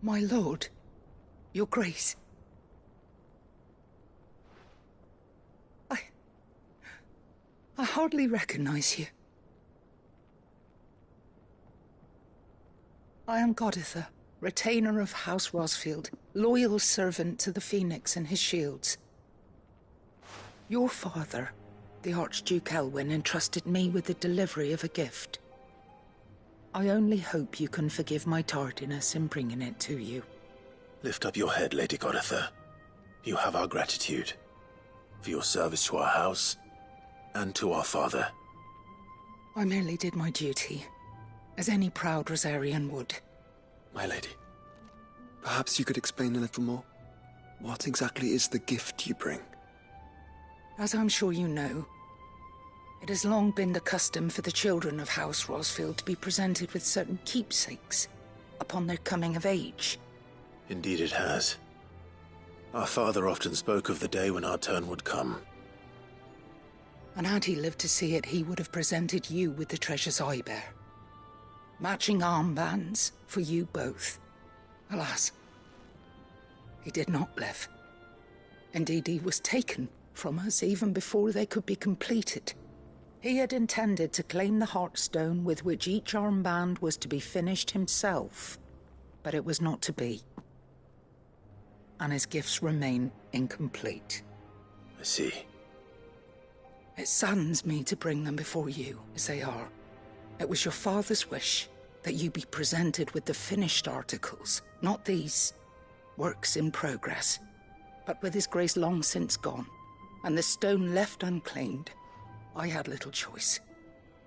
My lord, your grace. I hardly recognize you. I am Goditha, retainer of House Rosfield, loyal servant to the Phoenix and his shields. Your father, the Archduke Elwyn, entrusted me with the delivery of a gift. I only hope you can forgive my tardiness in bringing it to you. Lift up your head, Lady Goditha. You have our gratitude for your service to our house and to our father. I merely did my duty, as any proud Rosarian would. My lady, perhaps you could explain a little more? What exactly is the gift you bring? As I'm sure you know, it has long been the custom for the children of House Rosfield to be presented with certain keepsakes upon their coming of age. Indeed it has. Our father often spoke of the day when our turn would come. And had he lived to see it, he would have presented you with the treasures I bear. Matching armbands for you both. Alas, he did not live. Indeed, he was taken from us even before they could be completed. He had intended to claim the Heartstone with which each armband was to be finished himself, but it was not to be. And his gifts remain incomplete. I see. It saddens me to bring them before you, as they are. It was your father's wish that you be presented with the finished articles, not these works in progress. But with his grace long since gone, and the stone left unclaimed, I had little choice.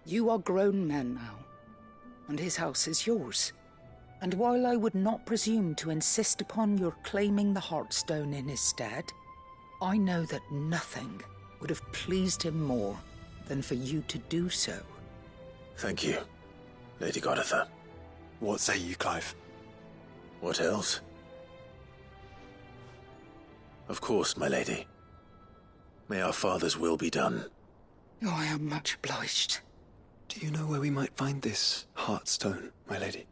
You are grown men now, and his house is yours. And while I would not presume to insist upon your claiming the Heartstone in his stead, I know that nothing would have pleased him more than for you to do so. Thank you, Lady Goditha. What say you, Clive? What else? Of course, my lady. May our father's will be done. Oh, I am much obliged. Do you know where we might find this Heartstone, my lady?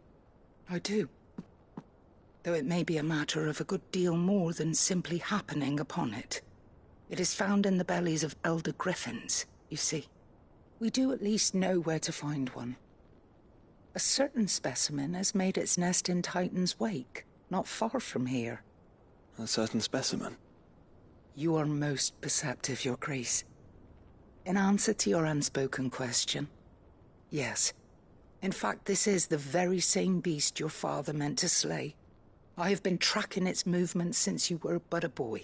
I do. Though it may be a matter of a good deal more than simply happening upon it. It is found in the bellies of elder griffins, you see. We do at least know where to find one. A certain specimen has made its nest in Titan's Wake, not far from here. A certain specimen? You are most perceptive, Your Grace. In answer to your unspoken question, yes. In fact, this is the very same beast your father meant to slay. I have been tracking its movements since you were but a boy.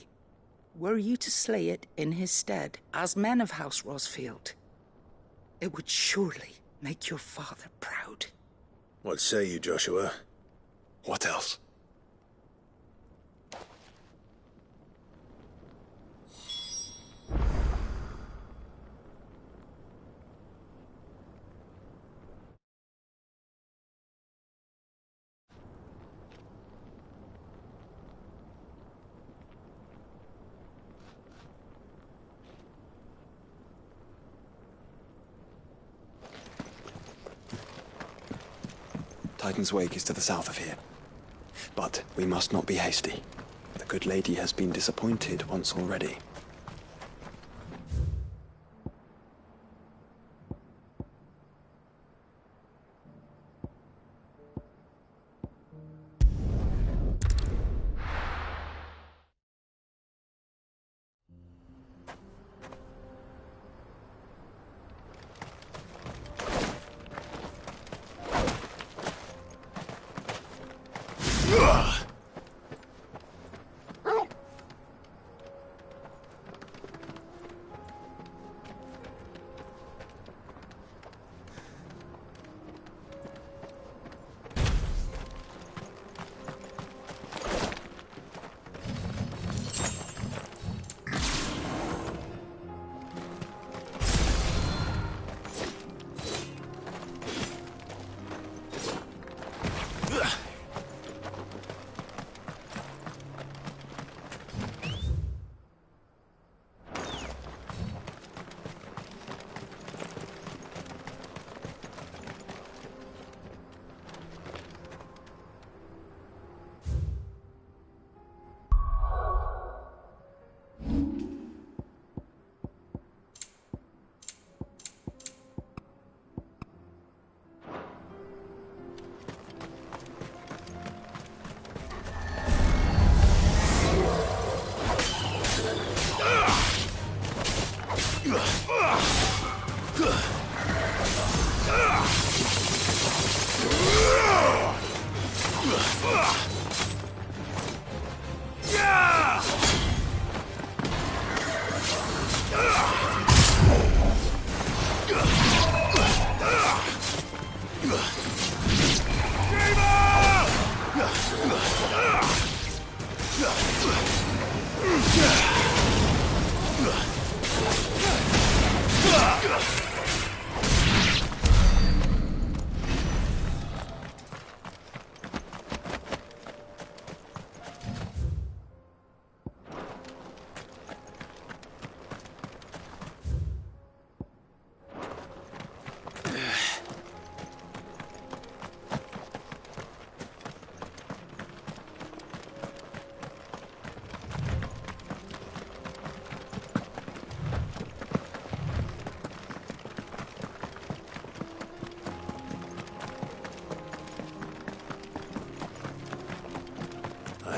Were you to slay it in his stead, as men of House Rosfield, it would surely make your father proud. What say you, Joshua? What else? Titan's Wake is to the south of here. But we must not be hasty. The good lady has been disappointed once already.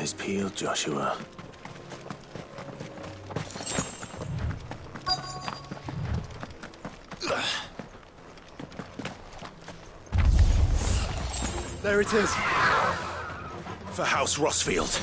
Eyes peeled, Joshua. There it is. For House Rossfield.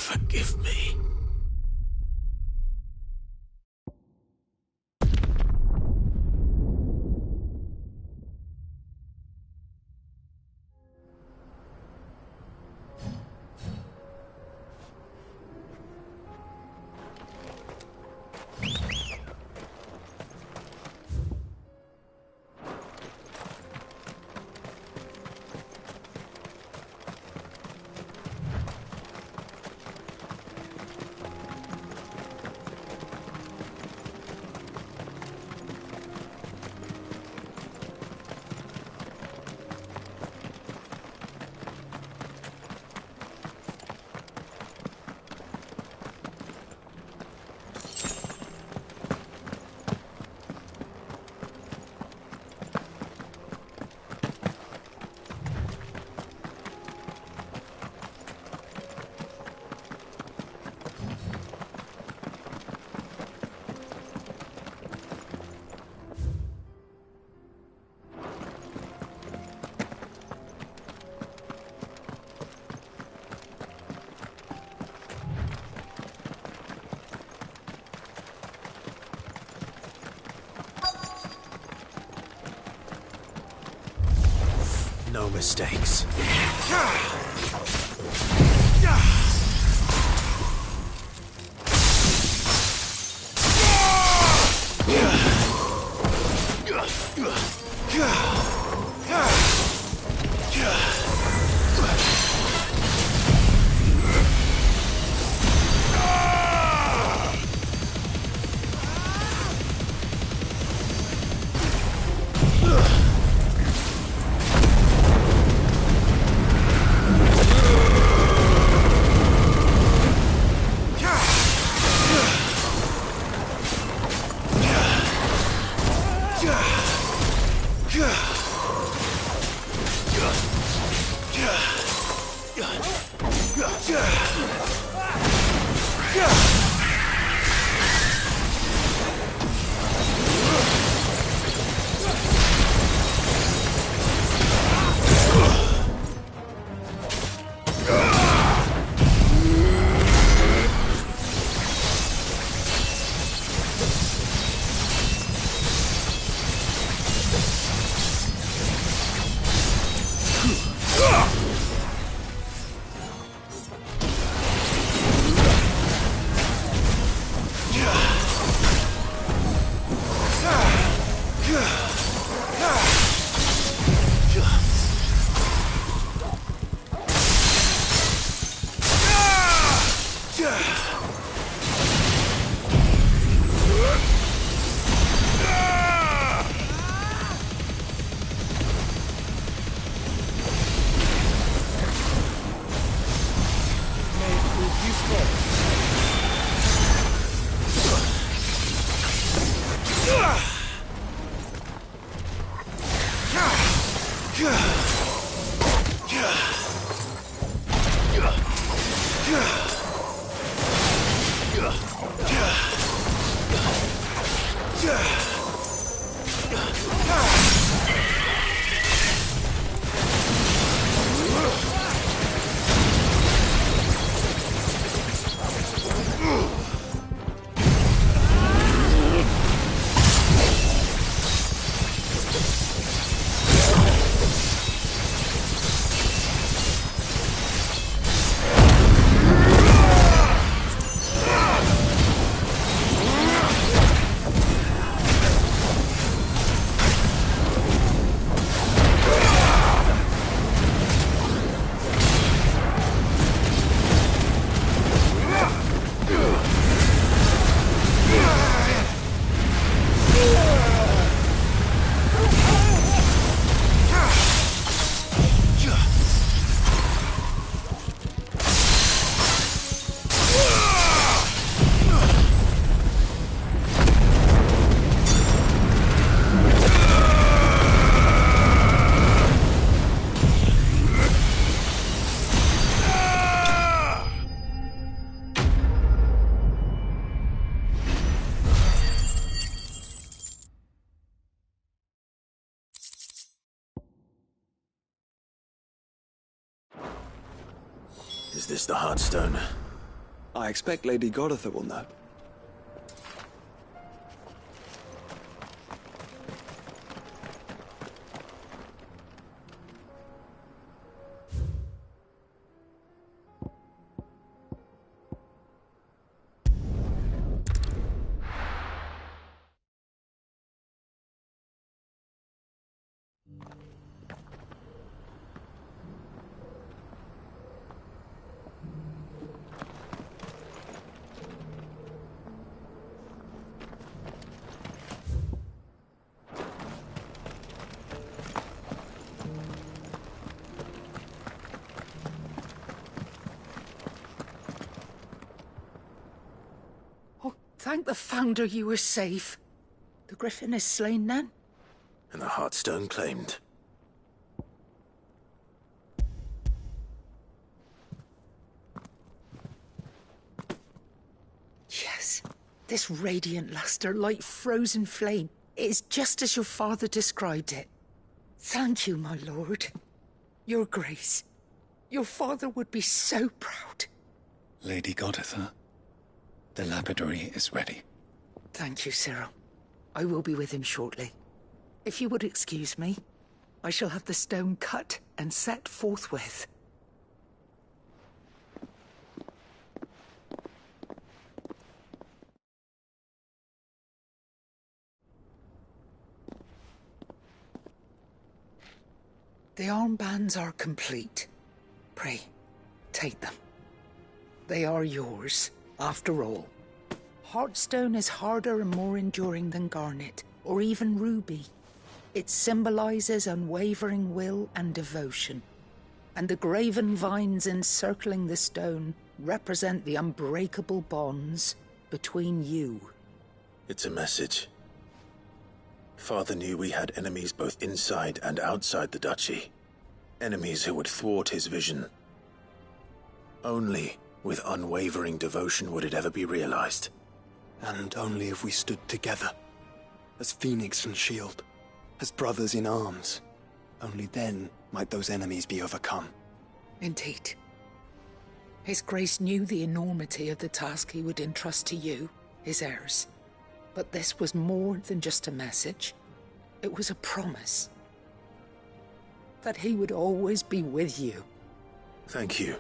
Forgive me. No mistakes. Is this the Heartstone? I expect Lady Goditha will know. Thank the Founder you were safe. The Griffin is slain then? And the Heartstone claimed. Yes. This radiant luster, like frozen flame, it is just as your father described it. Thank you, my lord. Your Grace. Your father would be so proud. Lady Goditha, the lapidary is ready. Thank you, Cyril. I will be with him shortly. If you would excuse me, I shall have the stone cut and set forthwith. The armbands are complete. Pray, take them. They are yours, after all. Heartstone is harder and more enduring than garnet, or even ruby. It symbolizes unwavering will and devotion. And the graven vines encircling the stone represent the unbreakable bonds between you. It's a message. Father knew we had enemies both inside and outside the duchy. Enemies who would thwart his vision. Only with unwavering devotion would it ever be realized. And only if we stood together, as Phoenix and Shield, as brothers in arms, only then might those enemies be overcome. Indeed. His Grace knew the enormity of the task he would entrust to you, his heirs. But this was more than just a message. It was a promise. That he would always be with you. Thank you,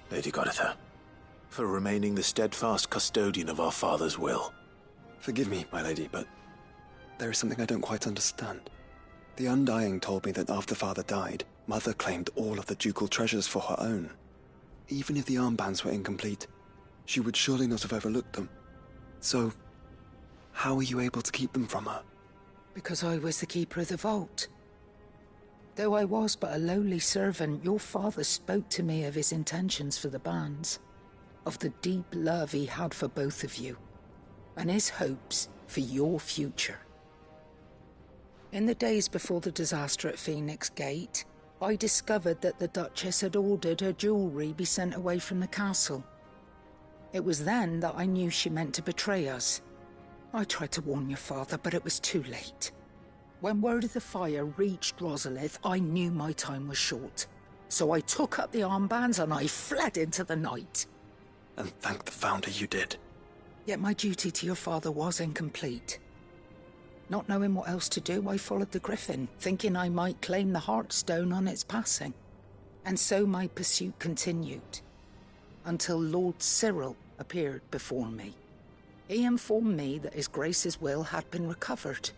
Lady Goditha, for remaining the steadfast custodian of our father's will. Forgive me, my lady, but there is something I don't quite understand. The Undying told me that after Father died, Mother claimed all of the ducal treasures for her own. Even if the armbands were incomplete, she would surely not have overlooked them. So, how were you able to keep them from her? Because I was the keeper of the vault. Though I was but a lowly servant, your father spoke to me of his intentions for the bands, of the deep love he had for both of you, and his hopes for your future. In the days before the disaster at Phoenix Gate, I discovered that the Duchess had ordered her jewelry be sent away from the castle. It was then that I knew she meant to betray us, I tried to warn your father, but it was too late. When word of the fire reached Rosalith, I knew my time was short. So I took up the armbands and I fled into the night. And thank the Founder you did. Yet my duty to your father was incomplete. Not knowing what else to do, I followed the Griffin, thinking I might claim the Heartstone on its passing. And so my pursuit continued, until Lord Cyril appeared before me. He informed me that His Grace's will had been recovered,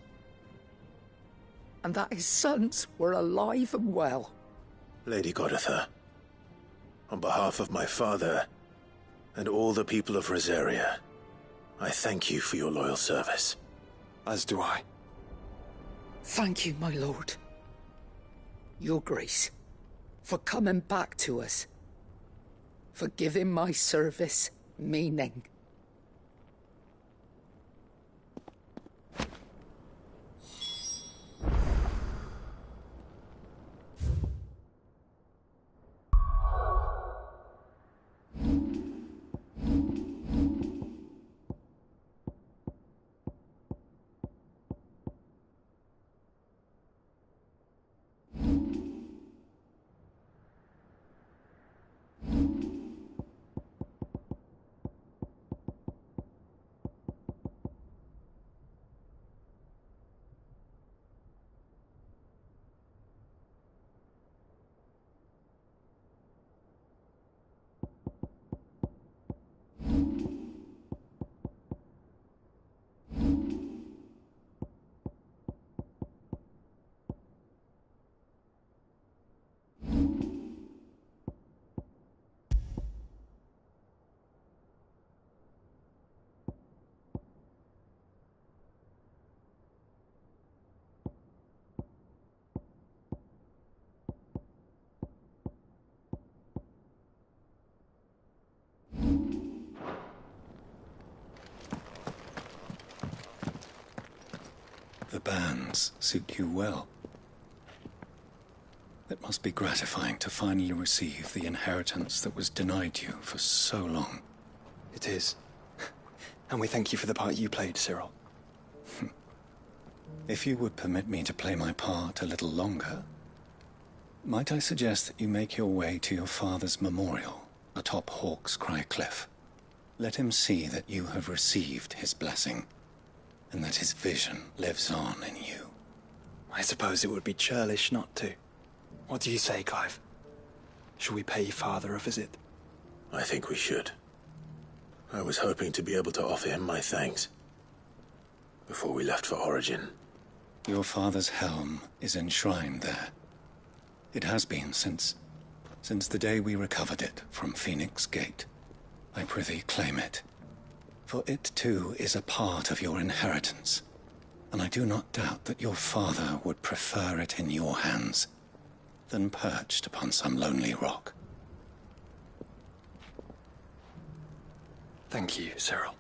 and that his sons were alive and well. Lady Goditha, on behalf of my father and all the people of Rosaria, I thank you for your loyal service. As do I. Thank you, my lord. Your Grace, for coming back to us, for giving my service meaning. The bands suit you well. It must be gratifying to finally receive the inheritance that was denied you for so long. It is. And we thank you for the part you played, Cyril. If you would permit me to play my part a little longer, might I suggest that you make your way to your father's memorial atop Hawkscry Cliff? Let him see that you have received his blessing, and that his vision lives on in you. I suppose it would be churlish not to. What do you say, Clive? Shall we pay Father a visit? I think we should. I was hoping to be able to offer him my thanks before we left for Origin. Your father's helm is enshrined there. It has been since the day we recovered it from Phoenix Gate. I prithee claim it, for it too is a part of your inheritance, and I do not doubt that your father would prefer it in your hands than perched upon some lonely rock. Thank you, Cyril.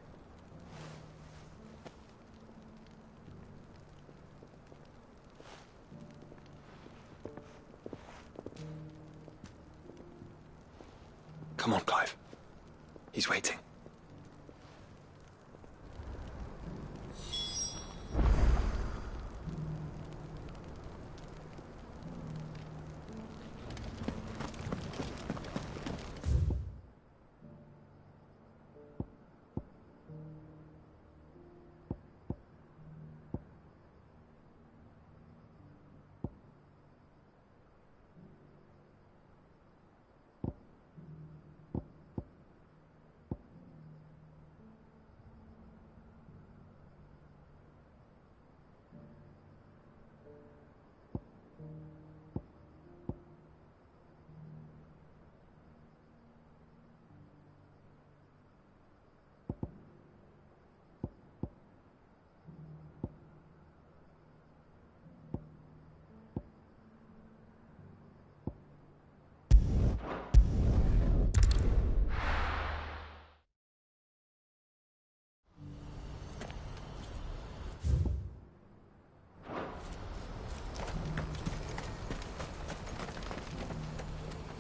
Come on, Clive. He's waiting.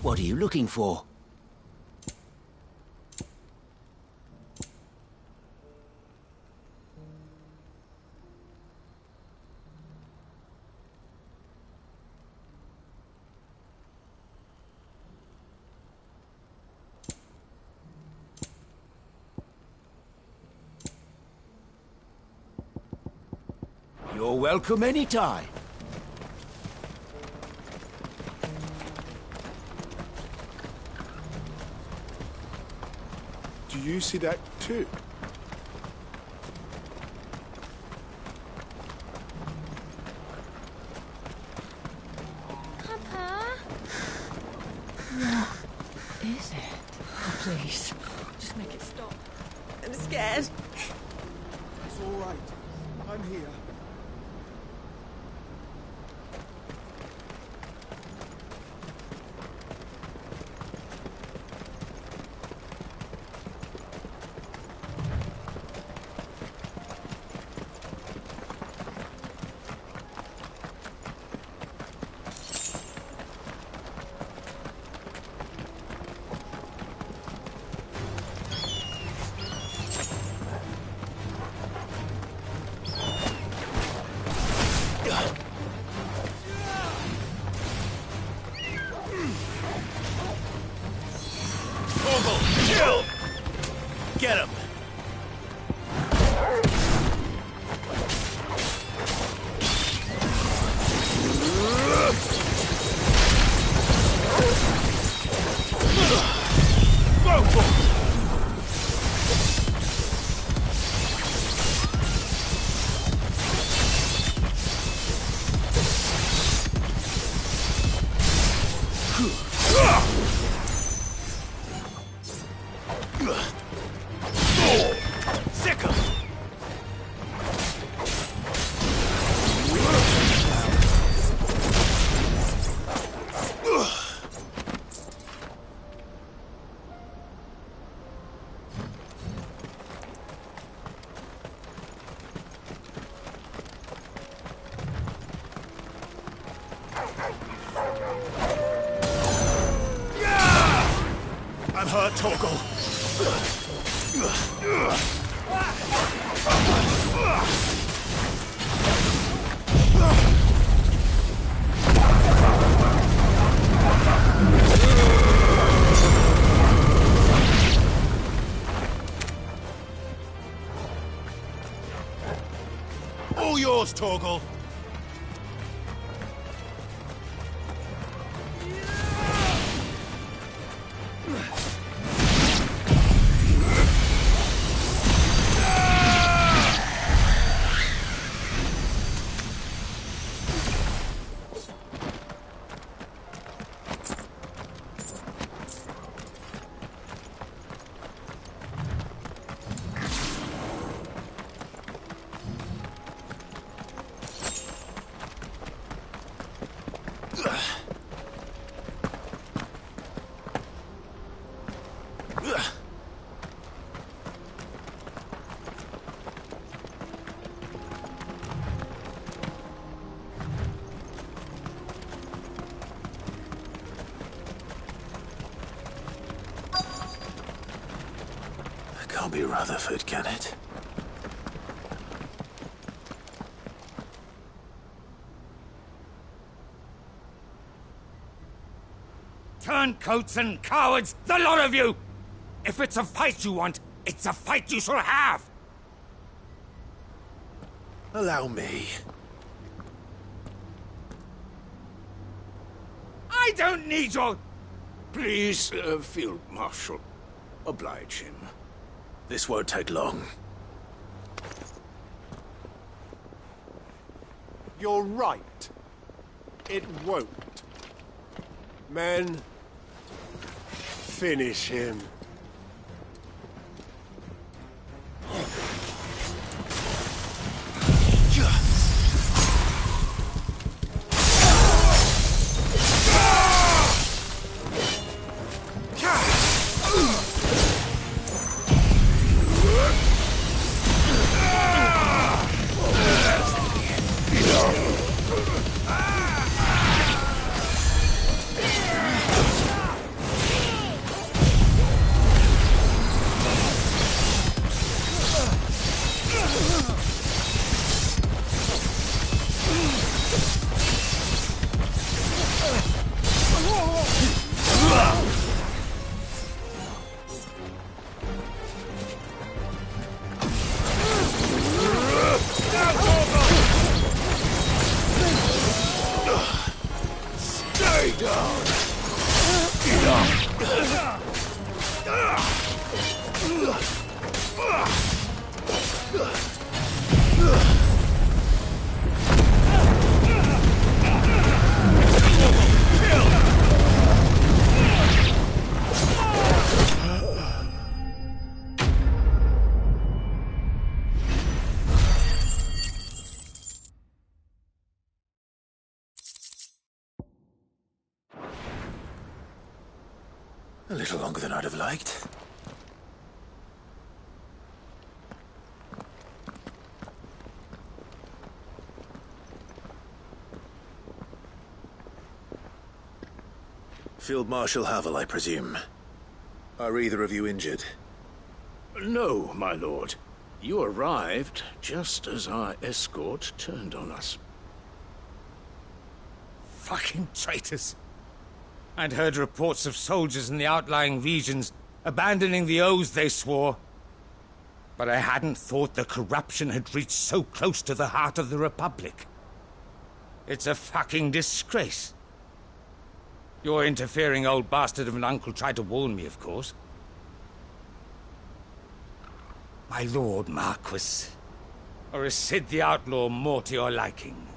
What are you looking for? You're welcome anytime. Do you see that too? Papa? What is it? Oh, please, just make it stop. I'm scared. It's all right. I'm here. Get him! Sick him! I'm hurt, Torgal. All yours, Torgal. Can't be Rutherford, can it? Turncoats and cowards, the lot of you! If it's a fight you want, it's a fight you shall have! Allow me. I don't need your... Please, Field Marshal, oblige him. This won't take long. You're right. It won't. Men, finish him. A little longer than I'd have liked. Field Marshal Havel, I presume. Are either of you injured? No, my lord. You arrived just as our escort turned on us. Fucking traitors. I'd heard reports of soldiers in the outlying regions abandoning the oaths they swore. But I hadn't thought the corruption had reached so close to the heart of the Republic. It's a fucking disgrace. Your interfering old bastard of an uncle tried to warn me, of course. My lord Marquis. Or is Sid the Outlaw more to your liking?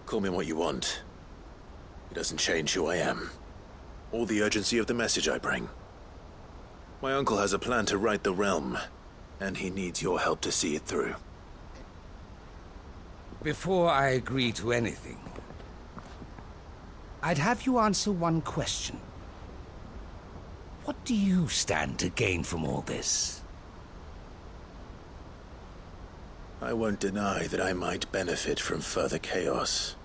Call me what you want. It doesn't change who I am, or the urgency of the message I bring. My uncle has a plan to right the realm, and he needs your help to see it through. Before I agree to anything, I'd have you answer one question. What do you stand to gain from all this? I won't deny that I might benefit from further chaos.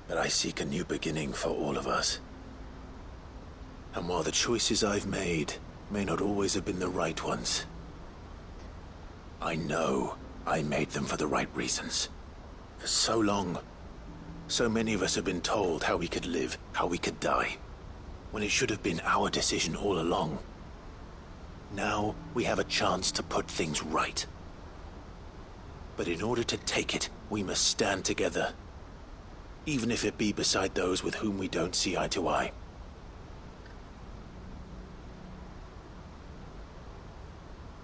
But I seek a new beginning for all of us. And while the choices I've made may not always have been the right ones, I know I made them for the right reasons. For so long, so many of us have been told how we could live, how we could die, when it should have been our decision all along. Now we have a chance to put things right. But in order to take it, we must stand together. Even if it be beside those with whom we don't see eye to eye.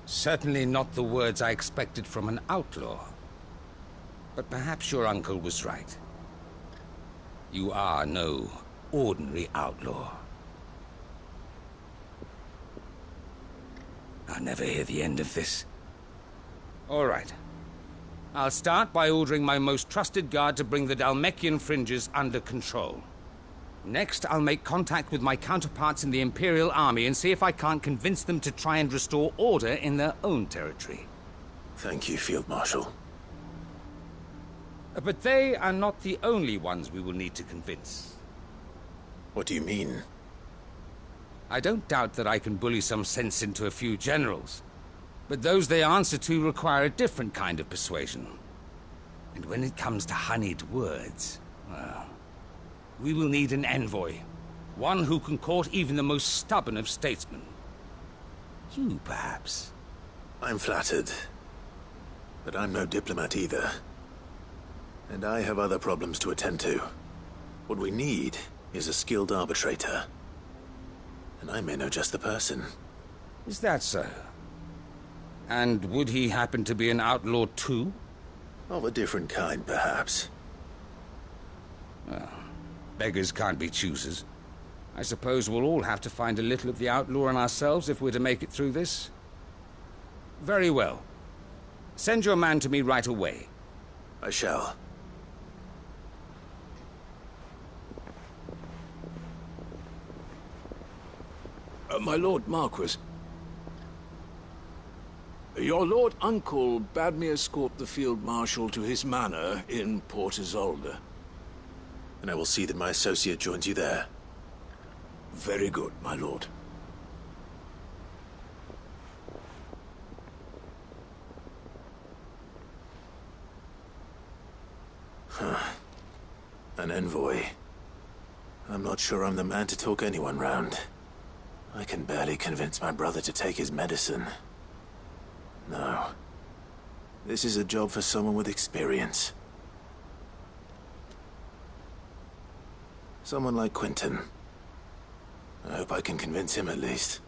Certainly not the words I expected from an outlaw. But perhaps your uncle was right. You are no ordinary outlaw. I'll never hear the end of this. All right. I'll start by ordering my most trusted guard to bring the Dhalmekian fringes under control. Next, I'll make contact with my counterparts in the Imperial Army and see if I can't convince them to try and restore order in their own territory. Thank you, Field Marshal. But they are not the only ones we will need to convince. What do you mean? I don't doubt that I can bully some sense into a few generals. But those they answer to require a different kind of persuasion. And when it comes to honeyed words, well, we will need an envoy. One who can court even the most stubborn of statesmen. You, perhaps? I'm flattered. But I'm no diplomat either. And I have other problems to attend to. What we need is a skilled arbitrator. And I may know just the person. Is that so? And would he happen to be an outlaw too? Of a different kind, perhaps. Well, beggars can't be choosers. I suppose we'll all have to find a little of the outlaw in ourselves if we're to make it through this. Very well. Send your man to me right away. I shall. My Lord Marquis. Your Lord Uncle bade me escort the Field Marshal to his manor in Port Isolde. And I will see that my associate joins you there. Very good, my lord. An envoy. I'm not sure I'm the man to talk anyone round. I can barely convince my brother to take his medicine. No. This is a job for someone with experience. Someone like Quentin. I hope I can convince him at least.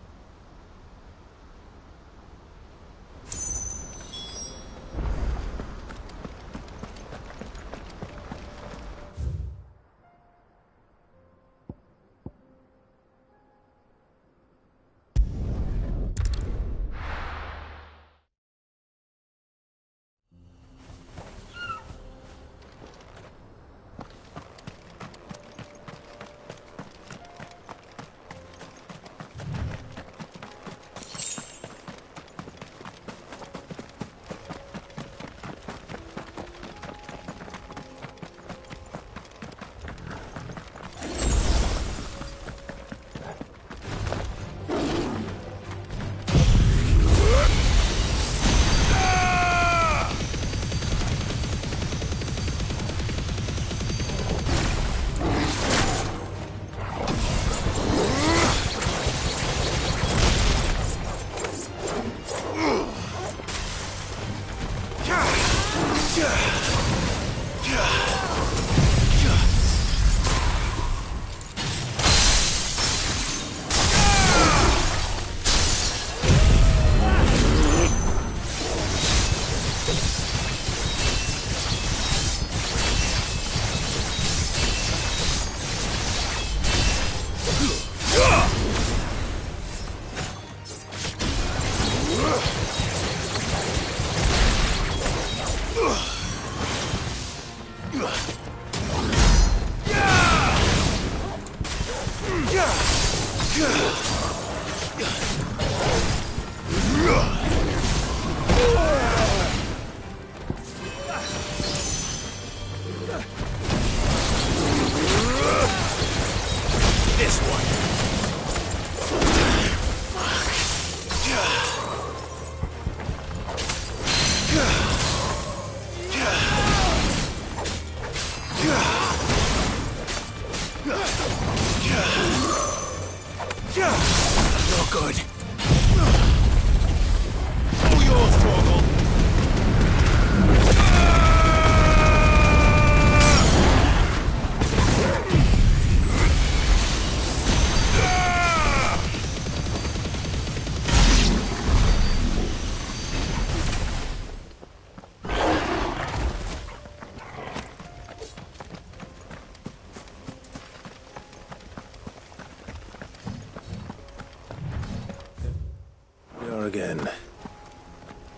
Again.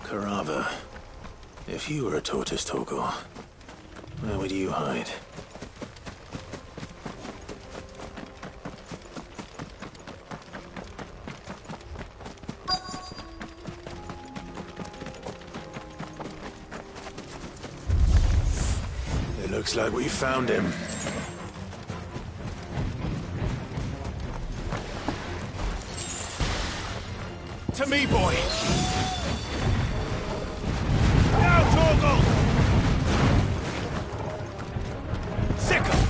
Carava. If you were a tortoise, Torgal, where would you hide? It looks like we found him. To me, boy! Now, Torgal! Sick him!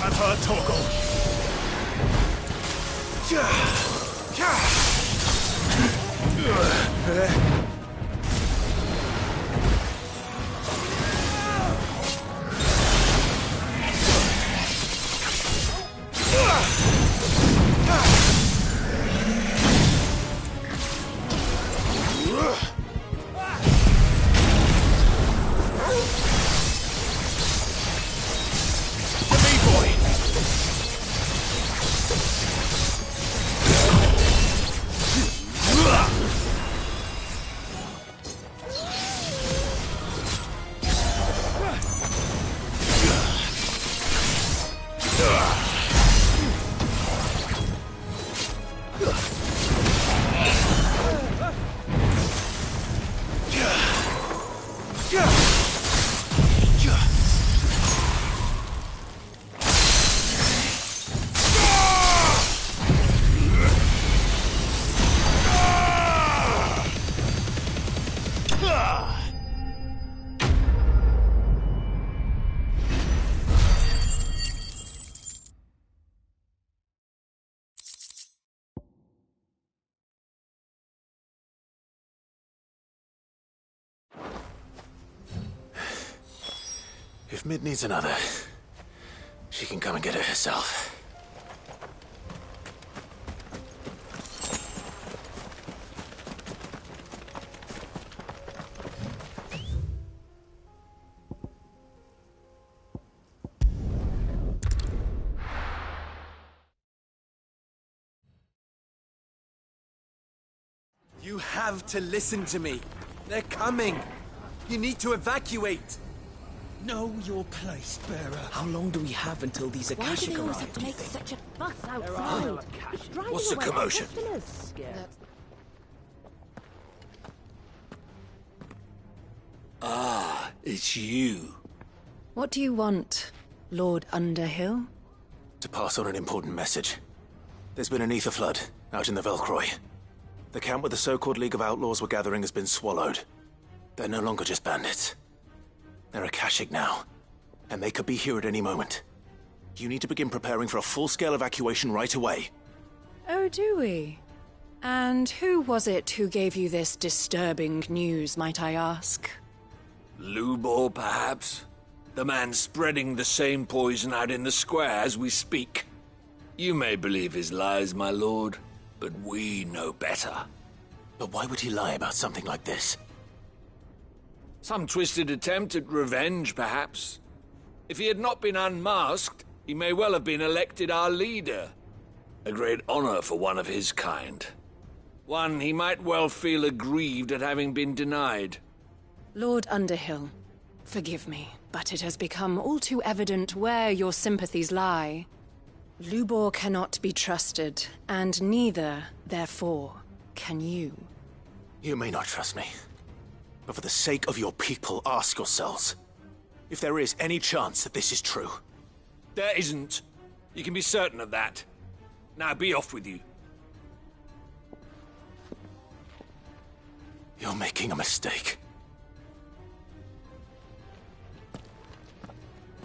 I've heard Torgal. If Mid needs another, she can come and get it herself. You have to listen to me. They're coming. You need to evacuate. Know your place, bearer. How long do we have until these Why do Akashic they always arrive, have to do you make think? such a fuss outside? It's driving What's the away our commotion? customers. Ah, it's you. What do you want, Lord Underhill? To pass on an important message. There's been an ether flood out in the Velcroy. The camp where the so-called League of Outlaws were gathering has been swallowed. They're no longer just bandits. They're Akashic now, and they could be here at any moment. You need to begin preparing for a full-scale evacuation right away. Oh, do we? And who was it who gave you this disturbing news, might I ask? Lubor, perhaps? The man spreading the same poison out in the square as we speak. You may believe his lies, my lord, but we know better. But why would he lie about something like this? Some twisted attempt at revenge, perhaps. If he had not been unmasked, he may well have been elected our leader. A great honor for one of his kind. One he might well feel aggrieved at having been denied. Lord Underhill, forgive me, but it has become all too evident where your sympathies lie. Lubor cannot be trusted, and neither, therefore, can you. You may not trust me, but for the sake of your people, ask yourselves if there is any chance that this is true. There isn't. You can be certain of that. Now be off with you. You're making a mistake.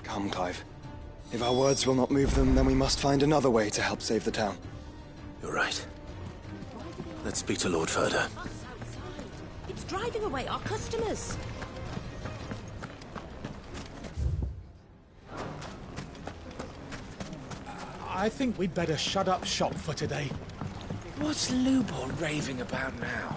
Come, Clive. If our words will not move them, then we must find another way to help save the town. You're right. Let's speak to Lord Ferda. It's driving away our customers. I think we'd better shut up shop for today. What's Lubor raving about now?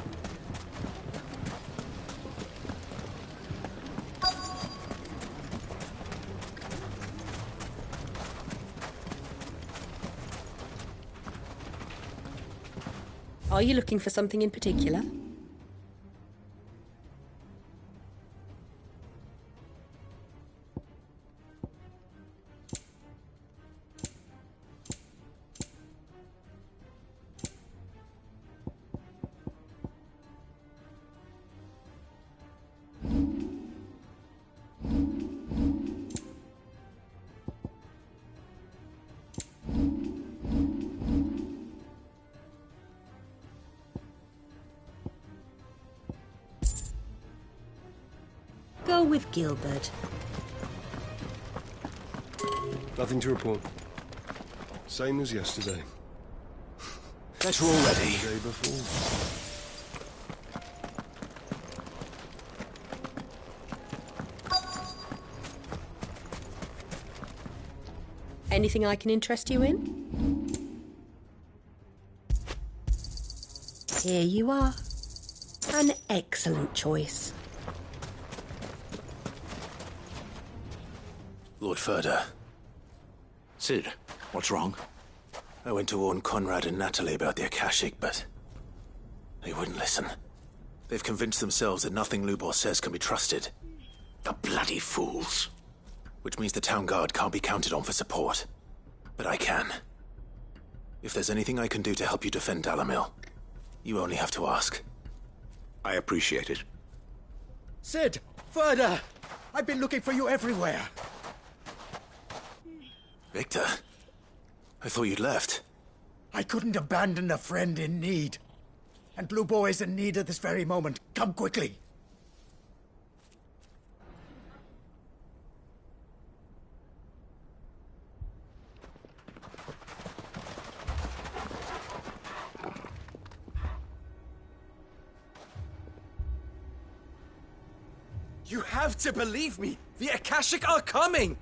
Are you looking for something in particular? Go with Gilbert. Nothing to report. Same as yesterday. Better already. The day before. Anything I can interest you in? Here you are. An excellent choice. Lord Ferda. Cid, what's wrong? I went to warn Conrad and Natalie about the Akashic, but they wouldn't listen. They've convinced themselves that nothing Lubor says can be trusted. The bloody fools. Which means the town guard can't be counted on for support. But I can. If there's anything I can do to help you defend Dalamil, you only have to ask. I appreciate it. Cid! Ferda! I've been looking for you everywhere. Victor? I thought you'd left. I couldn't abandon a friend in need. And Lubor is in need at this very moment. Come quickly. You have to believe me! The Akashic are coming!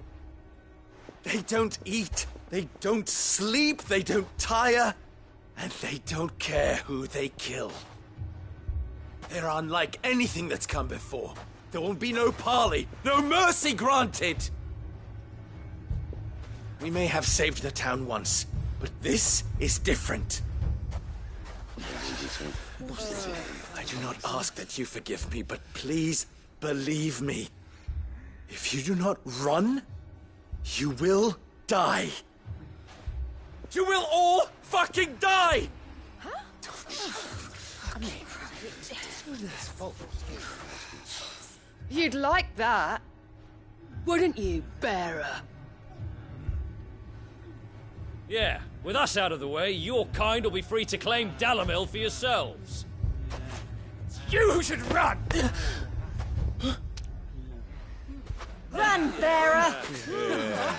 They don't eat, they don't sleep, they don't tire, and they don't care who they kill. They're unlike anything that's come before. There will be no parley, no mercy granted! We may have saved the town once, but this is different. I do not ask that you forgive me, but please believe me. If you do not run, you will die. You will all fucking die! You'd like that, wouldn't you, bearer? Yeah, with us out of the way, your kind will be free to claim Dalimil for yourselves. You who should run! Run, bearer!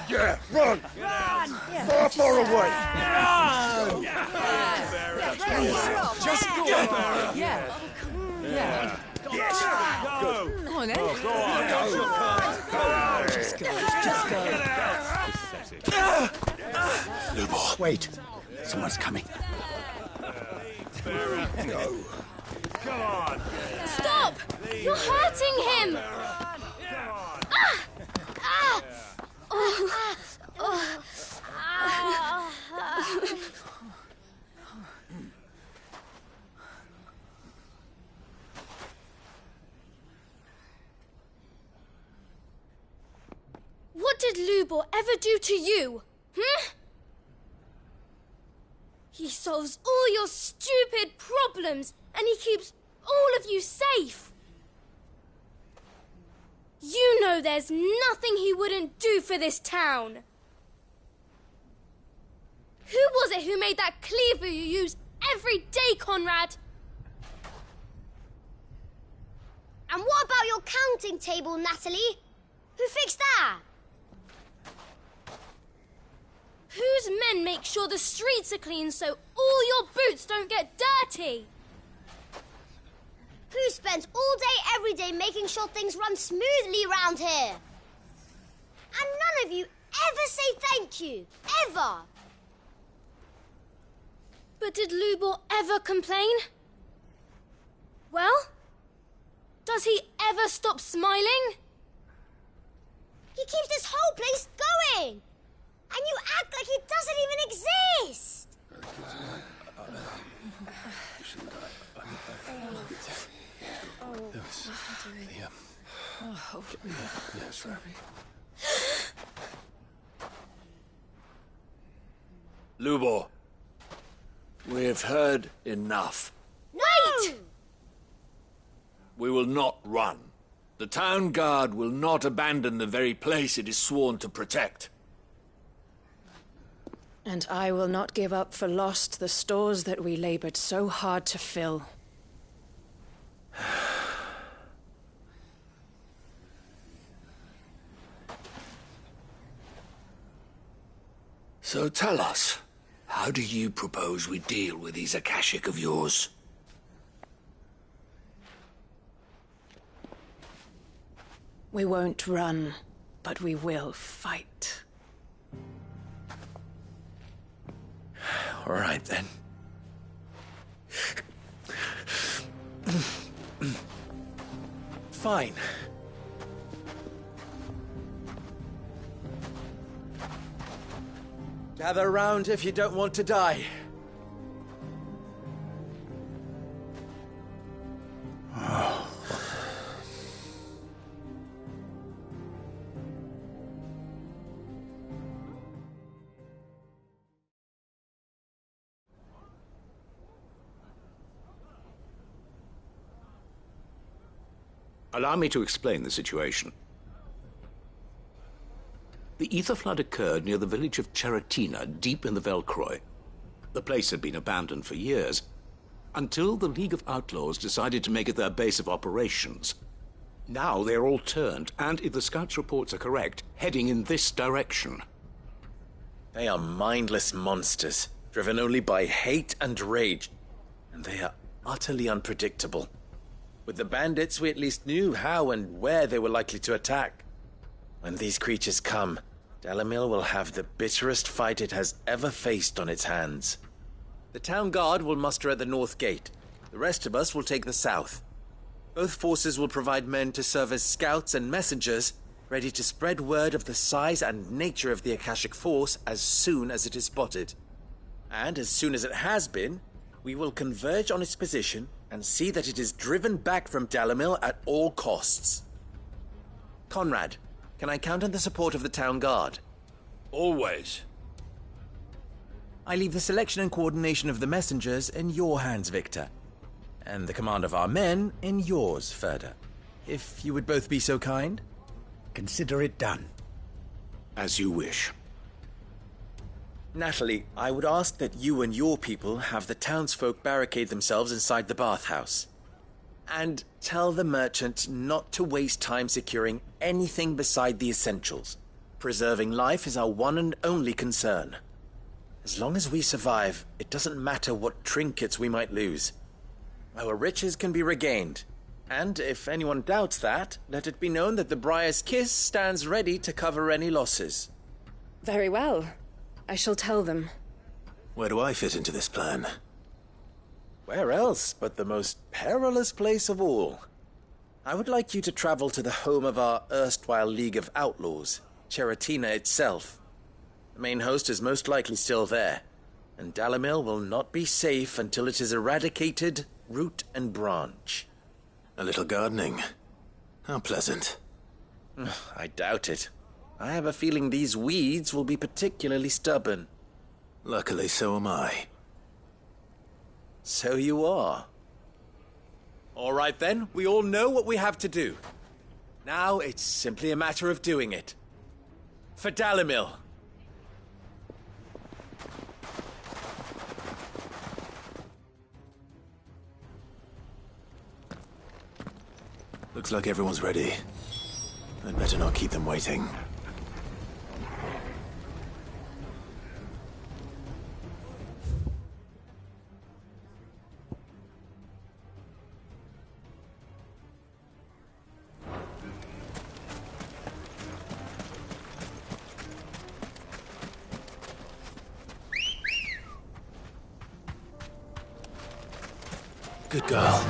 Yeah, run! Run! Far, far away! Run! Just go! Yeah. Yes! Go! Come on, then. Go on! Just go. Lubor. Wait. Someone's coming. Go. Come on! Stop! You're hurting him! What did Lubor ever do to you? He solves all your stupid problems, and he keeps all of you safe. You know there's nothing he wouldn't do for this town. Who was it who made that cleaver you use every day, Conrad? And what about your counting table, Natalie? Who fixed that? Whose men make sure the streets are clean so all your boots don't get dirty? Who spends all day, every day making sure things run smoothly round here? And none of you ever say thank you. Ever. But did Lubor ever complain? Well, does he ever stop smiling? He keeps this whole place going. And you act like it doesn't even exist. Lubor, we have heard enough. Wait! We will not run. The town guard will not abandon the very place it is sworn to protect. And I will not give up for lost the stores that we labored so hard to fill. So tell us, how do you propose we deal with these Akashic of yours? We won't run, but we will fight. All right, then. Fine. Gather round if you don't want to die. Allow me to explain the situation. The ether flood occurred near the village of Cheratina, deep in the Velcroy. The place had been abandoned for years, until the League of Outlaws decided to make it their base of operations. Now they're all turned, and if the scouts' reports are correct, heading in this direction. They are mindless monsters, driven only by hate and rage, and they are utterly unpredictable. With the bandits, we at least knew how and where they were likely to attack. When these creatures come, Dalimil will have the bitterest fight it has ever faced on its hands. The town guard will muster at the north gate. The rest of us will take the south. Both forces will provide men to serve as scouts and messengers, ready to spread word of the size and nature of the Akashic force as soon as it is spotted. And as soon as it has been, we will converge on its position and see that it is driven back from Dalimil at all costs. Conrad, Can I count on the support of the town guard? Always. I leave the selection and coordination of the messengers in your hands, Victor. And the command of our men in yours, Ferda. If you would both be so kind. Consider it done. As you wish. Natalie, I would ask that you and your people have the townsfolk barricade themselves inside the bathhouse. And tell the merchant not to waste time securing anything beside the essentials. Preserving life is our one and only concern. As long as we survive, it doesn't matter what trinkets we might lose. Our riches can be regained. And if anyone doubts that, let it be known that the Briar's Kiss stands ready to cover any losses. Very well. I shall tell them. Where do I fit into this plan? Where else but the most perilous place of all? I would like you to travel to the home of our erstwhile League of Outlaws, Cheratina itself. The main host is most likely still there, and Dalimil will not be safe until it is eradicated, root and branch. A little gardening. How pleasant. I doubt it. I have a feeling these weeds will be particularly stubborn. Luckily, so am I. So you are. All right then, we all know what we have to do. Now it's simply a matter of doing it. For Dalimil. Looks like everyone's ready. I'd better not keep them waiting. Good girl.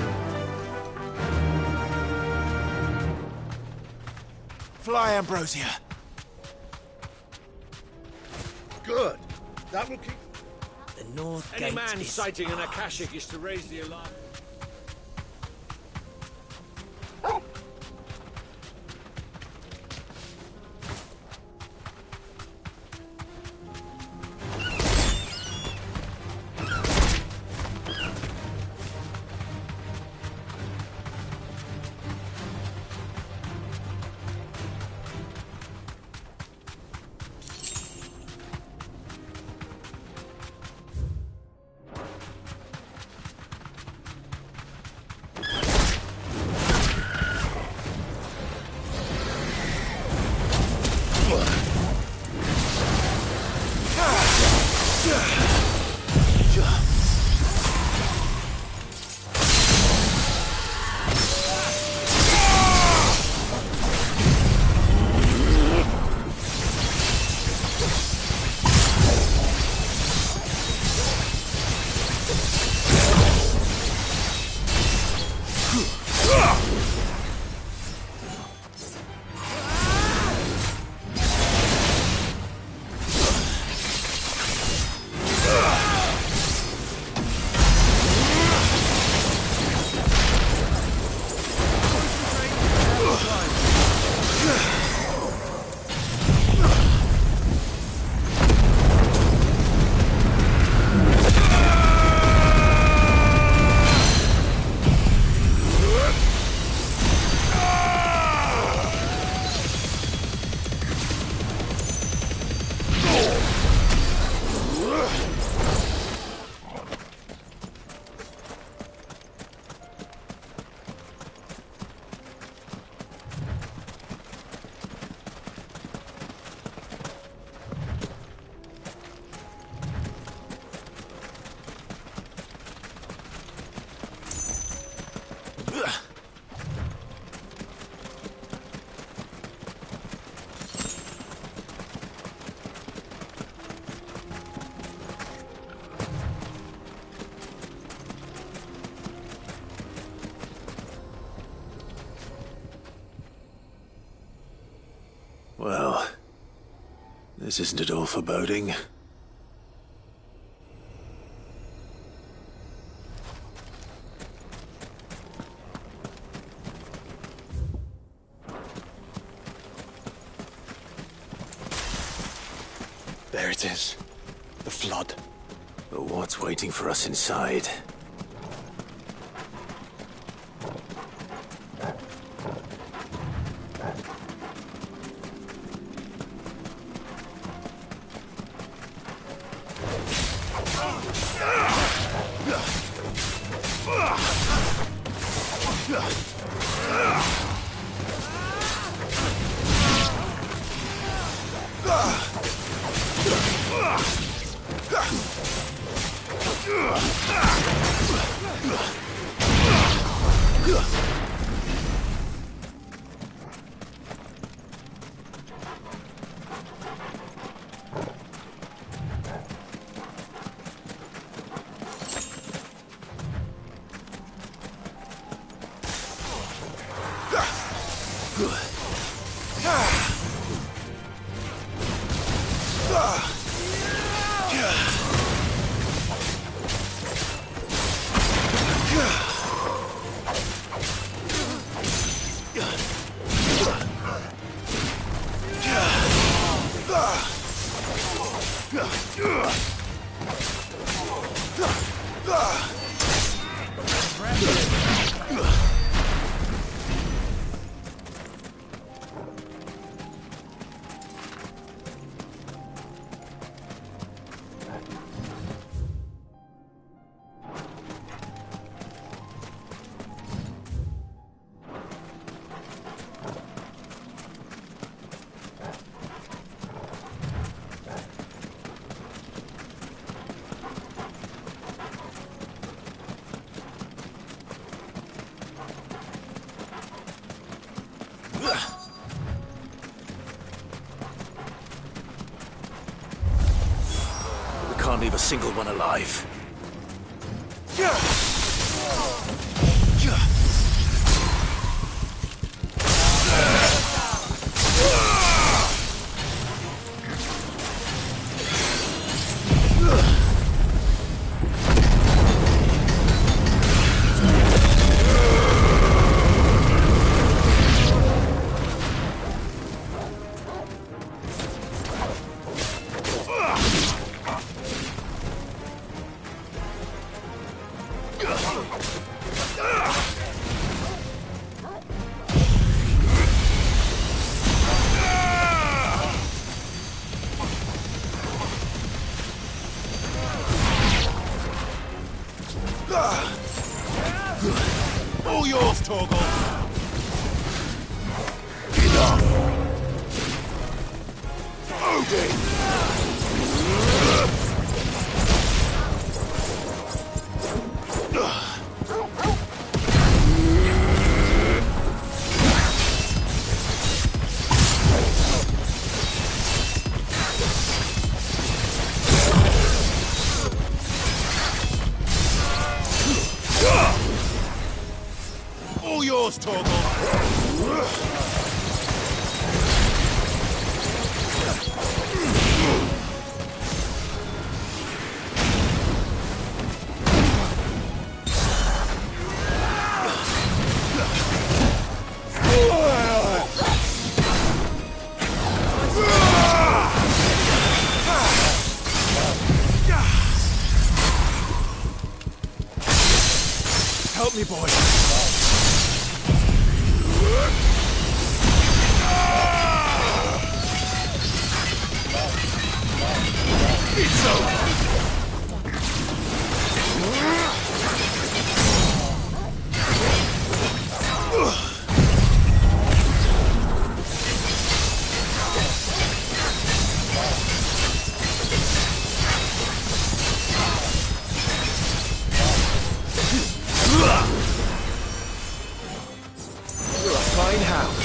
Fly, Ambrosia. Good. That will keep... The north Any gate man is sighting an Akashic is to raise the alarm. Well, this isn't at all foreboding. There it is. The flood. But what's waiting for us inside? Can't leave a single one alive. All yours, Torgal. Enough. Odin. All yours, Torgal. Help me, boy. It's over. You're a fine hound.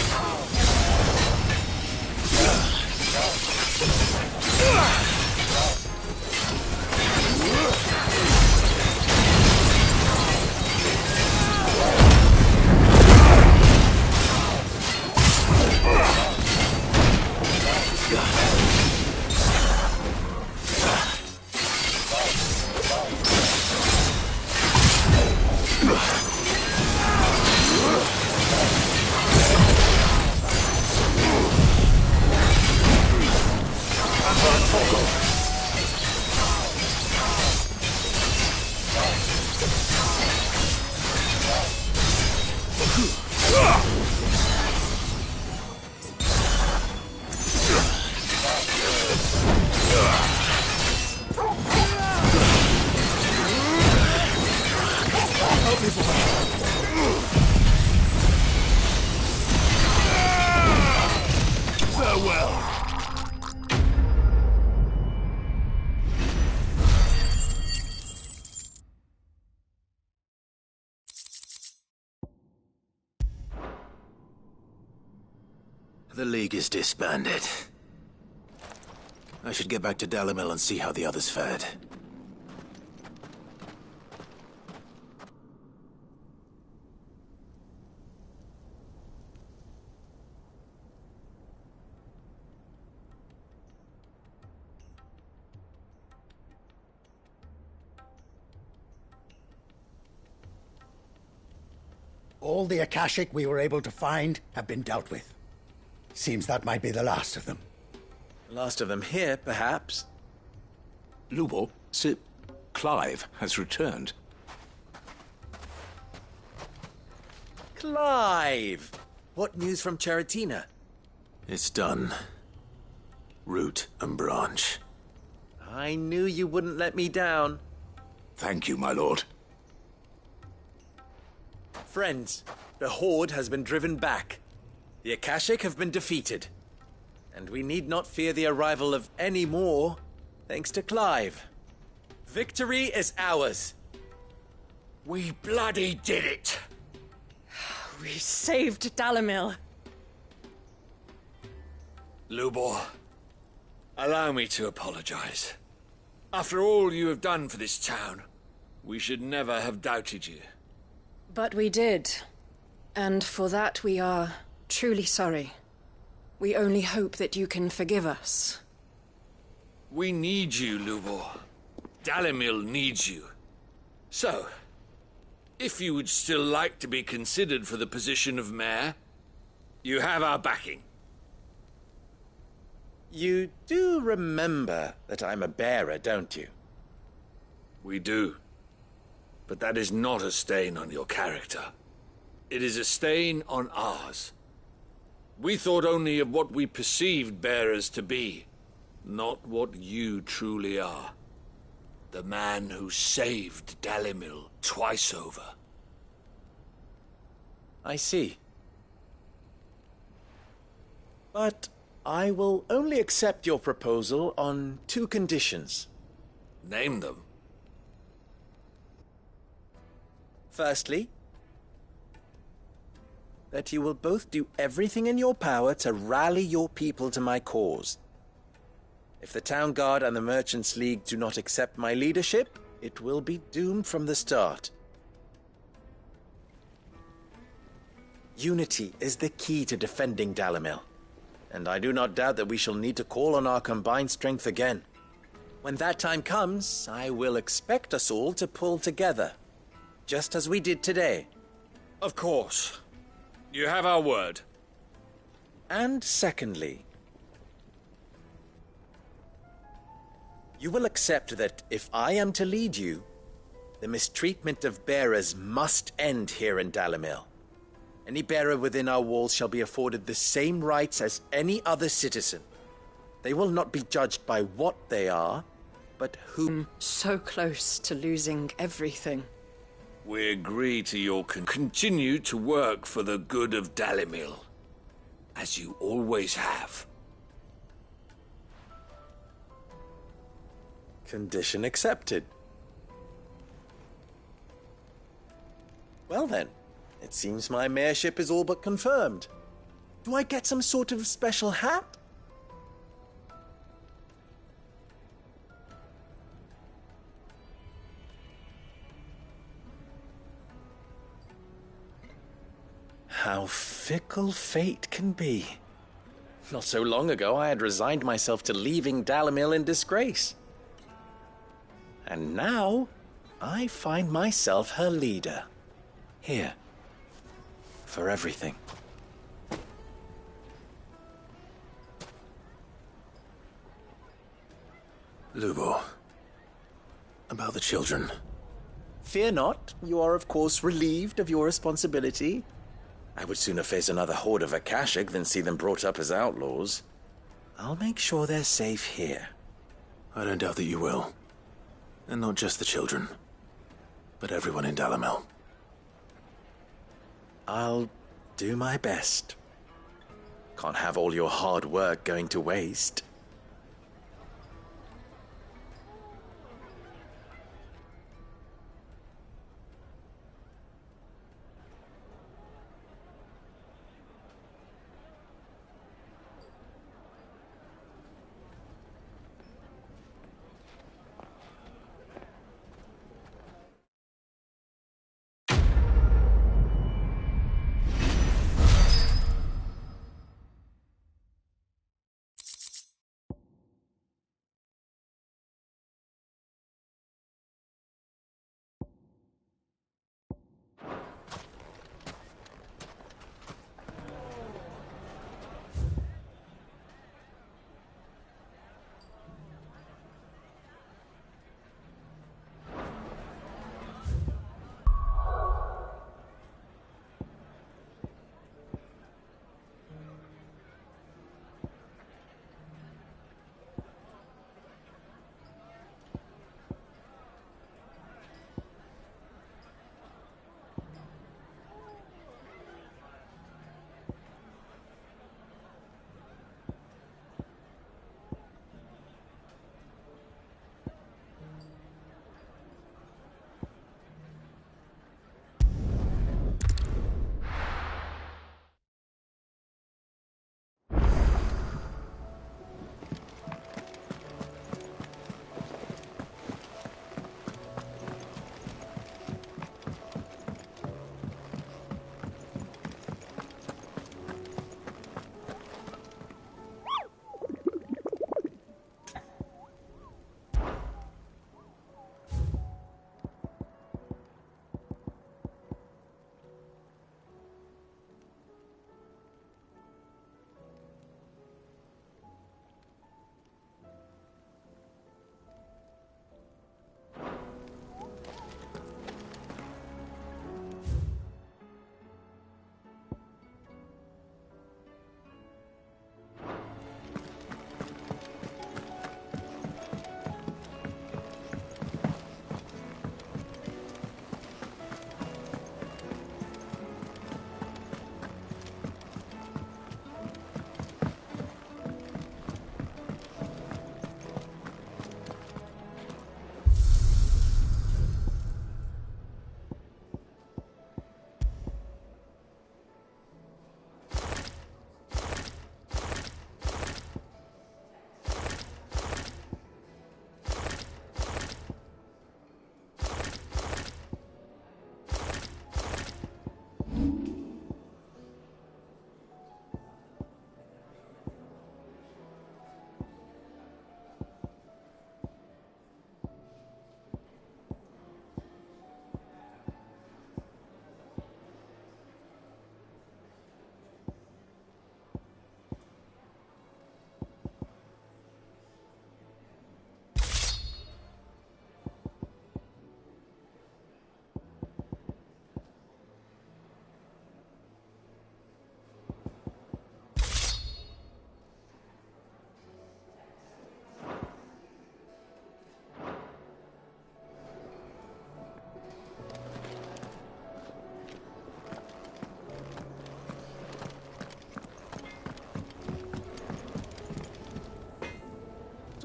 The League is disbanded. I should get back to Dalimil and see how the others fared. All the Akashic we were able to find have been dealt with. Seems that might be the last of them. Last of them here, perhaps. Lubor, Sir Clive has returned. Clive! What news from Charatina? It's done. Root and branch. I knew you wouldn't let me down. Thank you, my lord. Friends, the Horde has been driven back. The Akashic have been defeated. And we need not fear the arrival of any more, thanks to Clive. Victory is ours. We bloody did it! We saved Dalimil. Lubor, allow me to apologize. After all you have done for this town, we should never have doubted you. But we did. And for that we are truly sorry. We only hope that you can forgive us. We need you, Lubor. Dalimil needs you. So, if you would still like to be considered for the position of mayor, you have our backing. You do remember that I'm a bearer, don't you? We do. But that is not a stain on your character. It is a stain on ours. We thought only of what we perceived bearers to be, not what you truly are. The man who saved Dalimil twice over. I see. But I will only accept your proposal on 2 conditions. Name them. Firstly, that you will both do everything in your power to rally your people to my cause. If the Town Guard and the Merchants League do not accept my leadership, it will be doomed from the start. Unity is the key to defending Dalimil, and I do not doubt that we shall need to call on our combined strength again. When that time comes, I will expect us all to pull together, just as we did today. Of course. You have our word. And secondly, you will accept that if I am to lead you, the mistreatment of bearers must end here in Dalimil. Any bearer within our walls shall be afforded the same rights as any other citizen. They will not be judged by what they are, but who... So close to losing everything. We agree to your continue to work for the good of Dalimil, as you always have. Condition accepted. Well then, it seems my mayorship is all but confirmed. Do I get some sort of special hat? How fickle fate can be. Not so long ago, I had resigned myself to leaving Dalimil in disgrace. And now, I find myself her leader. Here. For everything. Lubor. About the children. Fear not. You are, of course, relieved of your responsibility. I would sooner face another horde of Akashic than see them brought up as outlaws. I'll make sure they're safe here. I don't doubt that you will. And not just the children, but everyone in Dalimil. I'll do my best. Can't have all your hard work going to waste.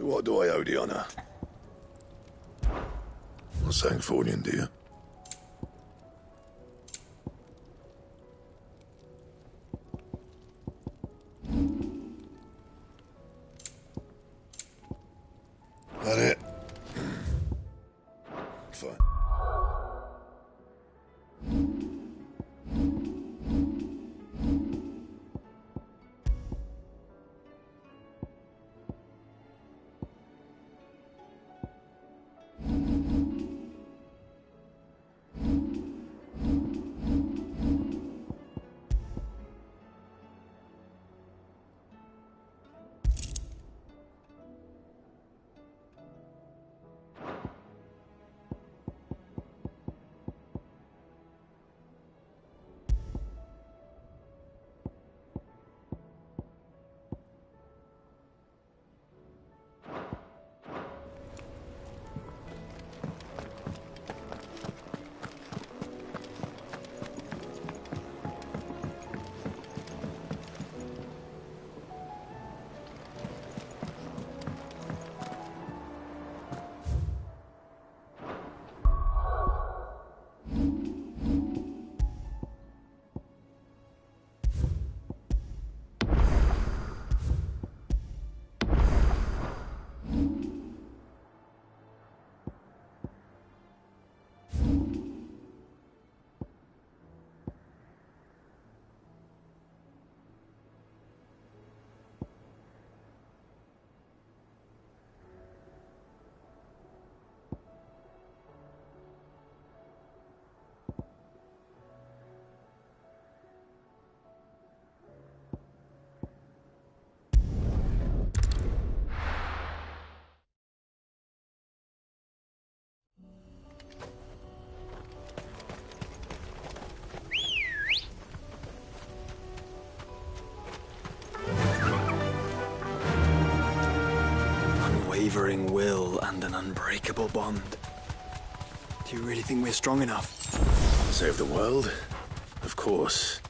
what do I owe the honor? Not Sangforian, do you? That it? Fine. Unwavering will and an unbreakable bond. Do you really think we're strong enough? Save the world? Of course.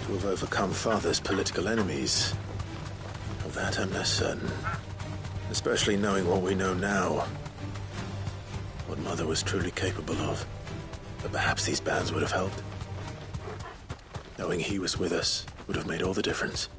To have overcome Father's political enemies. Of that I'm less certain. Especially knowing what we know now. What Mother was truly capable of. But perhaps these bands would have helped. Knowing he was with us would have made all the difference.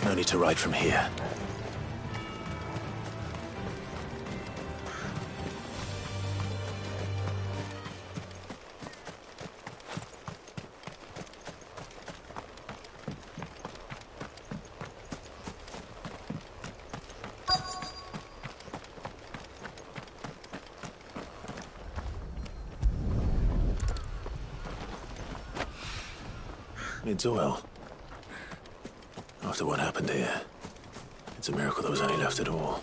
No need to ride from here. It's oil. After what happened here, it's a miracle there was any left at all.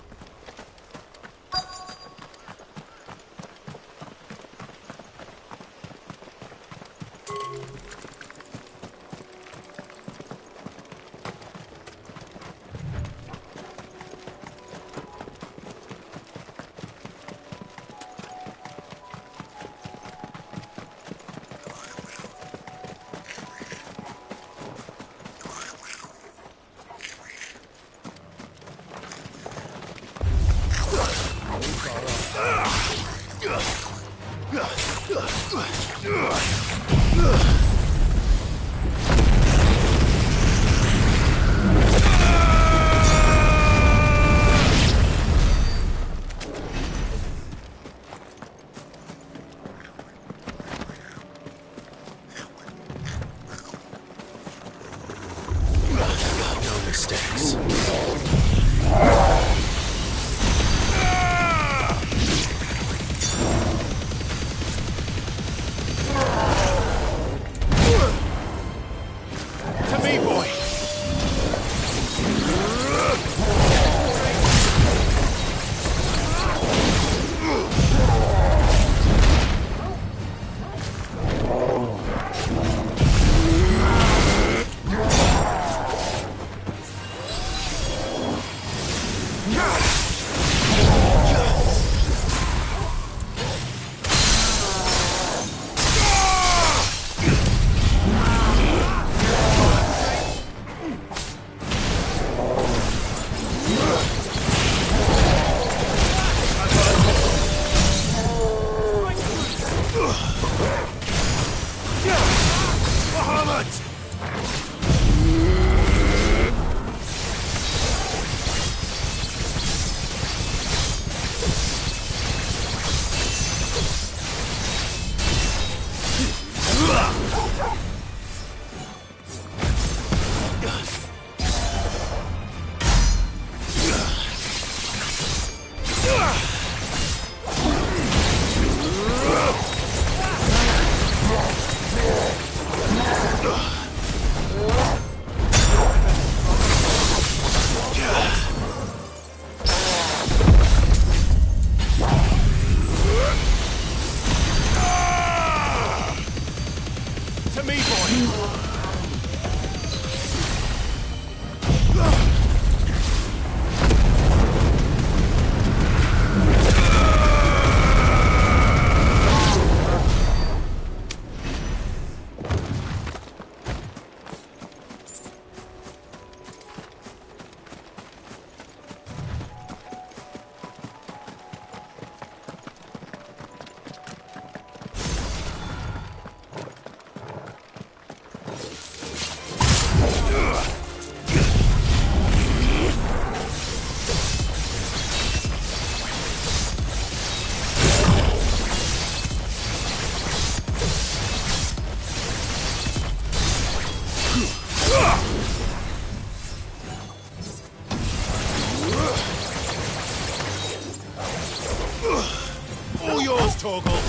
All yours, Torgal.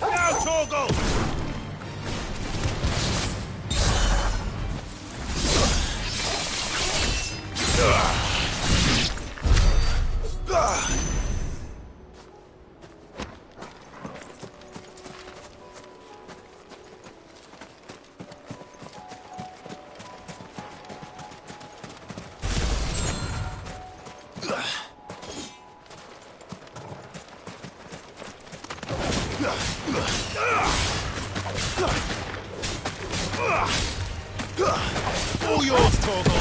Now, Torgal! All yours, Torgal!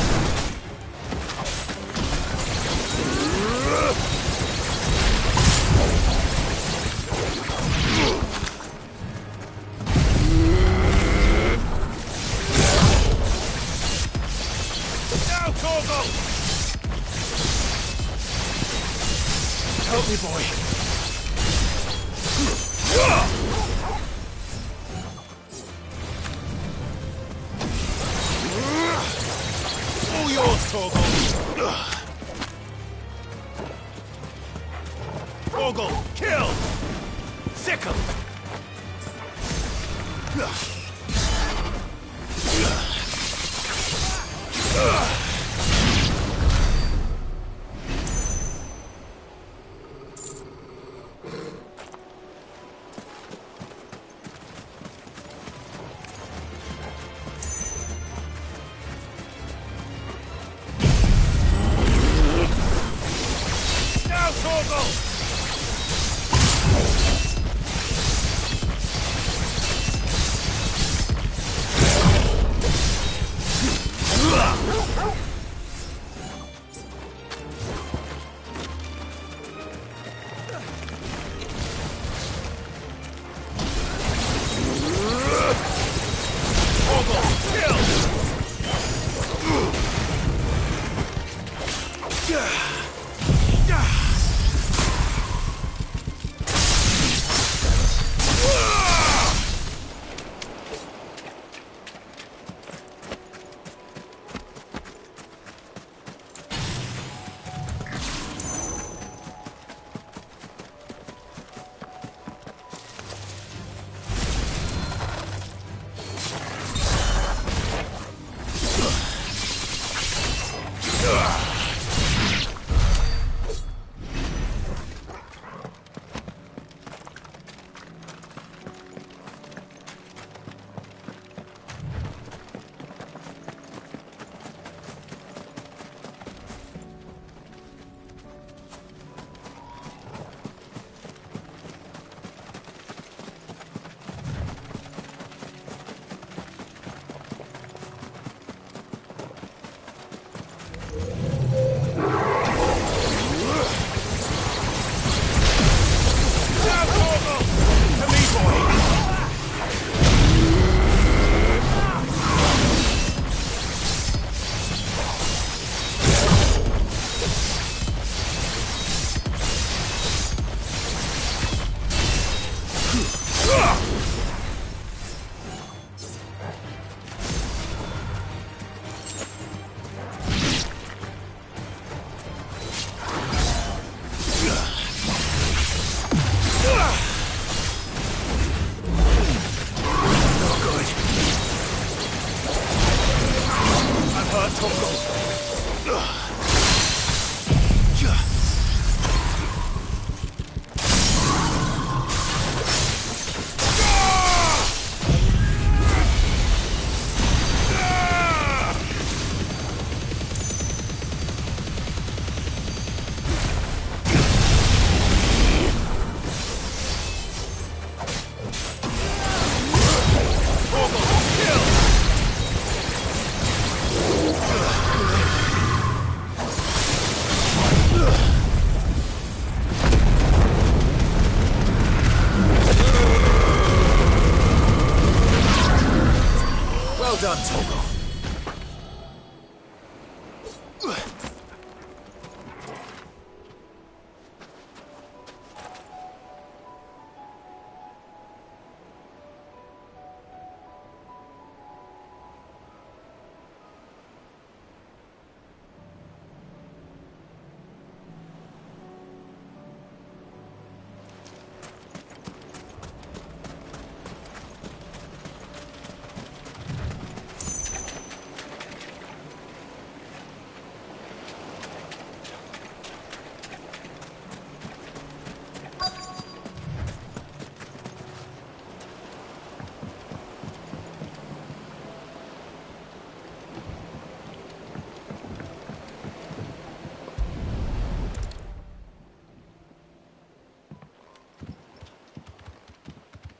Now, Torgal! Help me, boy. All yours, Torgal. Torgal, kill! Sickle! Now, Torgal! Torgal.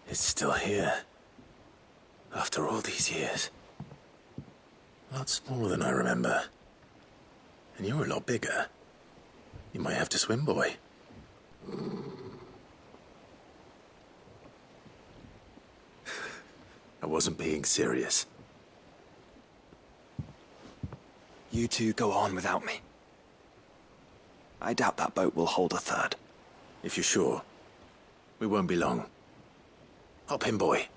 It's still here. After all these years. A lot smaller than I remember. And you're a lot bigger. You might have to swim, boy. I wasn't being serious. You two go on without me. I doubt that boat will hold a third. If you're sure, we won't be long. Hop in, boy.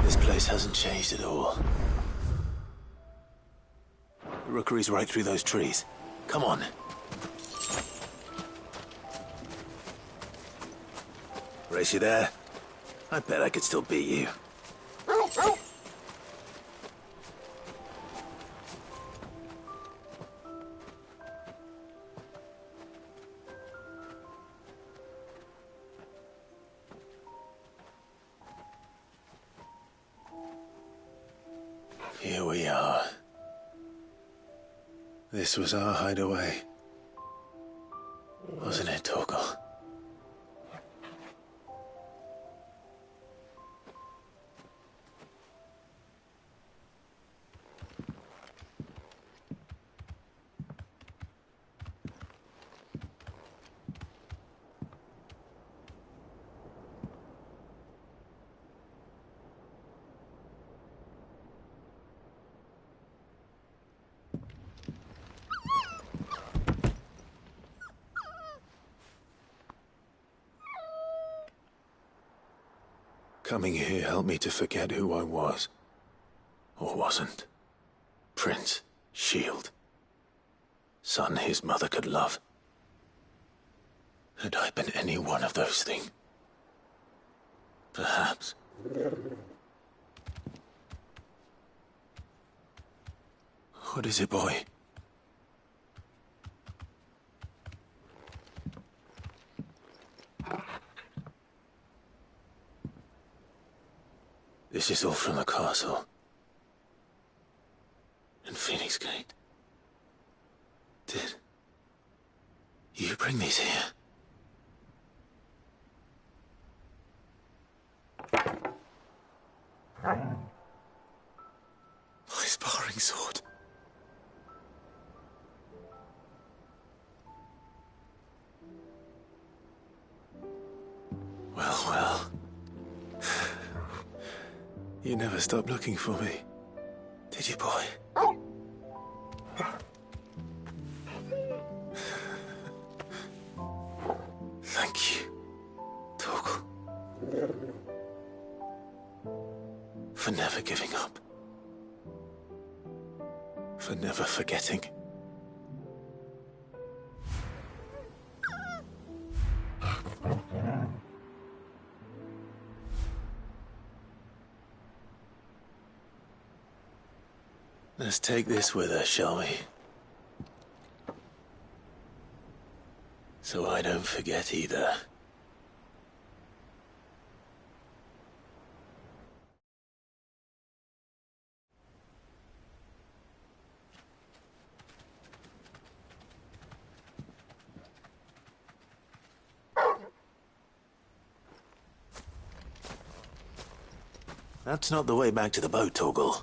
This place hasn't changed at all. The rookery's right through those trees. Come on. Race you there? I bet I could still beat you. Here we are. This was our hideaway. Wasn't it, Torgal? Coming here helped me to forget who I was. Or wasn't. Prince, shield. Son his mother could love. Had I been any one of those things? Perhaps. What is it, boy? This is all from the castle. In Phoenix Gate. Did you bring these here? My sparring sword. Well, well. You never stopped looking for me, did you, boy? Thank you, Torgal. For never giving up. For never forgetting. Let's take this with us, shall we? So I don't forget either. That's not the way back to the boat, Torgal.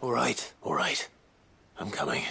All right. I'm coming.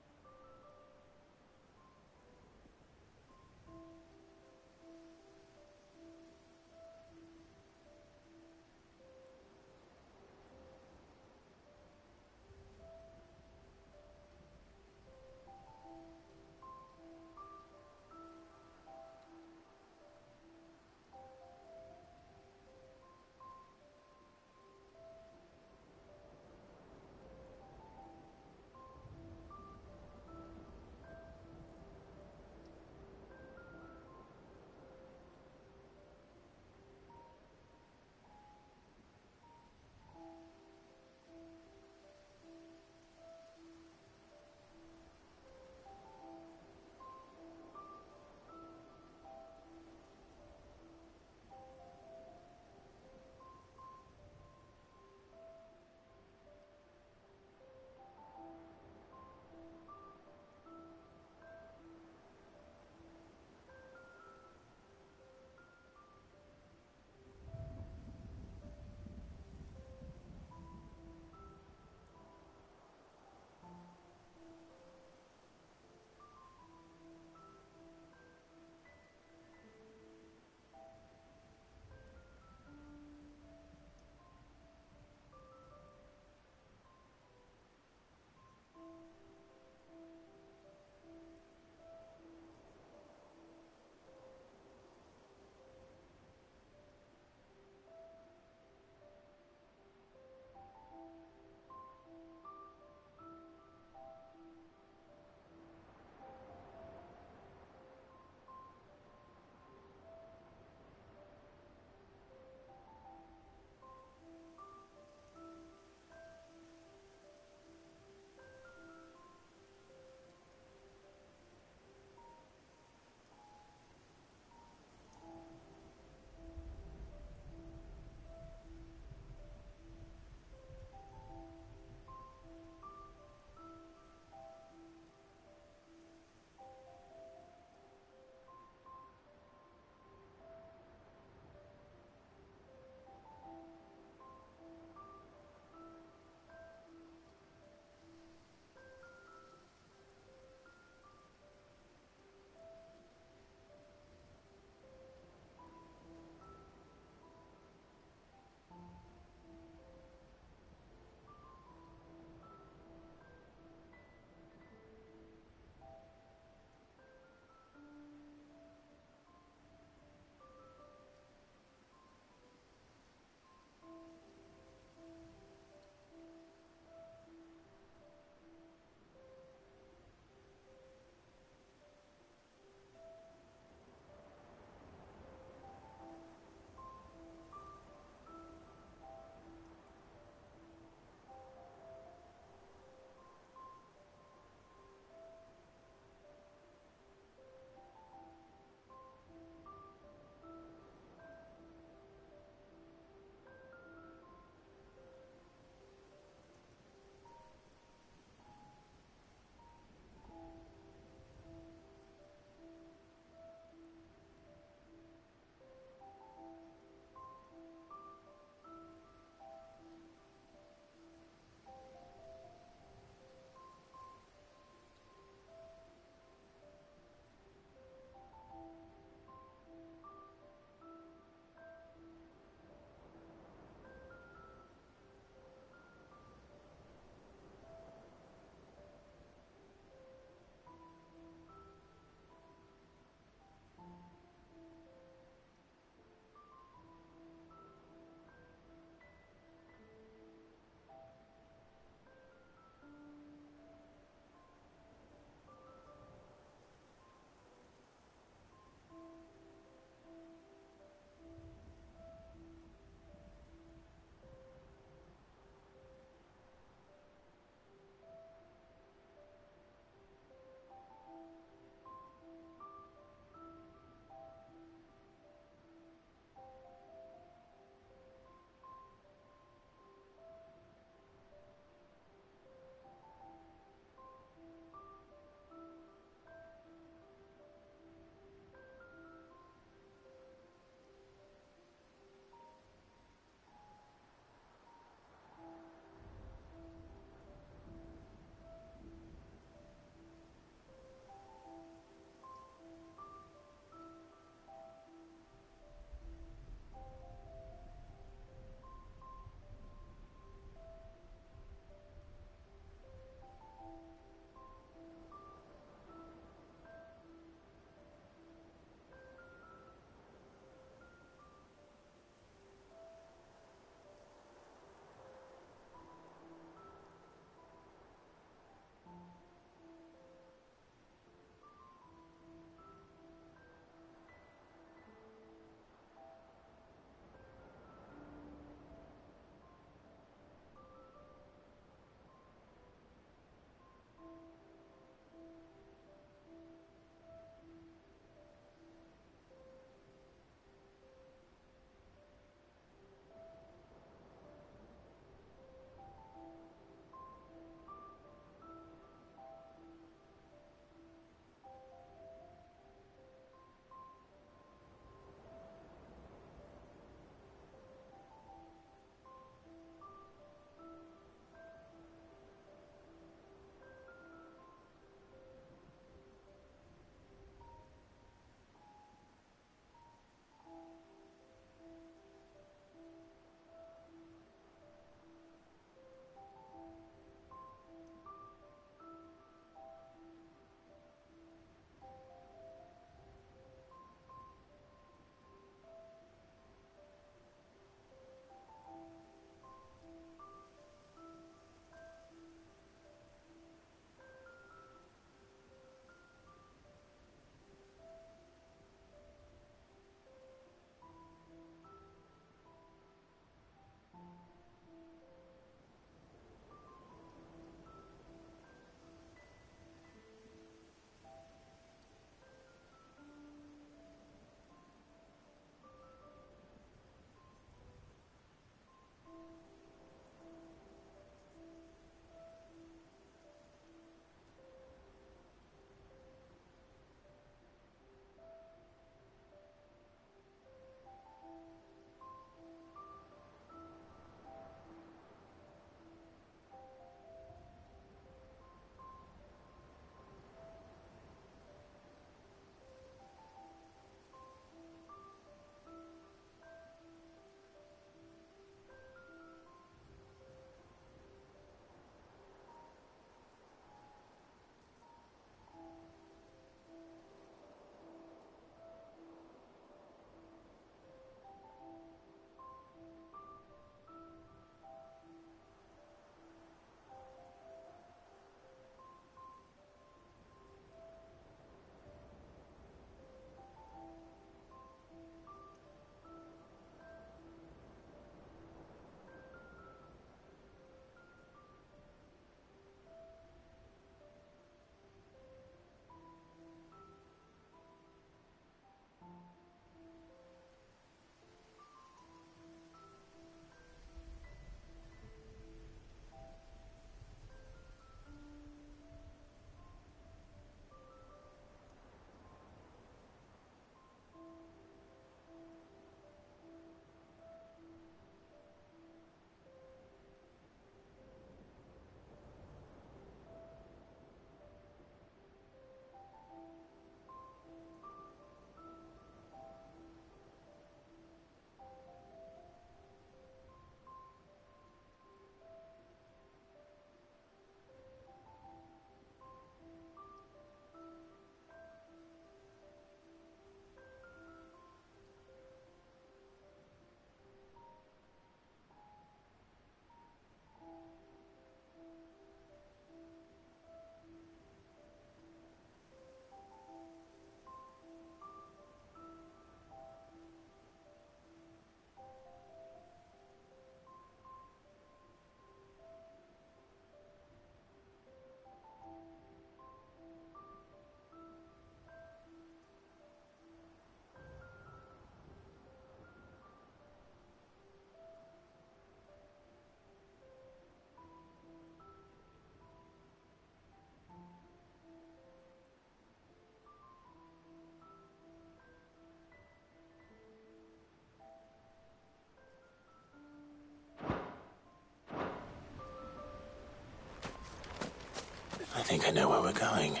think I know where we're going.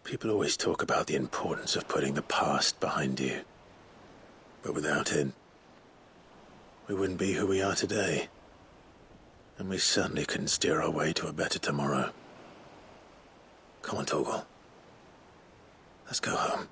People always talk about the importance of putting the past behind you. But without it, we wouldn't be who we are today. And we certainly couldn't steer our way to a better tomorrow. Come on, Torgal. Let's go home.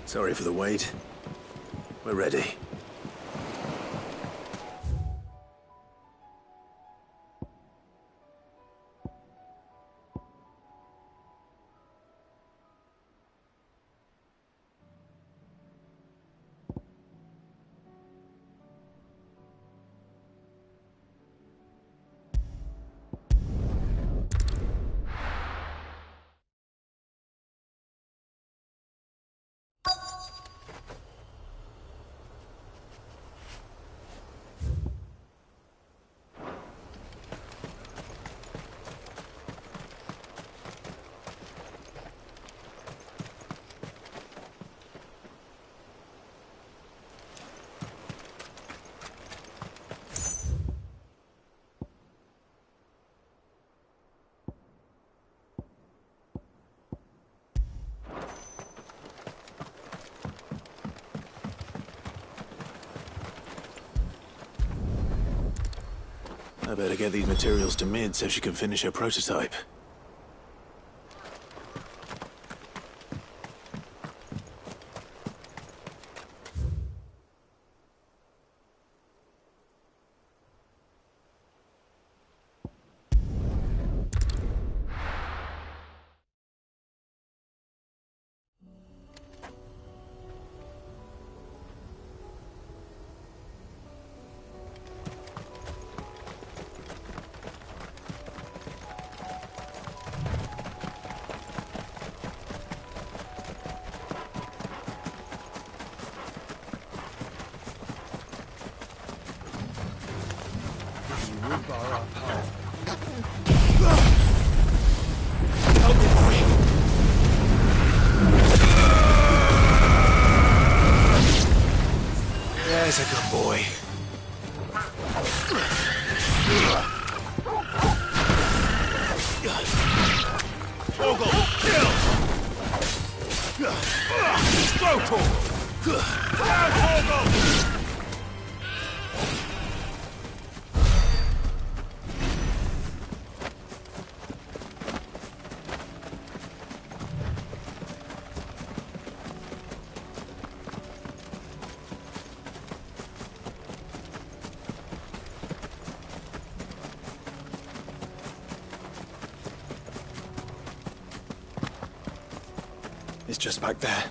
Sorry for the wait. We're ready. I better get these materials to Mid so she can finish her prototype. There's a good boy. Torgal, kill! Go, Torgal! Down, Torgal! It's just back there.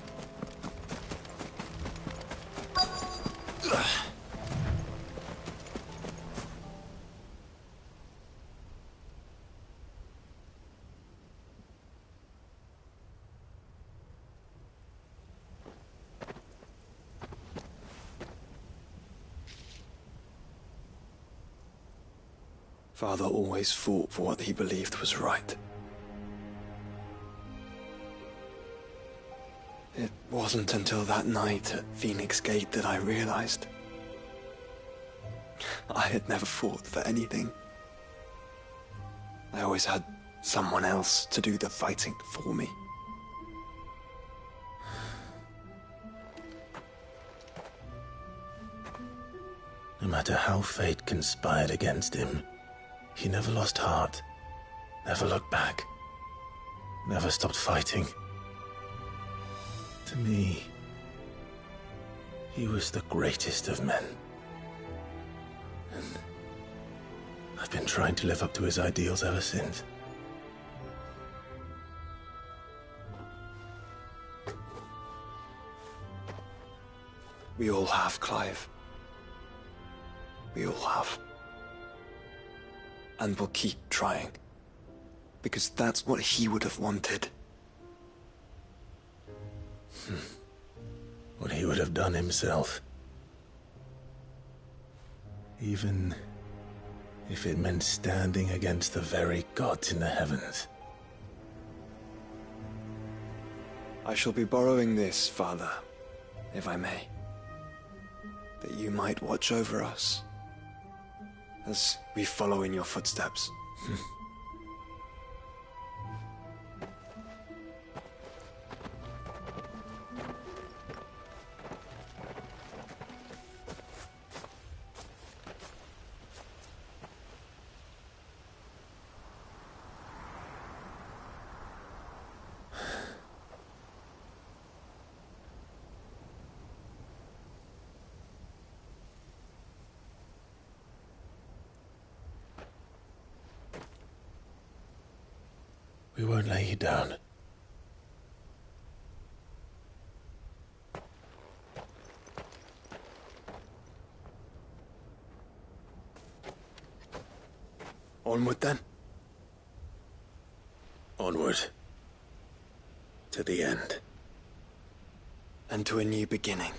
Father always fought for what he believed was right. It wasn't until that night at Phoenix Gate that I realized I had never fought for anything. I always had someone else to do the fighting for me. No matter how fate conspired against him, he never lost heart, never looked back, never stopped fighting. To me, he was the greatest of men. And I've been trying to live up to his ideals ever since. We all have, Clive. We all have. And we'll keep trying. Because that's what he would have wanted. What he would have done himself. Even if it meant standing against the very gods in the heavens. I shall be borrowing this, Father, if I may. That you might watch over us as we follow in your footsteps. We won't lay you down. Onward then. Onward. To the end. And to a new beginning.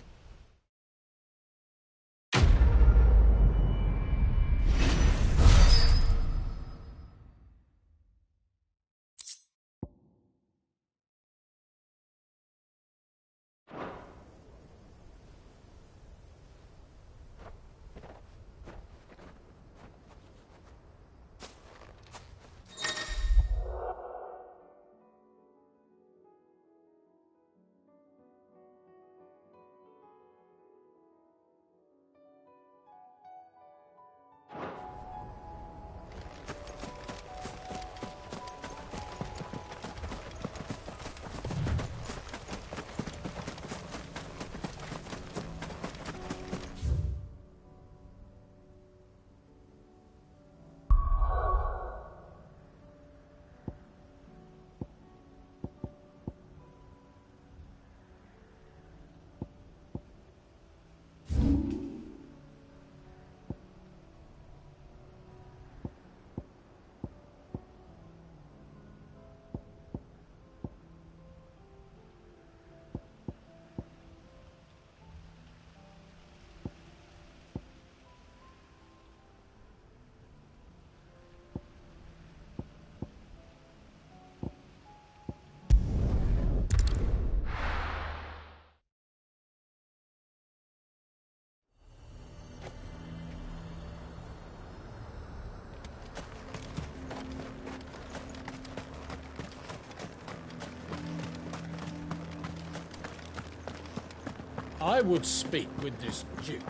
I would speak with this Duke.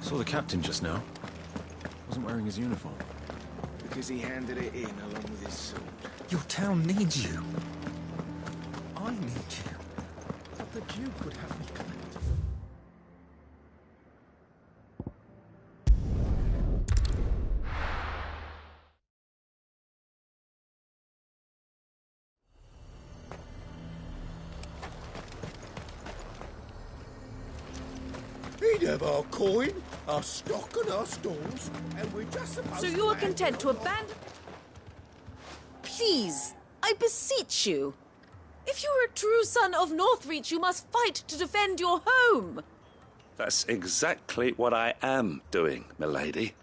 Saw the captain just now. Wasn't wearing his uniform. Because he handed it in along with his sword. Your town needs you. I need you. But the Duke would have me collect. He'd have our coin, our stock and our stores, and we're just supposed So you are content to abandon... Please, I beseech you. If you are a true son of Northreach, you must fight to defend your home. That's exactly what I am doing, milady.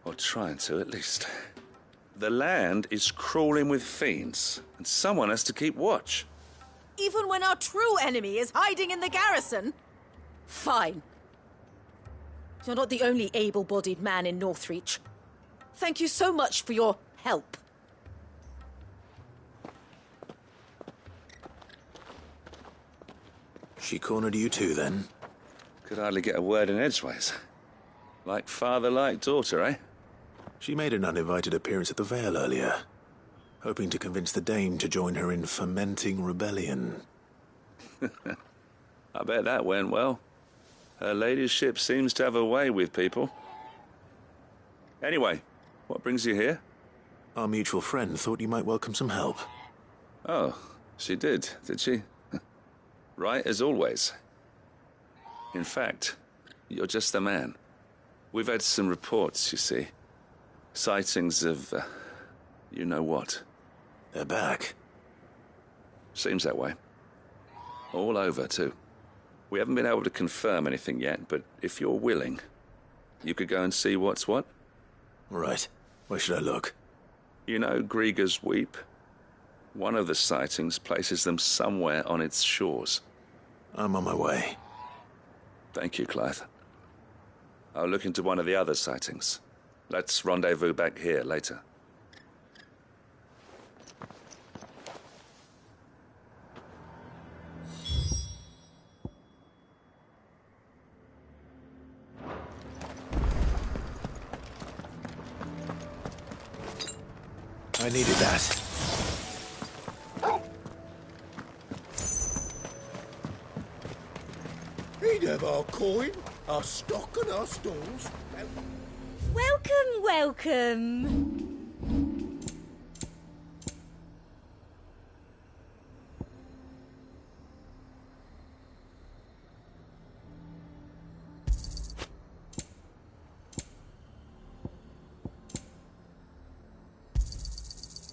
Or trying to, at least. The land is crawling with fiends, and someone has to keep watch. Even when our true enemy is hiding in the garrison? Fine. You're not the only able-bodied man in Northreach. Thank you so much for your help. She cornered you too, then? Could hardly get a word in edgeways. Like father, like daughter, eh? She made an uninvited appearance at the Vale earlier, hoping to convince the Dame to join her in fomenting rebellion. I bet that went well. Her ladyship seems to have a way with people. Anyway, what brings you here? Our mutual friend thought you might welcome some help. Oh, she did she? Right as always. In fact, you're just the man. We've had some reports, you see. Sightings of, you know what. They're back. Seems that way. All over, too. We haven't been able to confirm anything yet, but if you're willing, you could go and see what's what. Right. Where should I look? You know Grieger's Weep? One of the sightings places them somewhere on its shores. I'm on my way. Thank you, Clive. I'll look into one of the other sightings. Let's rendezvous back here later. I needed that. He'd have our coin, our stock and our stalls. Welcome, welcome.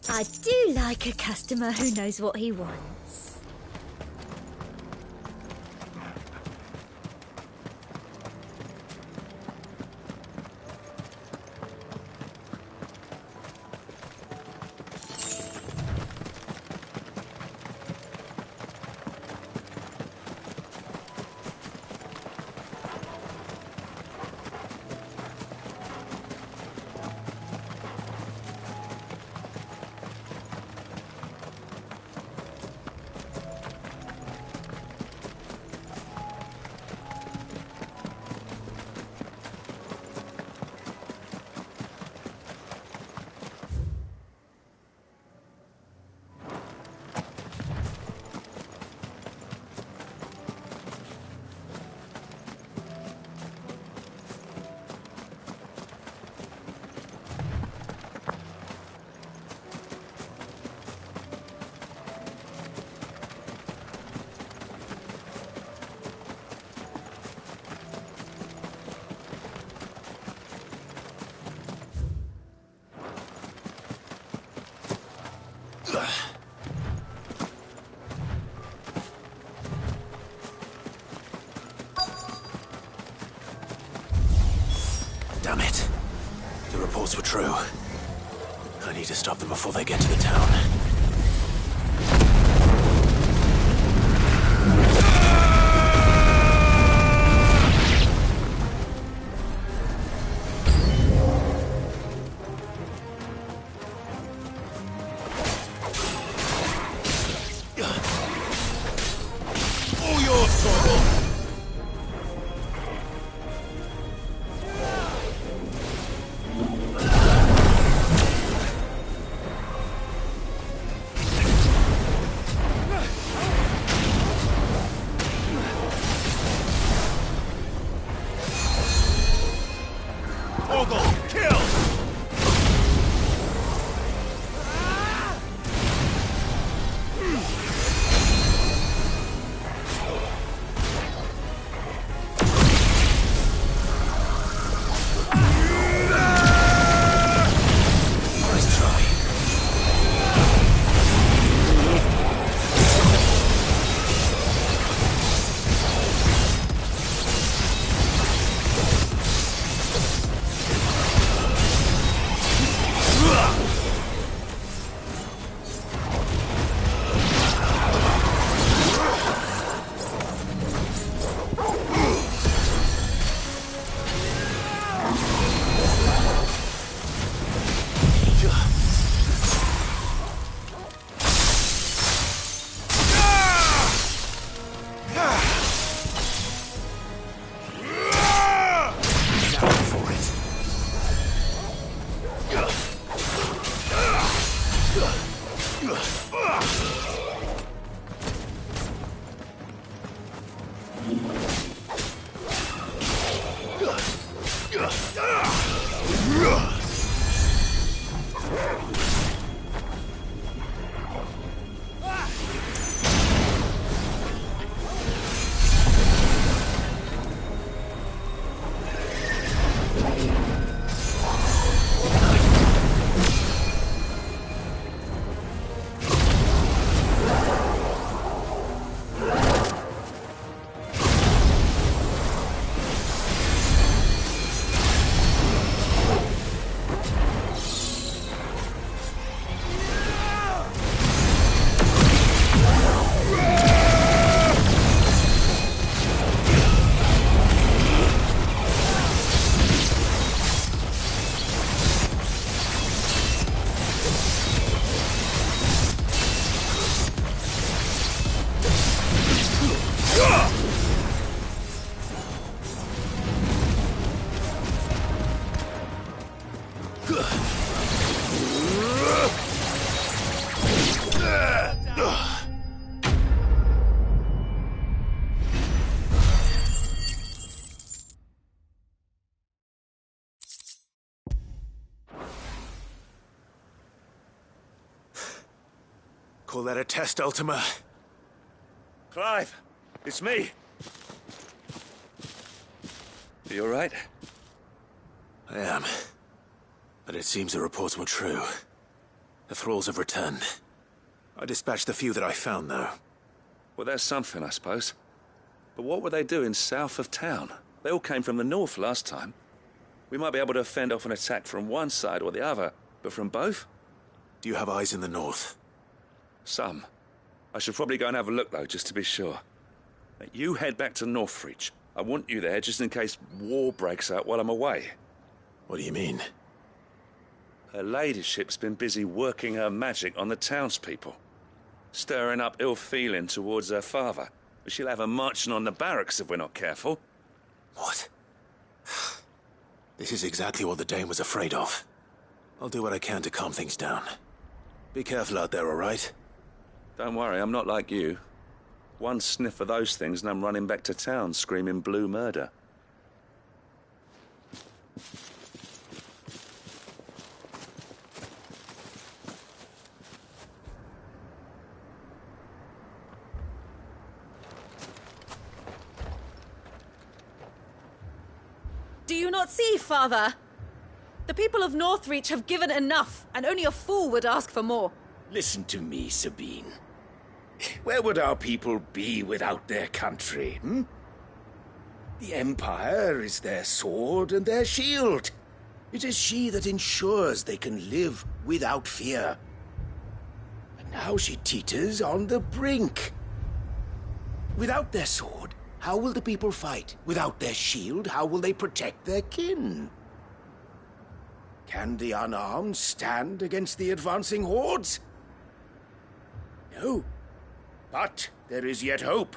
I do like a customer who knows what he wants. Damn it. The reports were true. I need to stop them before they get to the town. All yours, Torvald. Call that a test, Ultima? Clive, it's me. Are you all right? I am. But it seems the reports were true. The thralls have returned. I dispatched the few that I found, though. Well, that's something, I suppose. But what were they doing south of town? They all came from the north last time. We might be able to fend off an attack from one side or the other, but from both? Do you have eyes in the north? Some. I should probably go and have a look, though, just to be sure. You head back to Northreach. I want you there just in case war breaks out while I'm away. What do you mean? Her ladyship's been busy working her magic on the townspeople, stirring up ill feeling towards her father. She'll have her marching on the barracks if we're not careful. What? This is exactly what the Dane was afraid of. I'll do what I can to calm things down. Be careful out there, all right? Don't worry, I'm not like you. One sniff of those things and I'm running back to town screaming blue murder. Do you not see, Father? The people of Northreach have given enough, and only a fool would ask for more. Listen to me, Sabine. Where would our people be without their country, The Empire is their sword and their shield. It is she that ensures they can live without fear. And now she teeters on the brink. Without their sword, how will the people fight? Without their shield, how will they protect their kin? Can the unarmed stand against the advancing hordes? No. But there is yet hope.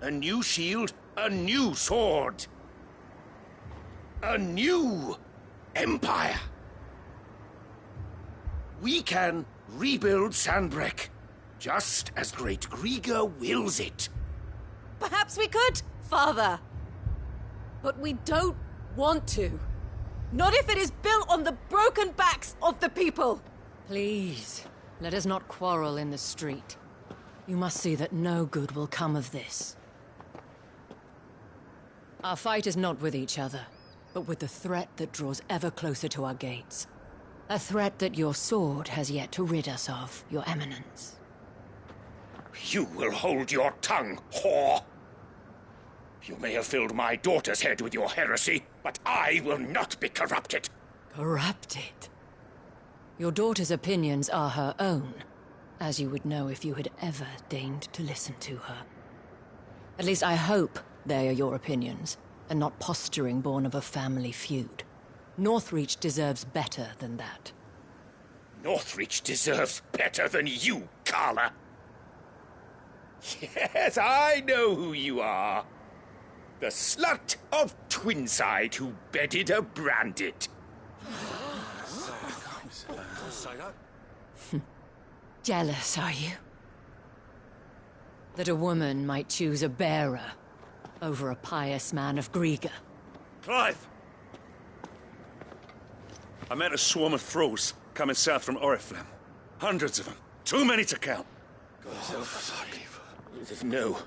A new shield, a new sword. A new empire. We can rebuild Sanbreque, just as Great Griga wills it. Perhaps we could, Father. But we don't want to. Not if it is built on the broken backs of the people. Please, let us not quarrel in the street. You must see that no good will come of this. Our fight is not with each other, but with the threat that draws ever closer to our gates. A threat that your sword has yet to rid us of, Your Eminence. You will hold your tongue, whore! You may have filled my daughter's head with your heresy, but I will not be corrupted. Corrupted? Your daughter's opinions are her own, as you would know if you had ever deigned to listen to her. At least I hope they are your opinions, and not posturing born of a family feud. Northreach deserves better than that. Northreach deserves better than you, Carla. Yes, I know who you are. The slut of Twinside who bedded a Brandit. Jealous, are you? That a woman might choose a bearer over a pious man of Griga. Clive! I met a swarm of thralls coming south from Oriflamme. Hundreds of them. Too many to count. No.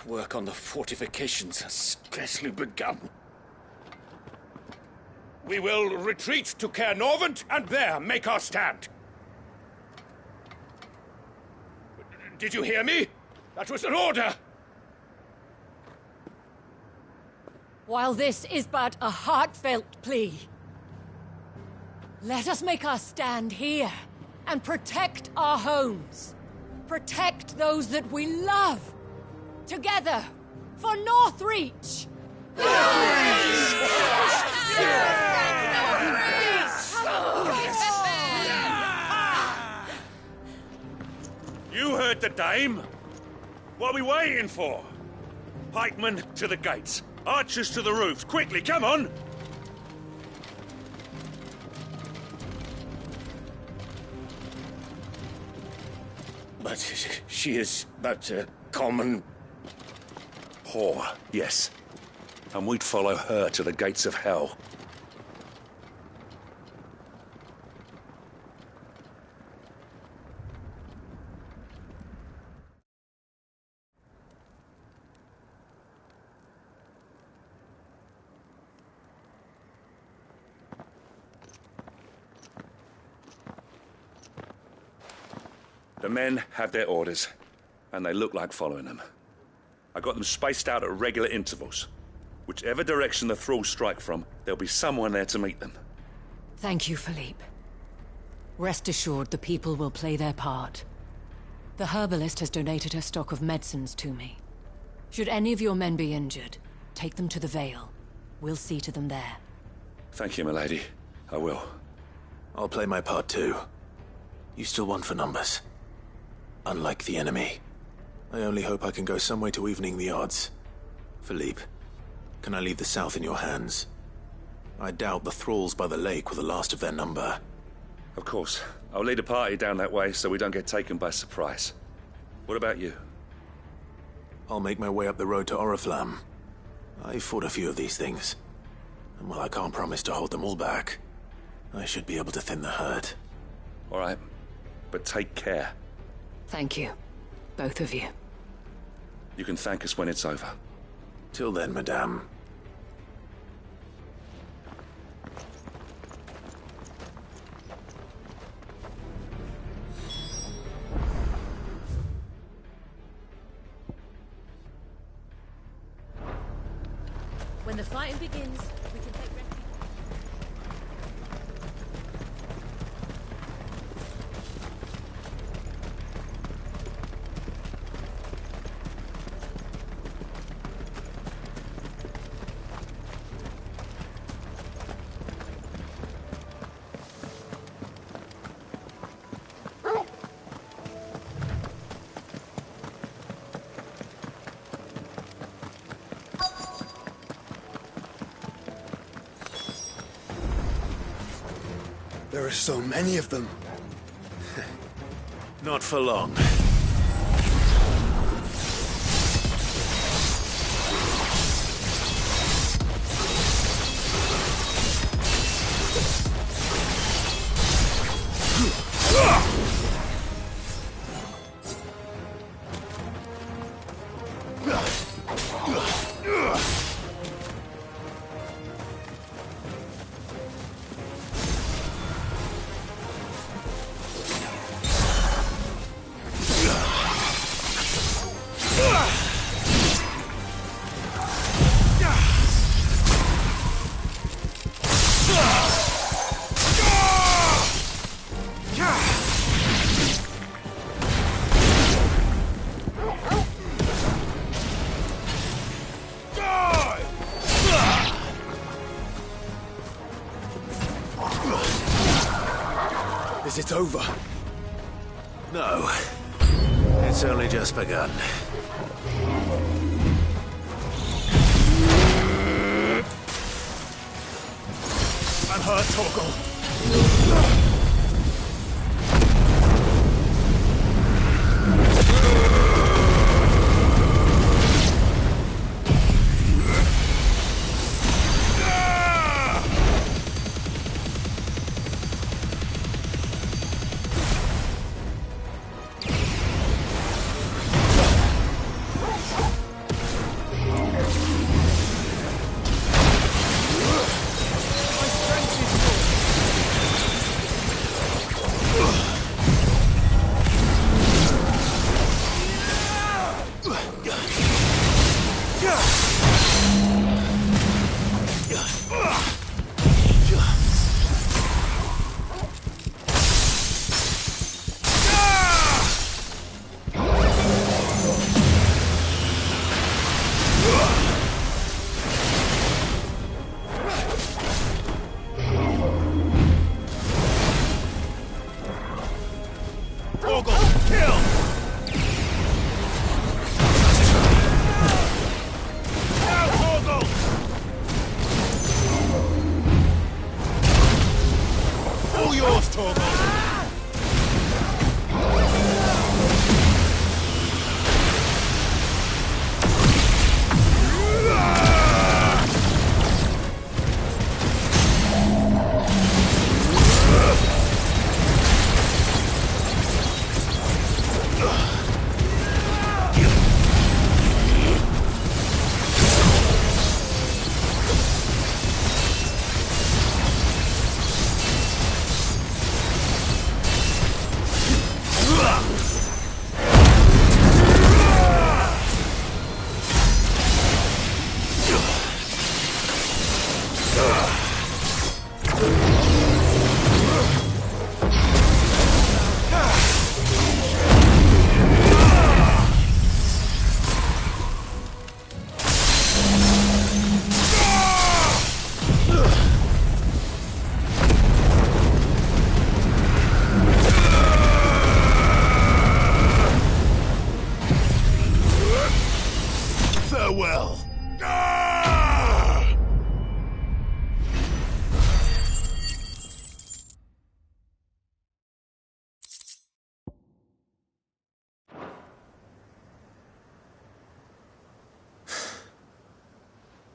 Work on the fortifications has scarcely begun. We will retreat to Caer Norvent and there make our stand. Did you hear me? That was an order! While this is but a heartfelt plea, let us make our stand here and protect our homes. Protect those that we love. Together, for Northreach! You heard the dame. What are we waiting for? Pikemen to the gates. Archers to the roofs. Quickly, come on! But she is but a common... Whore, yes. And we'd follow her to the gates of hell. The men have their orders, and they look like following them. I got them spaced out at regular intervals. Whichever direction the thralls strike from, there'll be someone there to meet them. Thank you, Philippe. Rest assured the people will play their part. The herbalist has donated her stock of medicines to me. Should any of your men be injured, take them to the Vale. We'll see to them there. Thank you, milady. I will. I'll play my part too. You still want for numbers. Unlike the enemy. I only hope I can go some way to evening the odds. Philippe, can I leave the south in your hands? I doubt the thralls by the lake were the last of their number. Of course. I'll lead a party down that way so we don't get taken by surprise. What about you? I'll make my way up the road to Oriflamme. I fought a few of these things. And while I can't promise to hold them all back, I should be able to thin the herd. All right. But take care. Thank you. Both of you. You can thank us when it's over. Till then, madame. When the fighting begins, we can take refuge. There are so many of them. Not for long. Is it over? No. It's only just begun. I'm hurt, Torgal. All yours, Torgal.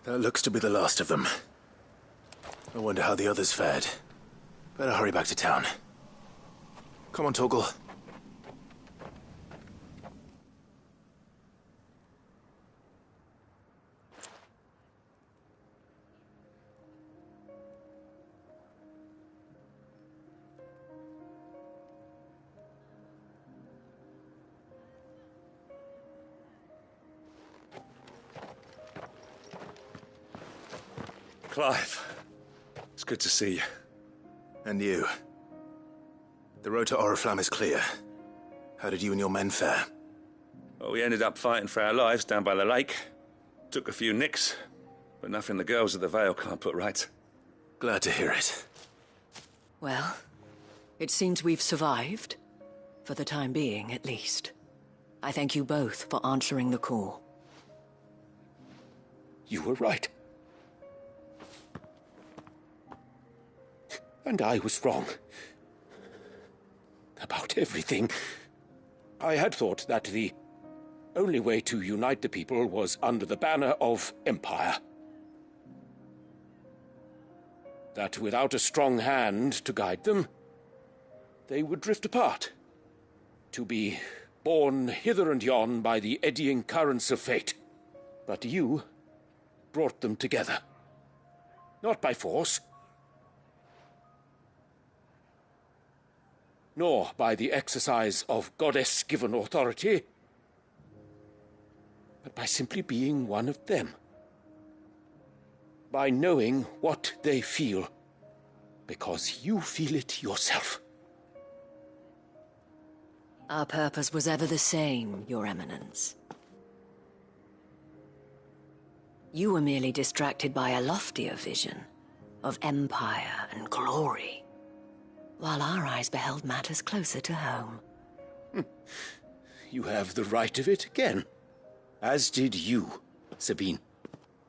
That looks to be the last of them. I wonder how the others fared. Better hurry back to town. Come on, Torgal. Clive, it's good to see you. And you. The road to Oriflamme is clear. How did you and your men fare? Well, we ended up fighting for our lives down by the lake. Took a few nicks, but nothing the girls of the Vale can't put right. Glad to hear it. Well, it seems we've survived. For the time being, at least. I thank you both for answering the call. You were right. And I was wrong. About everything. I had thought that the only way to unite the people was under the banner of Empire. That without a strong hand to guide them, they would drift apart. To be borne hither and yon by the eddying currents of fate. But you brought them together. Not by force, nor by the exercise of goddess-given authority, but by simply being one of them. By knowing what they feel, because you feel it yourself. Our purpose was ever the same, Your Eminence. You were merely distracted by a loftier vision of empire and glory, while our eyes beheld matters closer to home. You have the right of it again. As did you, Sabine.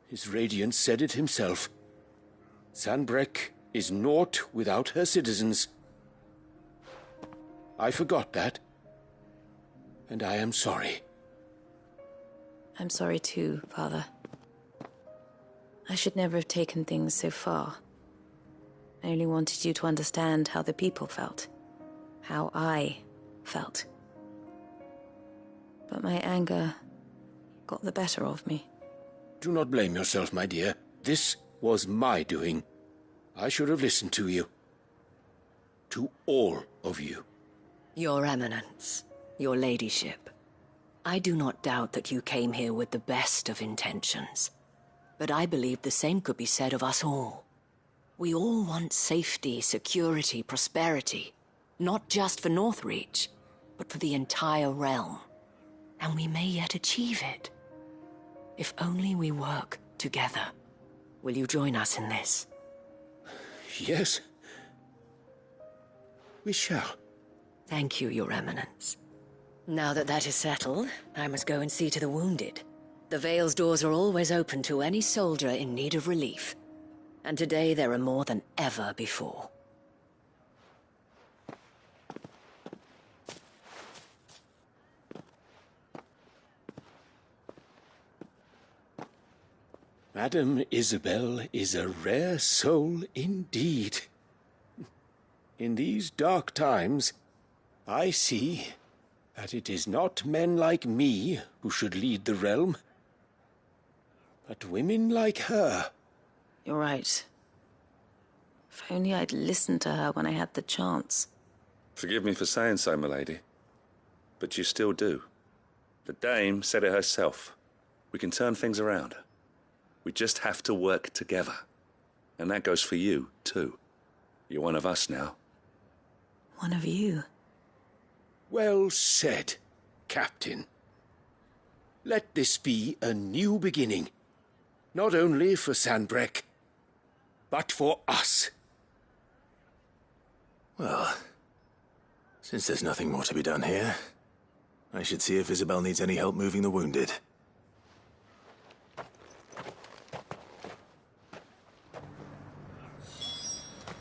His radiance said it himself. Sanbreque is naught without her citizens. I forgot that. And I am sorry. I'm sorry too, Father. I should never have taken things so far. I only wanted you to understand how the people felt. How I felt. But my anger got the better of me. Do not blame yourself, my dear. This was my doing. I should have listened to you. To all of you. Your Eminence, your ladyship, I do not doubt that you came here with the best of intentions. But I believe the same could be said of us all. We all want safety, security, prosperity. Not just for Northreach, but for the entire realm. And we may yet achieve it. If only we work together. Will you join us in this? Yes. We shall. Thank you, Your Eminence. Now that that is settled, I must go and see to the wounded. The Vale's doors are always open to any soldier in need of relief. And today there are more than ever before. Madame Isabel is a rare soul indeed. In these dark times, I see that it is not men like me who should lead the realm, but women like her. You're right. If only I'd listened to her when I had the chance. Forgive me for saying so, milady, but you still do. The Dame said it herself. We can turn things around. We just have to work together. And that goes for you, too. You're one of us now. One of you? Well said, Captain. Let this be a new beginning. Not only for Sanbreque, but for us. Well, since there's nothing more to be done here, I should see if Isabel needs any help moving the wounded.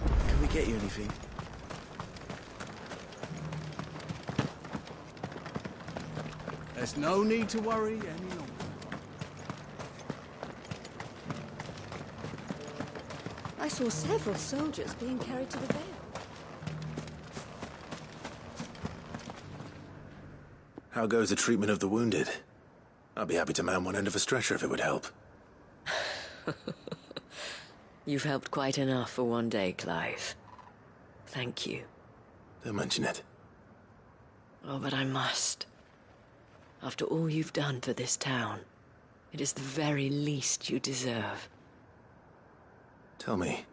Can we get you anything? There's no need to worry any longer. saw several soldiers being carried to the Vale. How goes the treatment of the wounded? I'd be happy to man one end of a stretcher if it would help. You've helped quite enough for one day, Clive. Thank you. Don't mention it. Oh, but I must. After all you've done for this town, it is the very least you deserve. Tell me,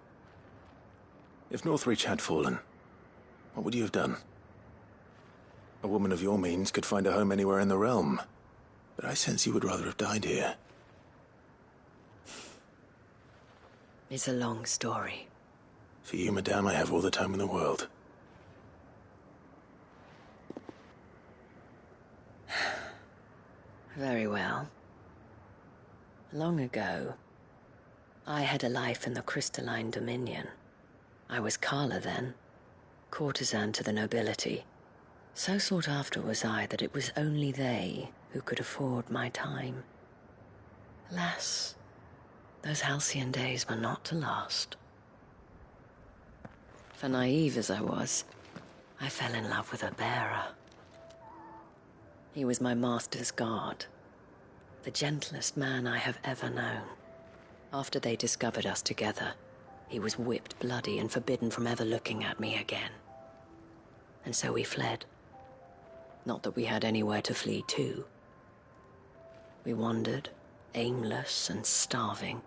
if Northreach had fallen, what would you have done? A woman of your means could find a home anywhere in the realm, but I sense you would rather have died here. It's a long story. For you, madame, I have all the time in the world. Very well. Long ago, I had a life in the Crystalline Dominion. I was Carla then, courtesan to the nobility. So sought after was I that it was only they who could afford my time. Alas, those halcyon days were not to last. For naive as I was, I fell in love with a bearer. He was my master's guard, the gentlest man I have ever known. After they discovered us together, he was whipped bloody and forbidden from ever looking at me again. And so we fled. Not that we had anywhere to flee to. We wandered, aimless and starving,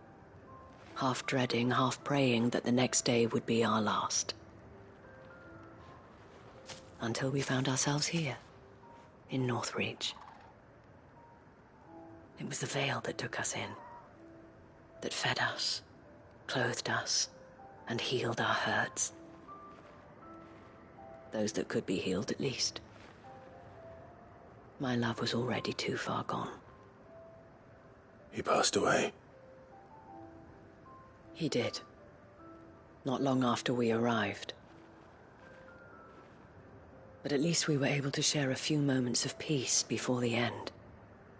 half dreading, half praying that the next day would be our last. Until we found ourselves here, in Northreach. It was the Vale that took us in, that fed us, clothed us, and healed our hurts. Those that could be healed, at least. My love was already too far gone. He passed away. He did. Not long after we arrived. But at least we were able to share a few moments of peace before the end.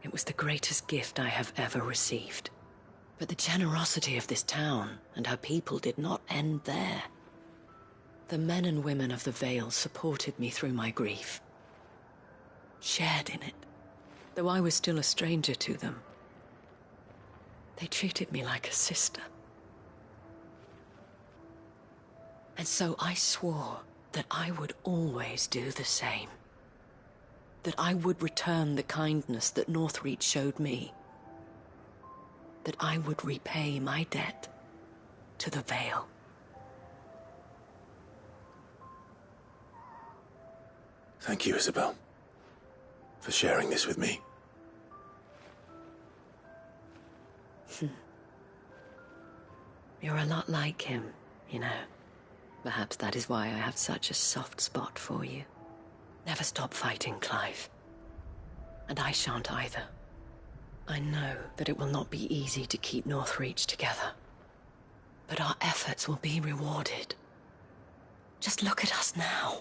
It was the greatest gift I have ever received. But the generosity of this town and her people did not end there. The men and women of the Vale supported me through my grief. Shared in it, though I was still a stranger to them. They treated me like a sister. And so I swore that I would always do the same. That I would return the kindness that Northreach showed me. That I would repay my debt to the Vale. Thank you, Isabel, for sharing this with me. You're a lot like him, you know. Perhaps that is why I have such a soft spot for you. Never stop fighting, Clive. And I shan't either. I know that it will not be easy to keep Northreach together. But our efforts will be rewarded. Just look at us now.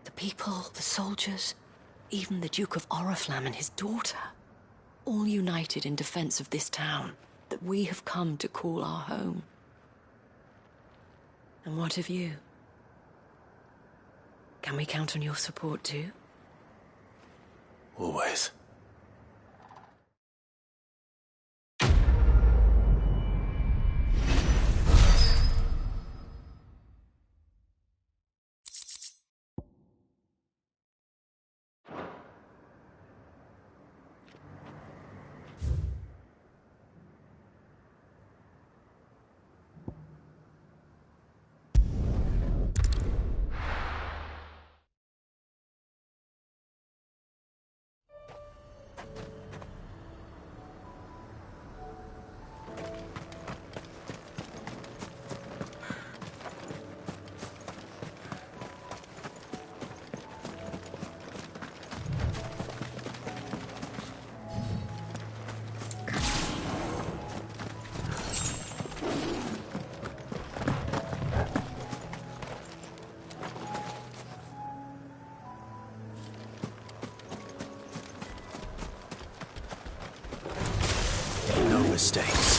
The people, the soldiers, even the Duke of Oriflamme and his daughter, all united in defense of this town that we have come to call our home. And what of you? Can we count on your support too? Always. Mistakes.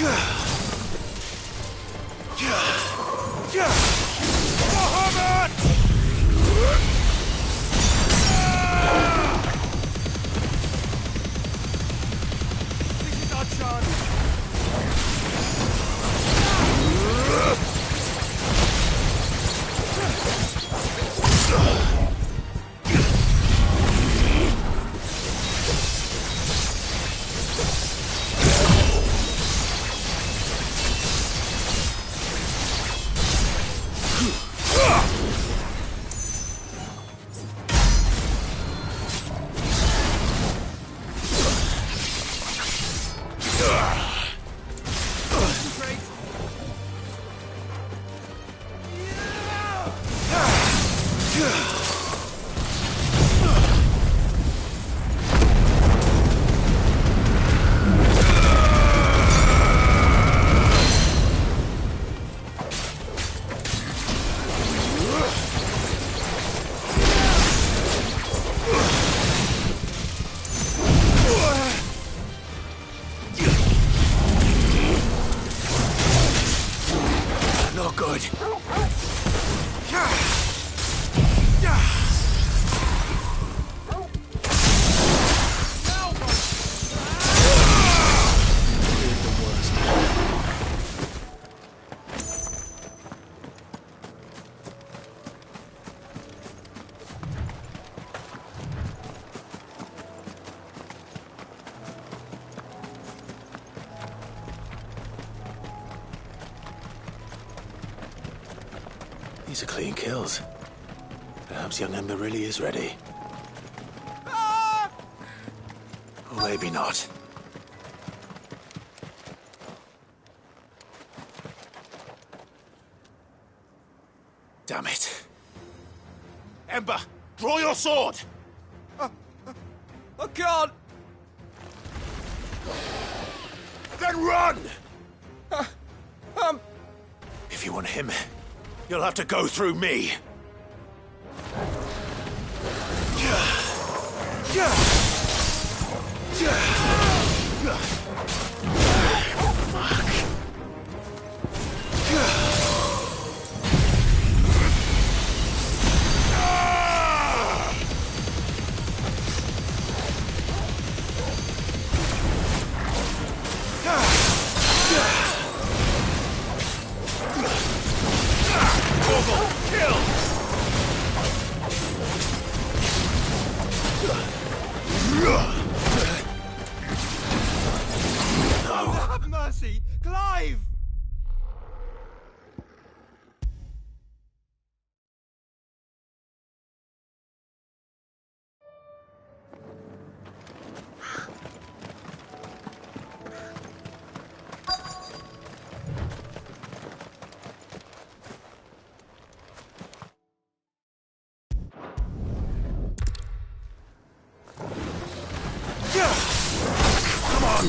This is our chance. Not good. These are clean kills. Perhaps young Ember really is ready. Or maybe not. Damn it. Ember, draw your sword! I can't! Then run! If you want him, you'll have to go through me. Have mercy! Clive! Come on!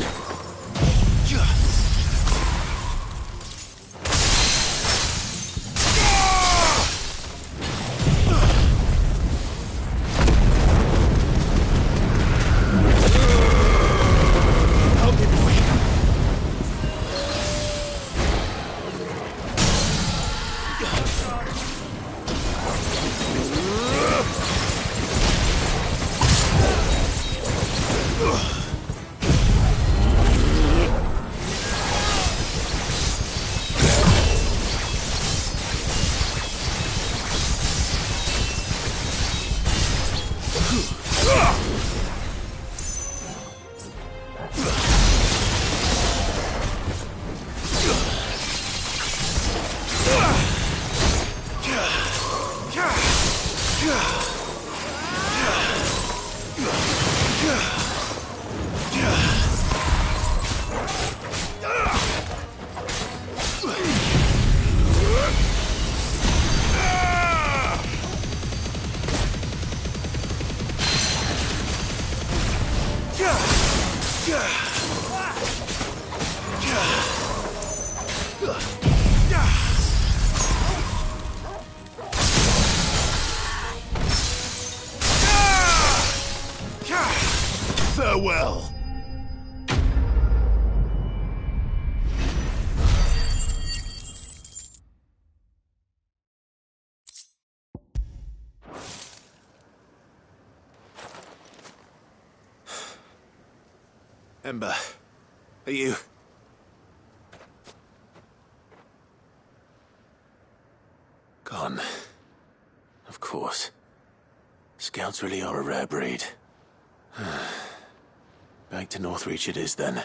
Ember, are you... Gone. Of course. Scouts really are a rare breed. Back to Northreach it is, then.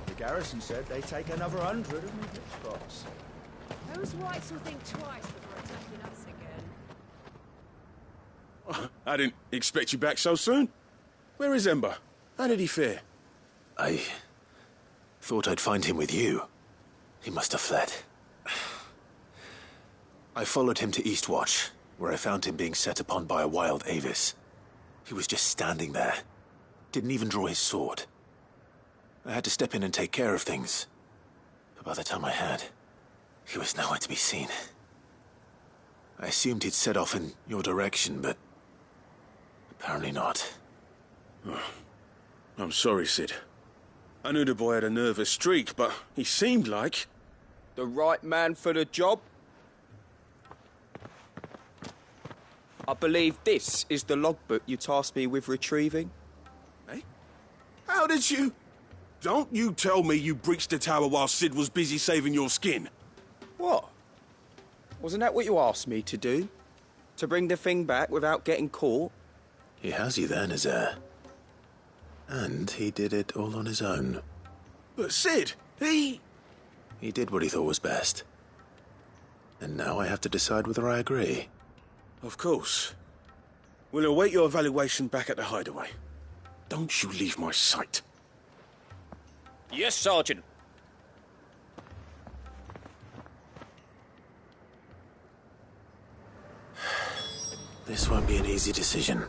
The garrison said they take another 100 of me spots. Those whites will think twice before attacking us again. I didn't expect you back so soon. Where is Ember? How did he fare? I thought I'd find him with you. He must have fled. I followed him to Eastwatch, where I found him being set upon by a wild Avis. He was just standing there. Didn't even draw his sword. I had to step in and take care of things. But by the time I had, he was nowhere to be seen. I assumed he'd set off in your direction, but apparently not. Oh, I'm sorry, Sid. I knew the boy had a nervous streak, but he seemed like... The right man for the job? I believe this is the logbook you tasked me with retrieving. Eh? How did you... Don't you tell me you breached the tower while Sid was busy saving your skin. What? Wasn't that what you asked me to do? To bring the thing back without getting caught? He has you there, Nazair. And he did it all on his own. But Sid, he did what he thought was best. And now I have to decide whether I agree. Of course. We'll await your evaluation back at the hideaway. Don't you leave my sight. Yes, Sergeant. This won't be an easy decision.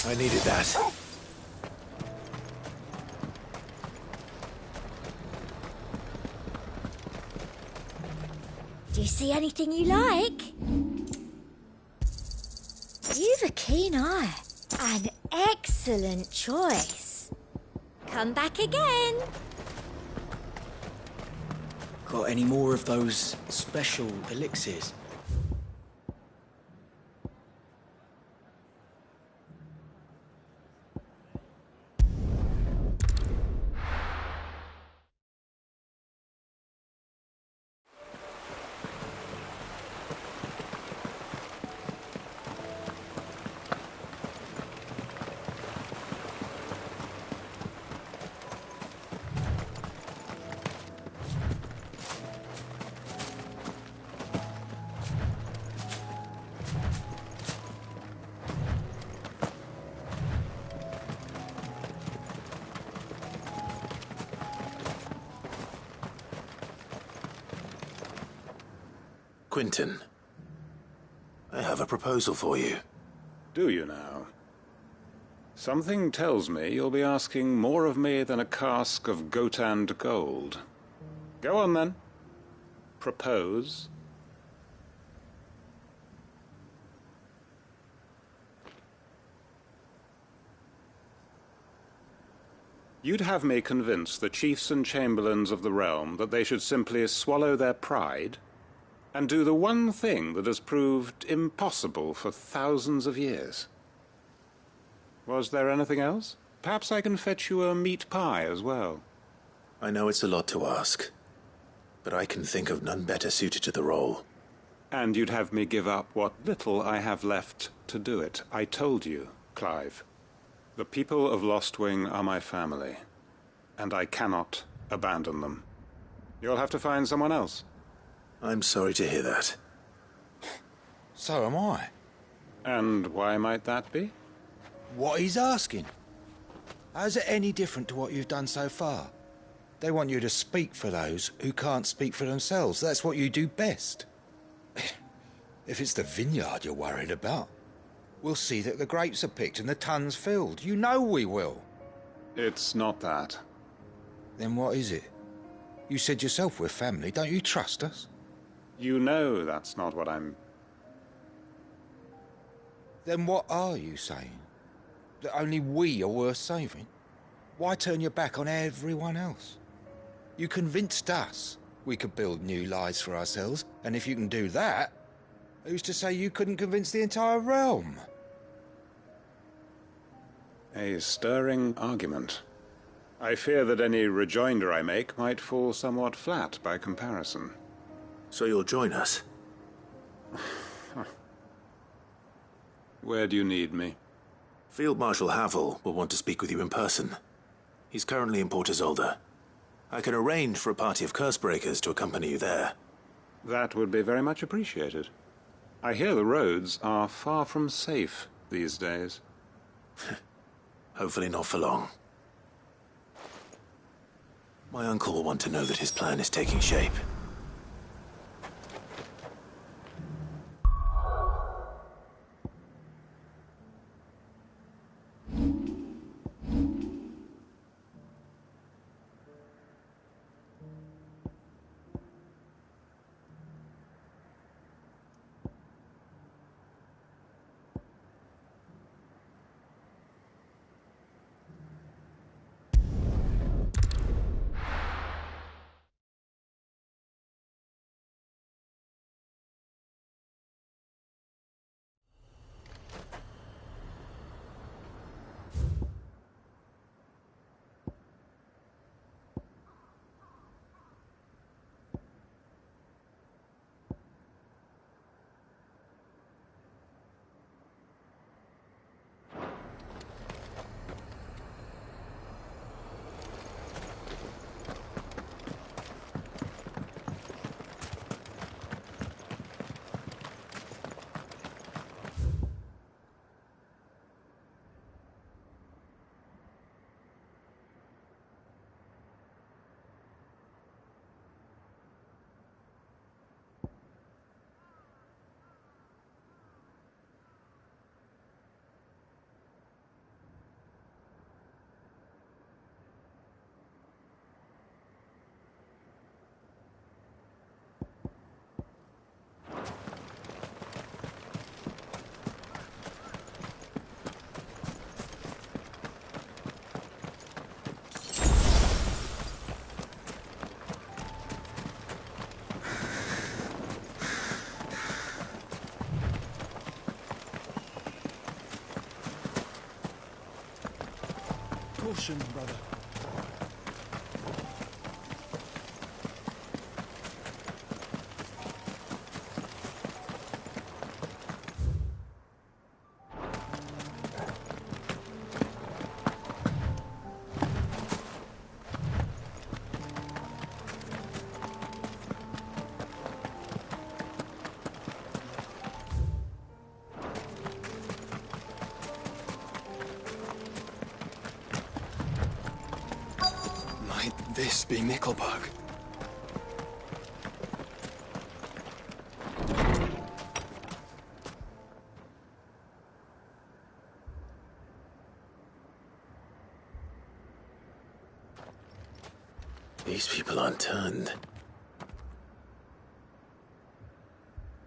I needed that. Do you see anything you like? You've a keen eye. An excellent choice. Come back again. Got any more of those special elixirs? Quinton, I have a proposal for you. Do you now? Something tells me you'll be asking more of me than a cask of Gotand gold. Go on, then. Propose. You'd have me convince the chiefs and chamberlains of the realm that they should simply swallow their pride and do the one thing that has proved impossible for thousands of years. Was there anything else? Perhaps I can fetch you a meat pie as well. I know it's a lot to ask, but I can think of none better suited to the role. And you'd have me give up what little I have left to do it. I told you, Clive. The people of Lostwing are my family, and I cannot abandon them. You'll have to find someone else. I'm sorry to hear that. So am I. And why might that be? What he's asking. How's it any different to what you've done so far? They want you to speak for those who can't speak for themselves. That's what you do best. If it's the vineyard you're worried about, we'll see that the grapes are picked and the tons filled. You know we will. It's not that. Then what is it? You said yourself we're family. Don't you trust us? You know that's not what I'm... Then what are you saying? That only we are worth saving? Why turn your back on everyone else? You convinced us we could build new lives for ourselves, and if you can do that, who's to say you couldn't convince the entire realm? A stirring argument. I fear that any rejoinder I make might fall somewhat flat by comparison. So you'll join us? Where do you need me? Field Marshal Havel will want to speak with you in person. He's currently in Port Isolde. I can arrange for a party of Cursebreakers to accompany you there. That would be very much appreciated. I hear the roads are far from safe these days. Hopefully not for long. My uncle will want to know that his plan is taking shape. Caution, brother. This be Nickelbug. These people aren't turned.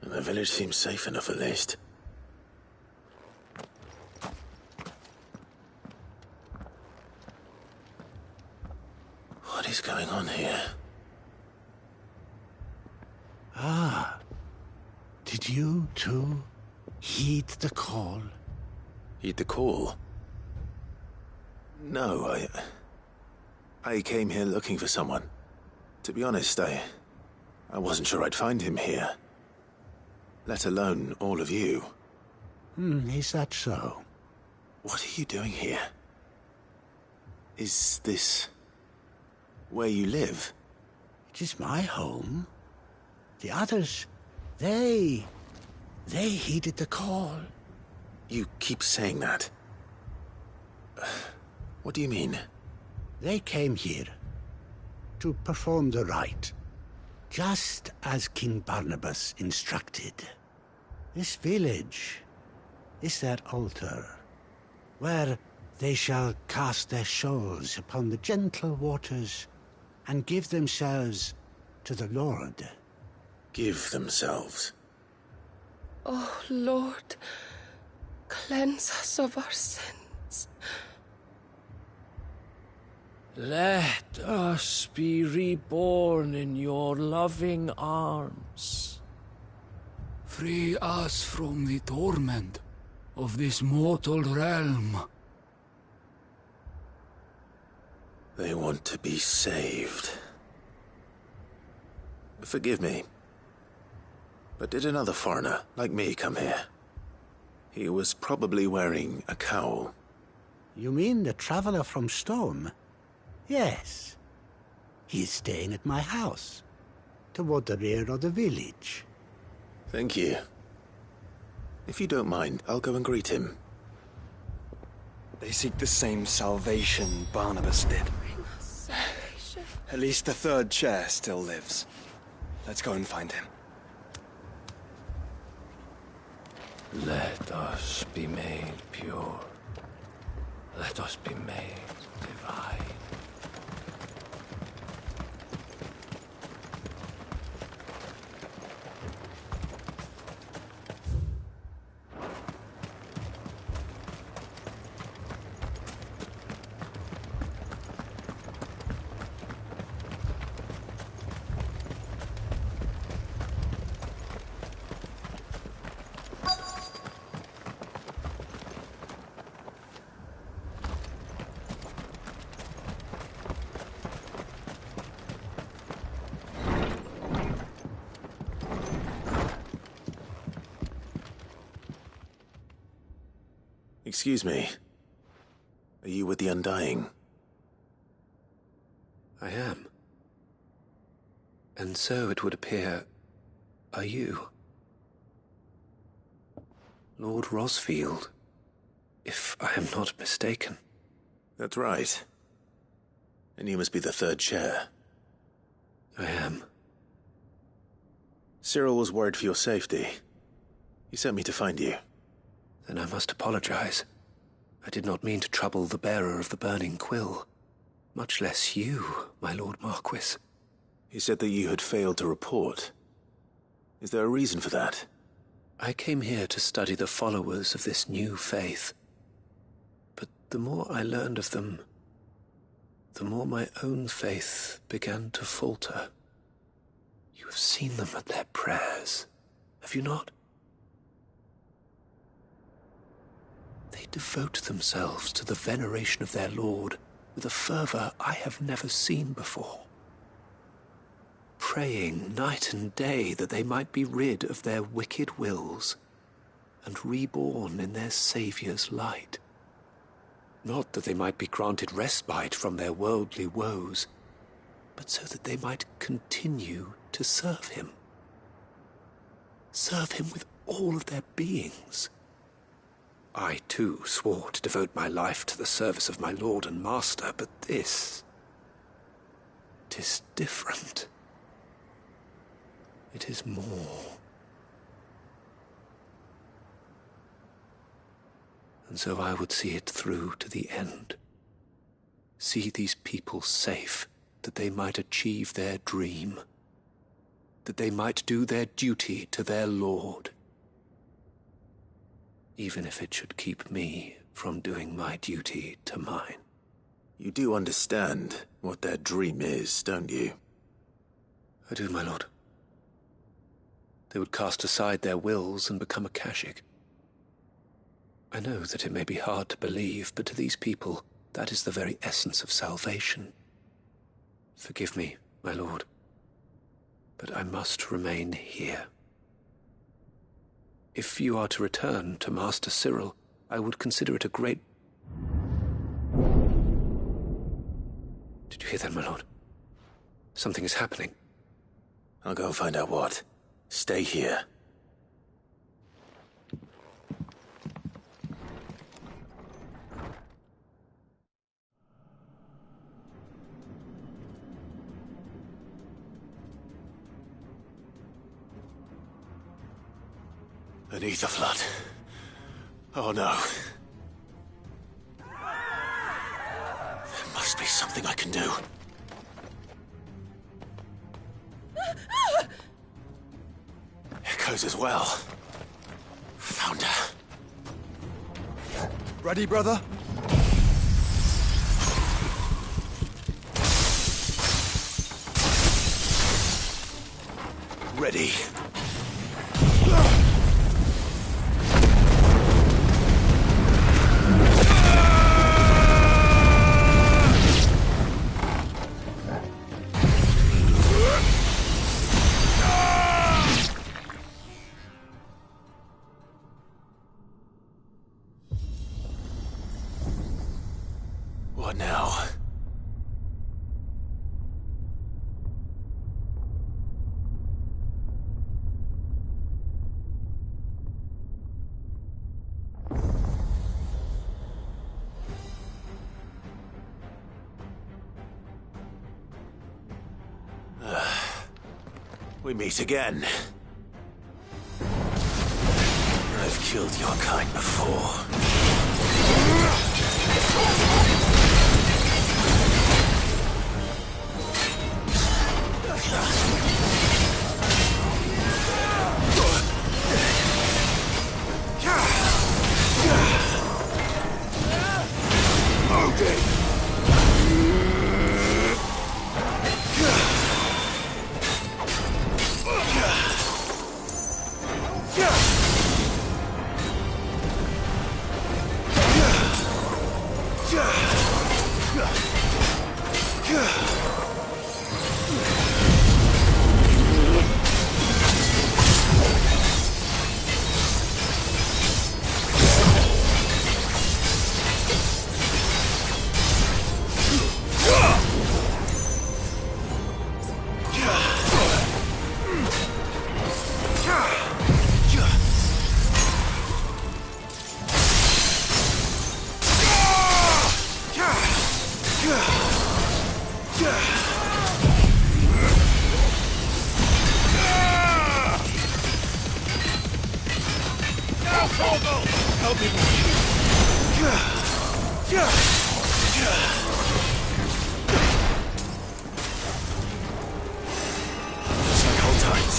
And the village seems safe enough at least. What is going on here? Ah. Did you, too, heed the call? Heed the call? No, I came here looking for someone. To be honest, I wasn't sure I'd find him here. Let alone all of you. Is that so? What are you doing here? Is this where you live? It is my home. The others, they heeded the call. You keep saying that. What do you mean? They came here to perform the rite, just as King Barnabas instructed. This village is their altar, where they shall cast their shoals upon the gentle waters and give themselves to the Lord. Give themselves? Oh, Lord, cleanse us of our sins. Let us be reborn in your loving arms. Free us from the torment of this mortal realm. They want to be saved. Forgive me, but did another foreigner like me come here? He was probably wearing a cowl. You mean the traveler from Storm? Yes. He is staying at my house, toward the rear of the village. Thank you. If you don't mind, I'll go and greet him. They seek the same salvation Barnabas did. At least the third chair still lives. Let's go and find him. Let us be made pure. Let us be made divine. Excuse me. Are you with the Undying? I am. And so it would appear, are you. Lord Rosfield, if I am not mistaken. That's right. And you must be the third chair. I am. Cyril was worried for your safety. He sent me to find you. Then I must apologize. I did not mean to trouble the bearer of the burning quill. Much less you, my Lord Marquis. He said that you had failed to report. Is there a reason for that? I came here to study the followers of this new faith. But the more I learned of them, the more my own faith began to falter. You have seen them at their prayers, have you not? They devote themselves to the veneration of their Lord with a fervor I have never seen before. Praying night and day that they might be rid of their wicked wills and reborn in their Saviour's light. Not that they might be granted respite from their worldly woes, but so that they might continue to serve him. Serve him with all of their beings. I, too, swore to devote my life to the service of my Lord and Master, but this... 'tis different. It is more. And so I would see it through to the end. See these people safe, that they might achieve their dream. That they might do their duty to their Lord. Even if it should keep me from doing my duty to mine. You do understand what their dream is, don't you? I do, my lord. They would cast aside their wills and become Akashic. I know that it may be hard to believe, but to these people, that is the very essence of salvation. Forgive me, my lord, but I must remain here. If you are to return to Master Cyril, I would consider it a great... Did you hear that, my lord? Something is happening. I'll go and find out what. Stay here. An ether flood. Oh no. There must be something I can do. Might as well. Found her. Ready, brother? Ready. What now? We meet again. I've killed your kind before. Help me, Just like old times.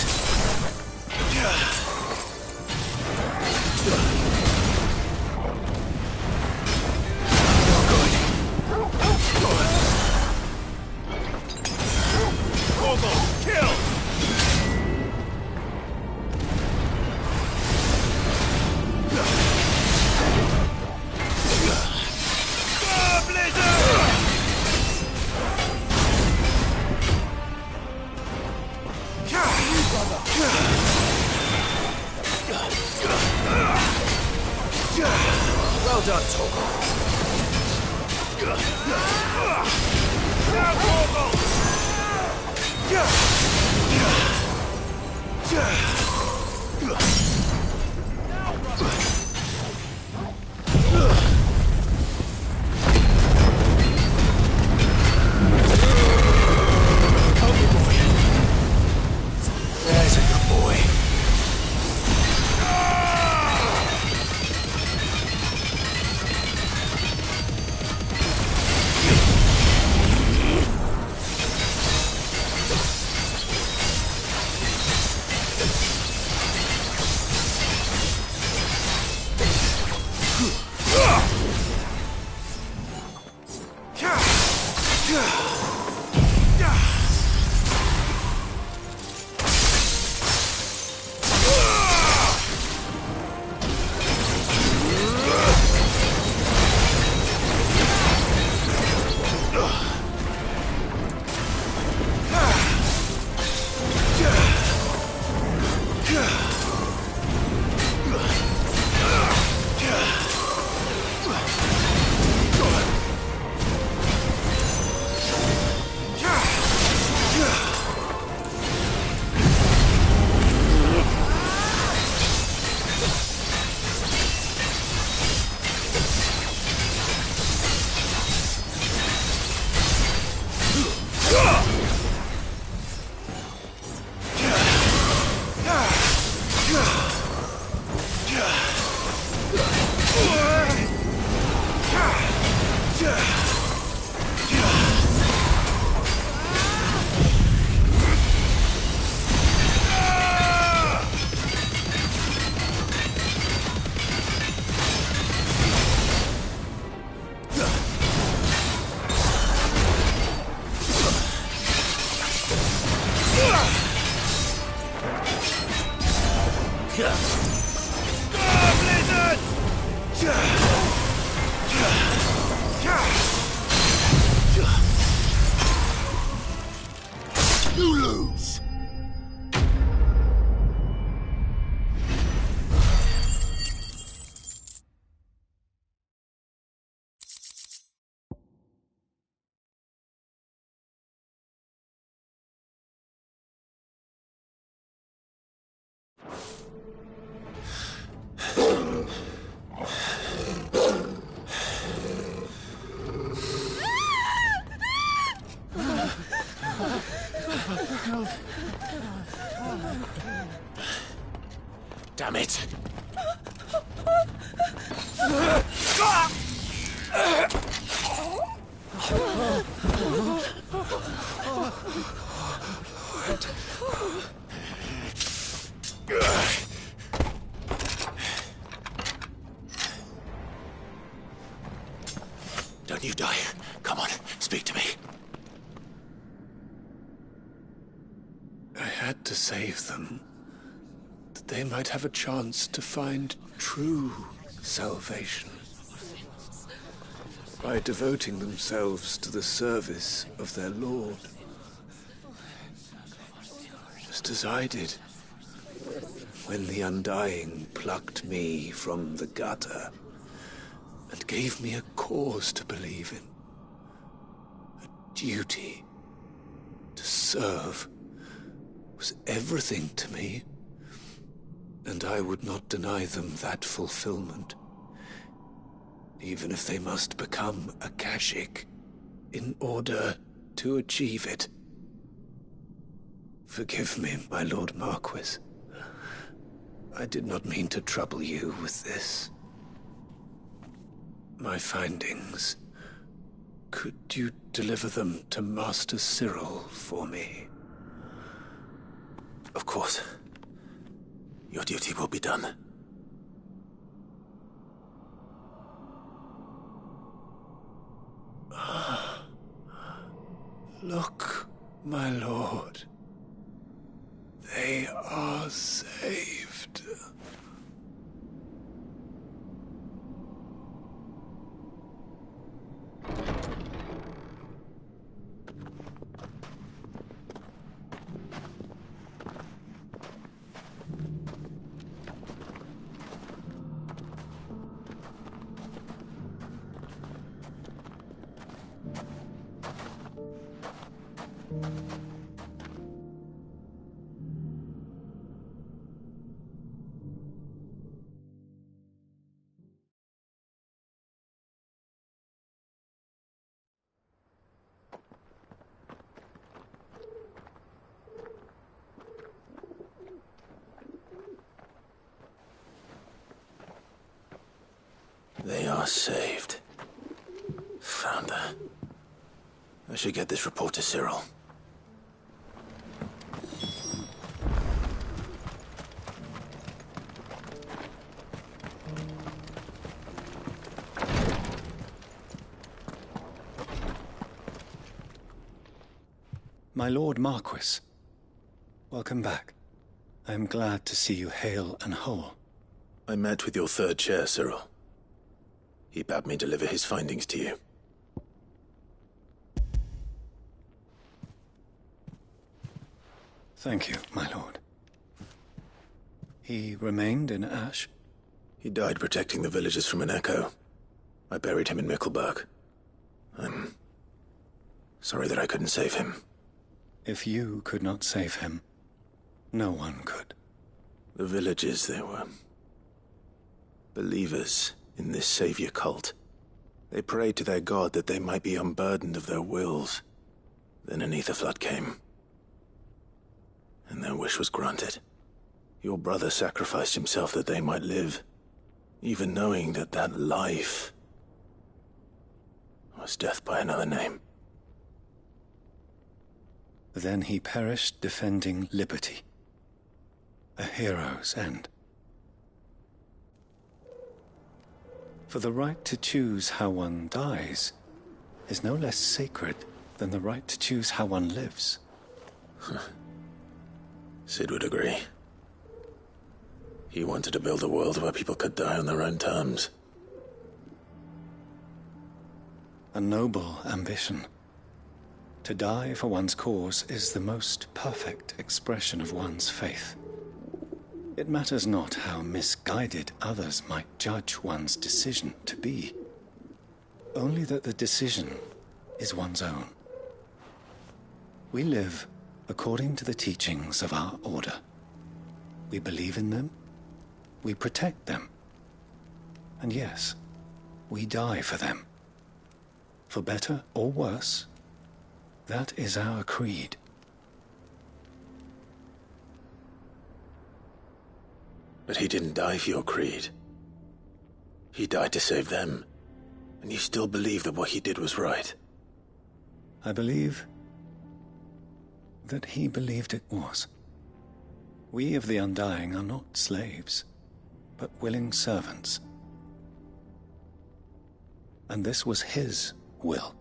Well done, Torgal. Now, Torgal! There's a good boy. You lose! Damn it! Don't you die. Come on, speak to me. I had to save them, that they might have a chance to find true salvation. By devoting themselves to the service of their Lord. Just as I did, when the Undying plucked me from the gutter and gave me a cause to believe in. A duty to serve was everything to me, and I would not deny them that fulfillment, even if they must become Akashic in order to achieve it. Forgive me, my Lord Marquis. I did not mean to trouble you with this. My findings. Could you deliver them to Master Cyril for me? Of course. Your duty will be done. Look, my lord. They are saved. They are saved. Founder. I should get this report to Cyril. My Lord Marquis, welcome back. I am glad to see you hale and whole. I met with your third chair, Cyril. He bade me deliver his findings to you. Thank you, my lord. He remained in Ash? He died protecting the villagers from an echo. I buried him in Mickelberg. I'm sorry that I couldn't save him. If you could not save him, no one could. The villagers, they were believers in this savior cult. They prayed to their god that they might be unburdened of their wills. Then an ether flood came, and their wish was granted. Your brother sacrificed himself that they might live, even knowing that that life was death by another name. Then he perished defending liberty. A hero's end. For the right to choose how one dies is no less sacred than the right to choose how one lives. Sid would agree. He wanted to build a world where people could die on their own terms. A noble ambition. To die for one's cause is the most perfect expression of one's faith. It matters not how misguided others might judge one's decision to be, only that the decision is one's own. We live according to the teachings of our order. We believe in them, we protect them, and yes, we die for them. For better or worse, that is our creed. But he didn't die for your creed. He died to save them. And you still believe that what he did was right? I believe that he believed it was. We of the Undying are not slaves, but willing servants. And this was his will,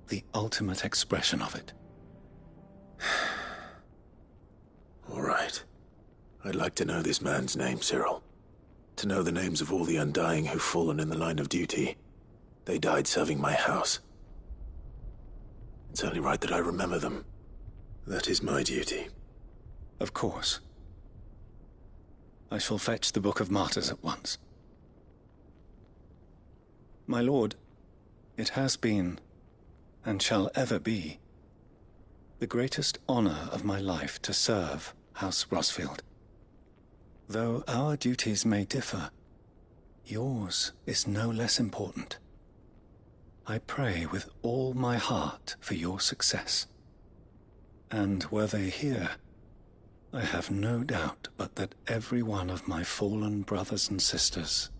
the ultimate expression of it. All right. I'd like to know this man's name, Cyril. To know the names of all the Undying who've fallen in the line of duty. They died serving my house. It's only right that I remember them. That is my duty. Of course. I shall fetch the Book of Martyrs at once. My lord, it has been, and shall ever be, the greatest honor of my life to serve House Rosfield. Though our duties may differ, yours is no less important. I pray with all my heart for your success. And were they here, I have no doubt but that every one of my fallen brothers and sisters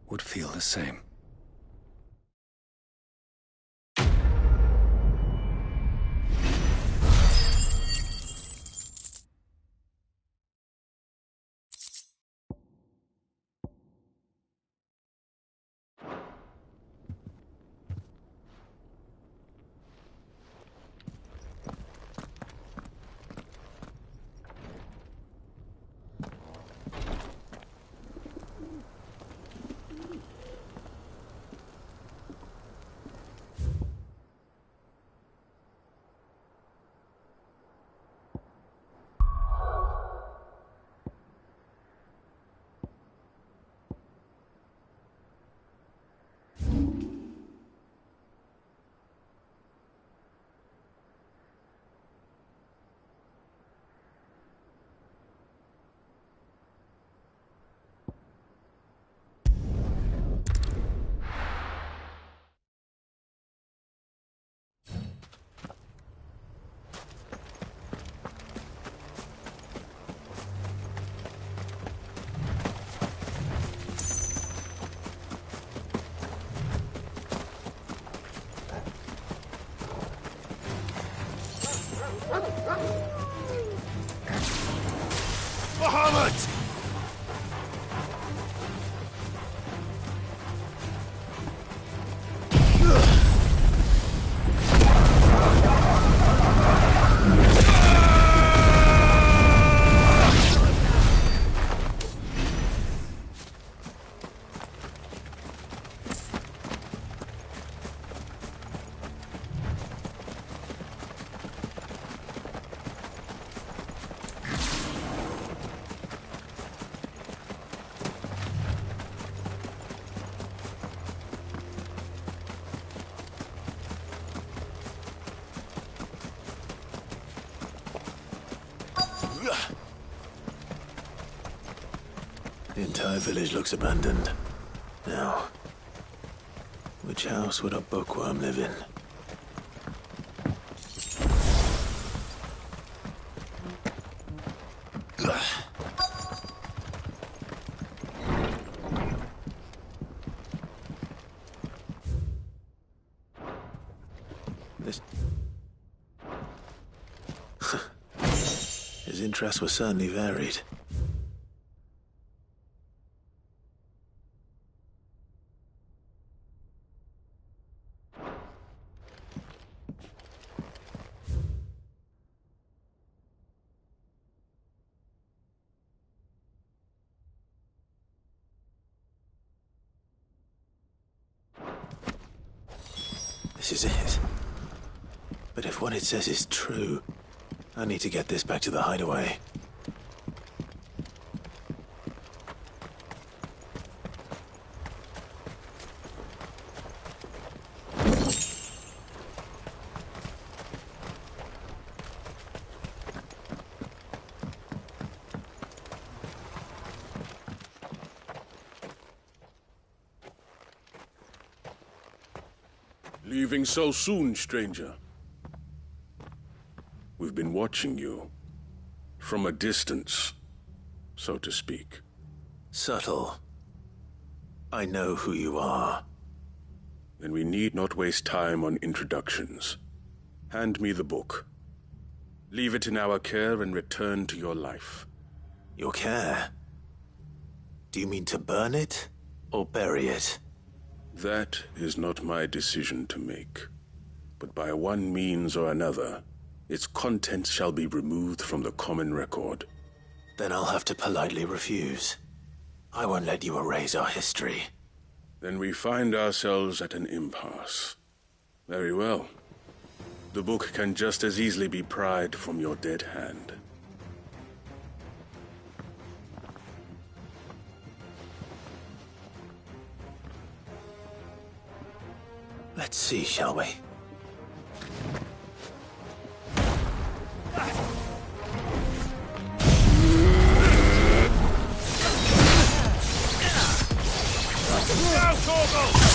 would feel the same. Muhammad! The entire village looks abandoned. Now, which house would a bookworm live in? This... His interests were certainly varied. this is it. But if what it says is true, I need to get this back to the hideaway. Leaving so soon, stranger? We've been watching you. From a distance, so to speak. Subtle. I know who you are. Then we need not waste time on introductions. Hand me the book. Leave it in our care and return to your life. Your care? Do you mean to burn it, or bury it? That is not my decision to make. But by one means or another, its contents shall be removed from the common record. Then I'll have to politely refuse. I won't let you erase our history. Then we find ourselves at an impasse. Very well. The book can just as easily be pried from your dead hand. Let's see, shall we? Now, Torgal!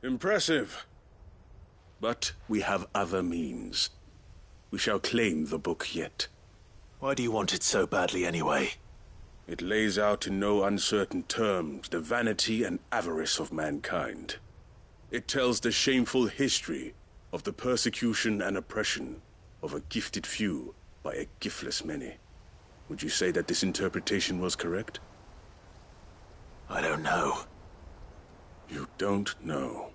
Impressive. But we have other means. We shall claim the book yet. Why do you want it so badly anyway? It lays out in no uncertain terms the vanity and avarice of mankind. It tells the shameful history of the persecution and oppression of a gifted few by a giftless many. Would you say that this interpretation was correct? I don't know. You don't know.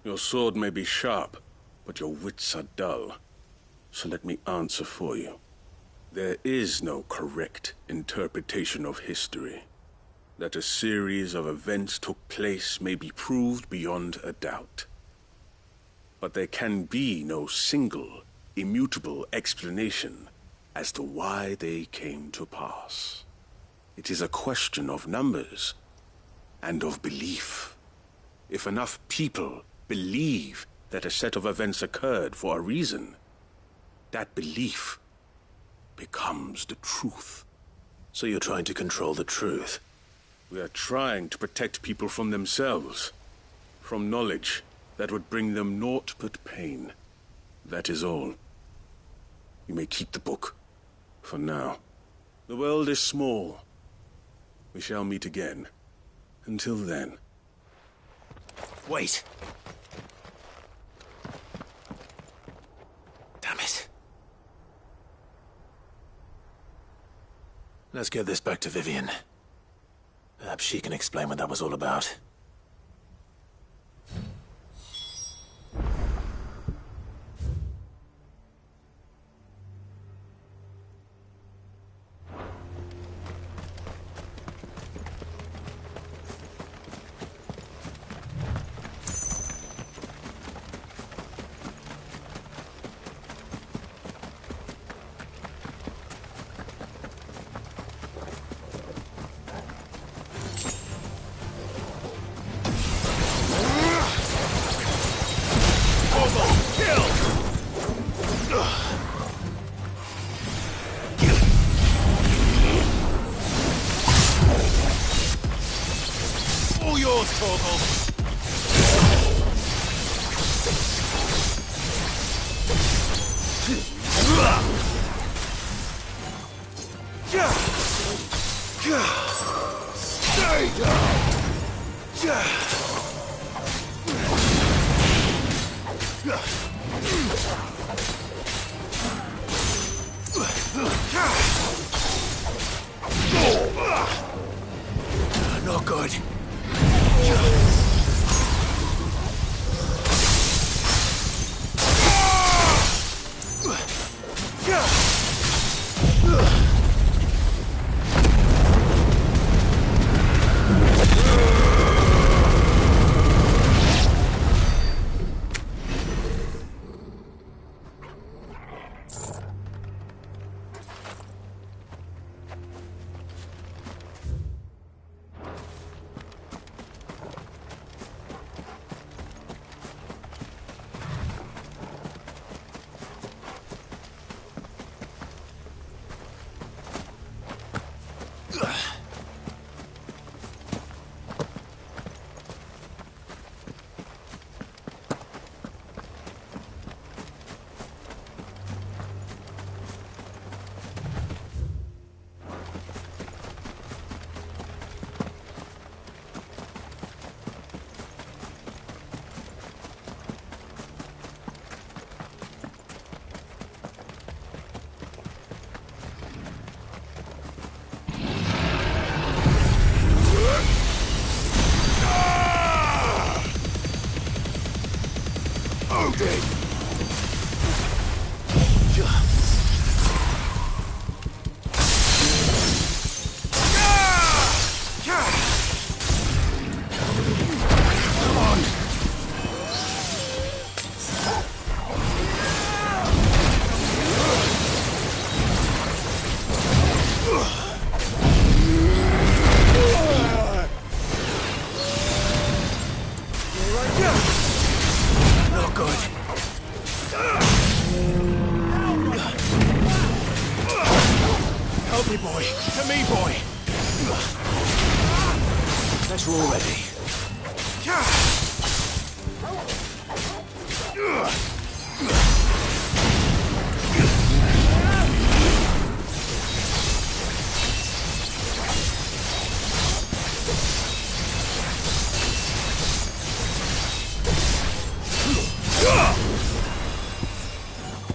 Your sword may be sharp, but your wits are dull. So let me answer for you. There is no correct interpretation of history. That a series of events took place may be proved beyond a doubt. But there can be no single immutable explanation as to why they came to pass. It is a question of numbers and of belief. If enough people believe that a set of events occurred for a reason, that belief becomes the truth. So you're trying to control the truth? We are trying to protect people from themselves, from knowledge that would bring them naught but pain. That is all. You may keep the book, for now. The world is small. We shall meet again. Until then. Wait! Damn it. Let's get this back to Vivian. Perhaps she can explain what that was all about. All yours, Torgal! Stay down! Not good.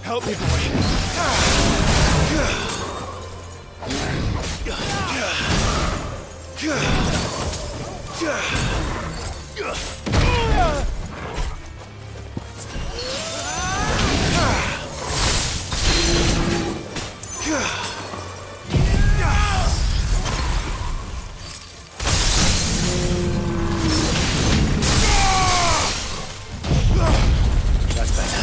Help me, boy. That's better.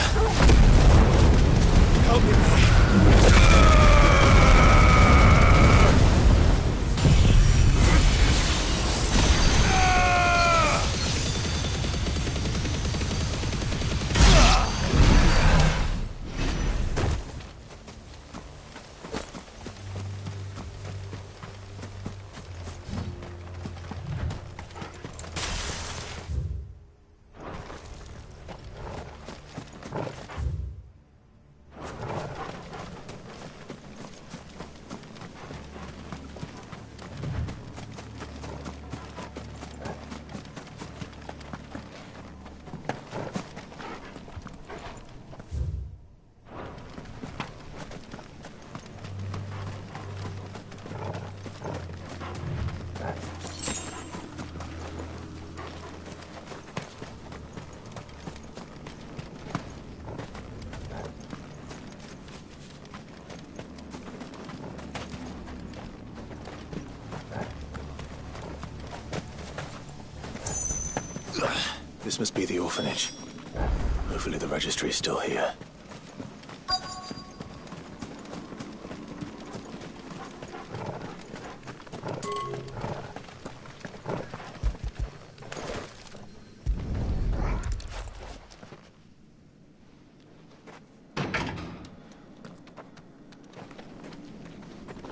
This must be the orphanage. Hopefully the registry is still here.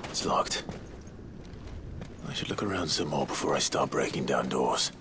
It's locked. I should look around some more before I start breaking down doors.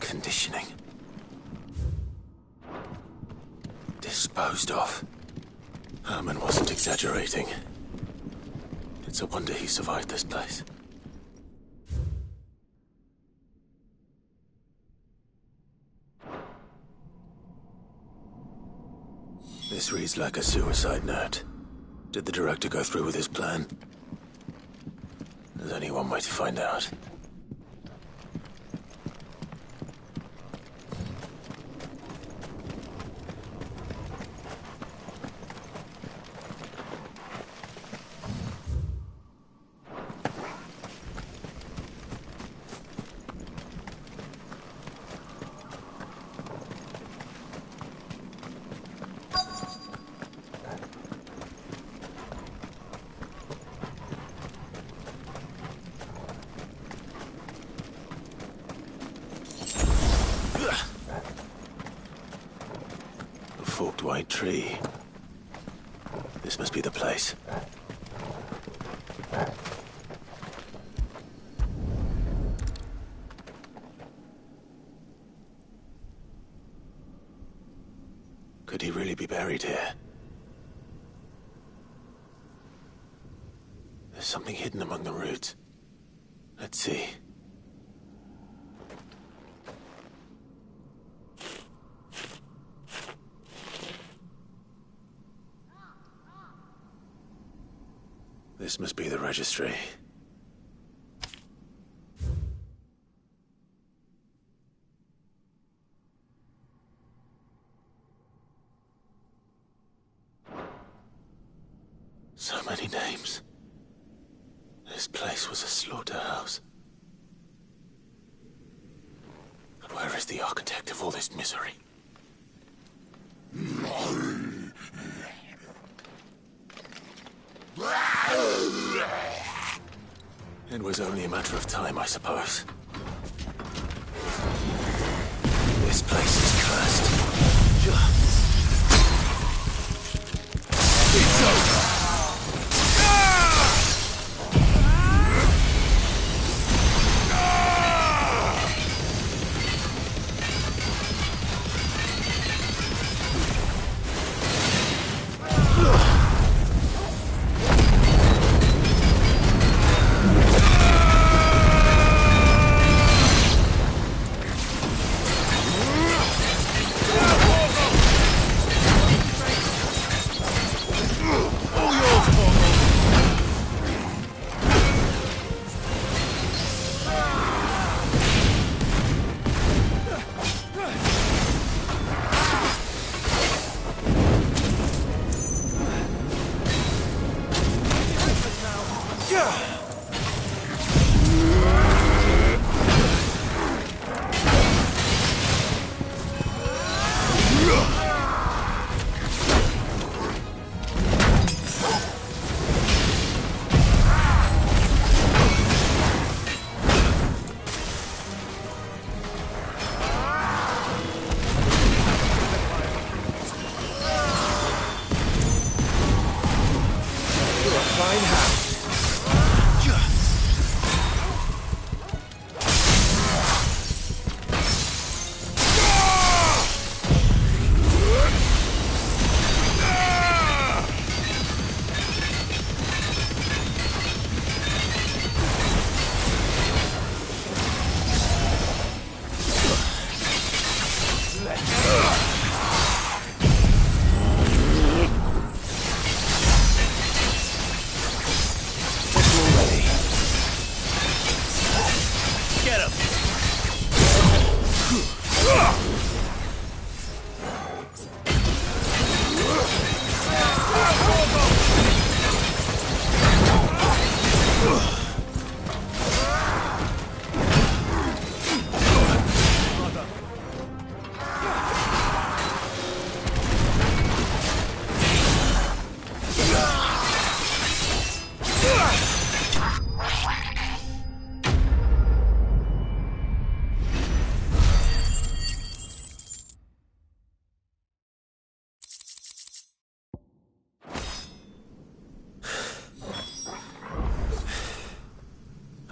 Conditioning. Disposed of. Herman wasn't exaggerating. It's a wonder he survived this place. This reads like a suicide note. Did the director go through with his plan? There's only one way to find out. Forked white tree. This must be the place. Could he really be buried here? There's something hidden among the roots. Let's see. This must be the registry. So many names. This place was a slaughterhouse. But where is the architect of all this misery? It was only a matter of time, I suppose. This place is cursed. It's over!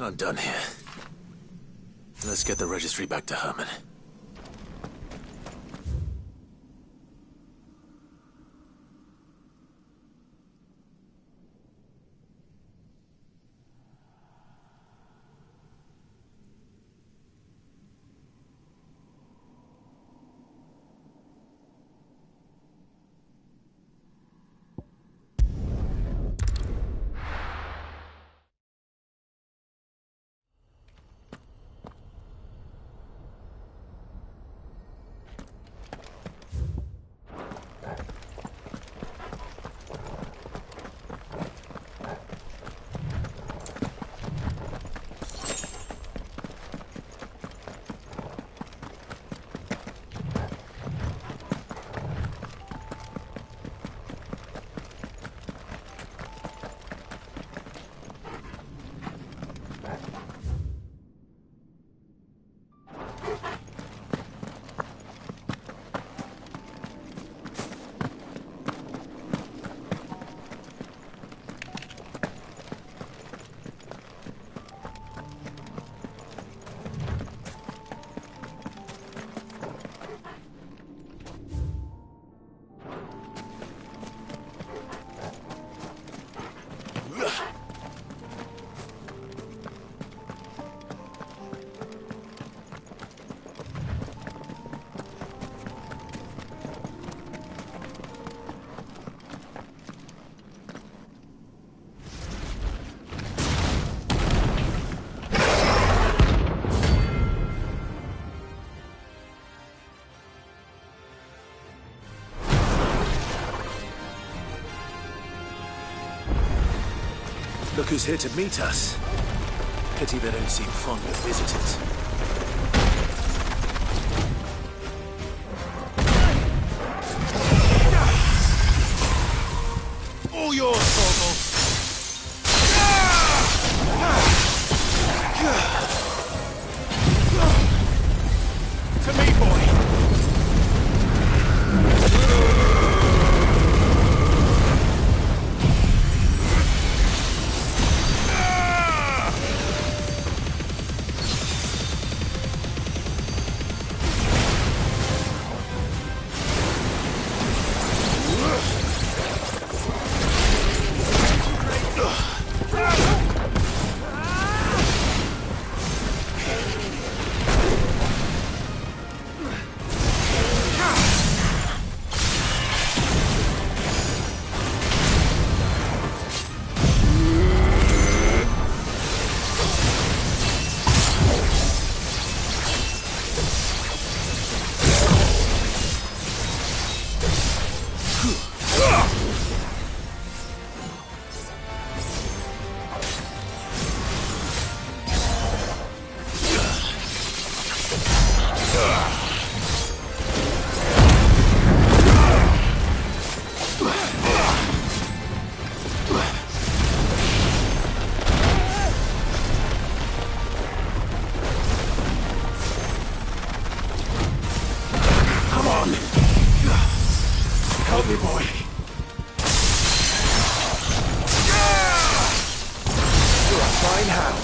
I'm done here. Let's get the registry back to Herman. Look who's here to meet us. Pity they don't seem fond of visitors. All yours, Thorgal. To me, boy. Help me, boy. You're a fine hound.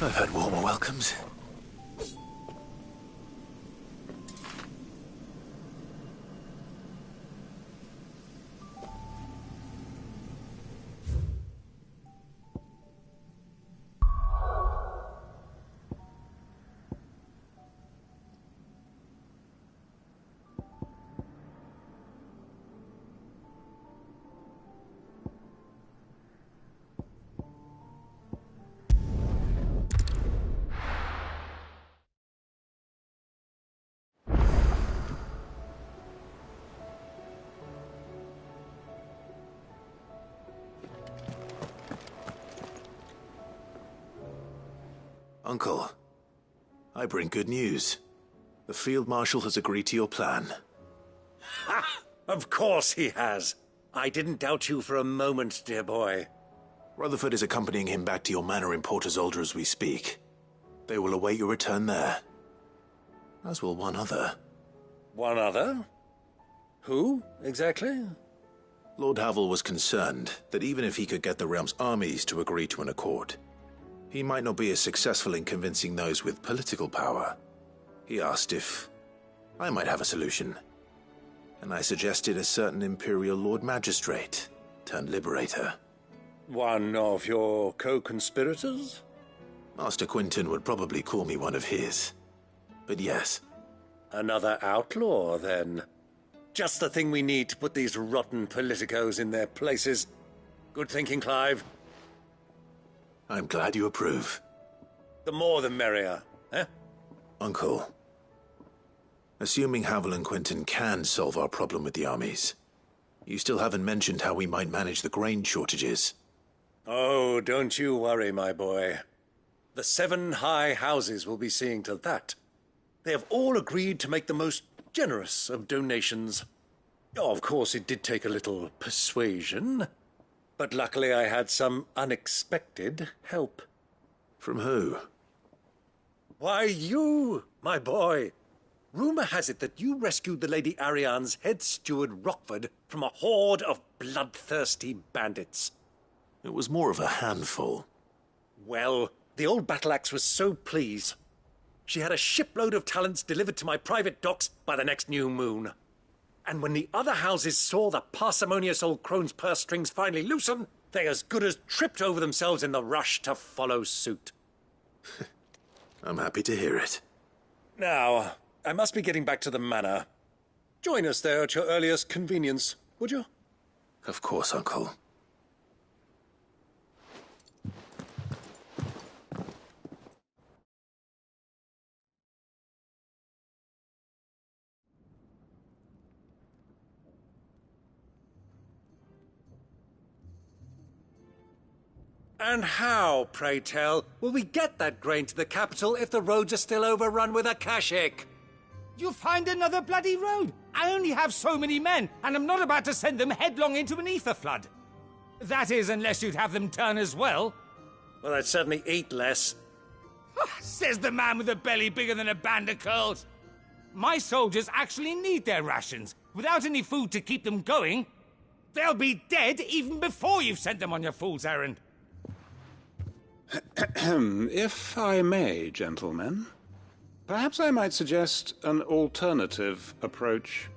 I've had warmer welcomes. Uncle, I bring good news. The Field Marshal has agreed to your plan. Ha! Of course he has. I didn't doubt you for a moment, dear boy. Rutherford is accompanying him back to your manor in Port Isolde as we speak. They will await your return there. As will one other. One other? Who, exactly? Lord Havel was concerned that even if he could get the realm's armies to agree to an accord, he might not be as successful in convincing those with political power. He asked if I might have a solution, and I suggested a certain Imperial Lord Magistrate turned Liberator. One of your co-conspirators? Master Quinton would probably call me one of his, but yes. Another outlaw, then. Just the thing we need to put these rotten politicos in their places. Good thinking, Clive. I'm glad you approve. The more the merrier, eh? Uncle, assuming Havel and Quinton can solve our problem with the armies, you still haven't mentioned how we might manage the grain shortages. Oh, don't you worry, my boy. The 7 high houses will be seeing to that. They have all agreed to make the most generous of donations. Oh, of course, it did take a little persuasion. But luckily I had some unexpected help. From who? Why, you, my boy. Rumor has it that you rescued the Lady Ariane's head steward Rockford from a horde of bloodthirsty bandits. It was more of a handful. Well, the old battle-axe was so pleased. She had a shipload of talents delivered to my private docks by the next new moon. And when the other houses saw the parsimonious old crone's purse strings finally loosen, they as good as tripped over themselves in the rush to follow suit. I'm happy to hear it. Now, I must be getting back to the manor. Join us there at your earliest convenience, would you? Of course, Uncle. And how, pray tell, will we get that grain to the capital if the roads are still overrun with Akashic? You'll find another bloody road. I only have so many men, and I'm not about to send them headlong into an ether flood. That is, unless you'd have them turn as well. Well, I'd certainly eat less. Says the man with a belly bigger than a band of curls. My soldiers actually need their rations. Without any food to keep them going, they'll be dead even before you've sent them on your fool's errand. If I may, gentlemen, perhaps I might suggest an alternative approach.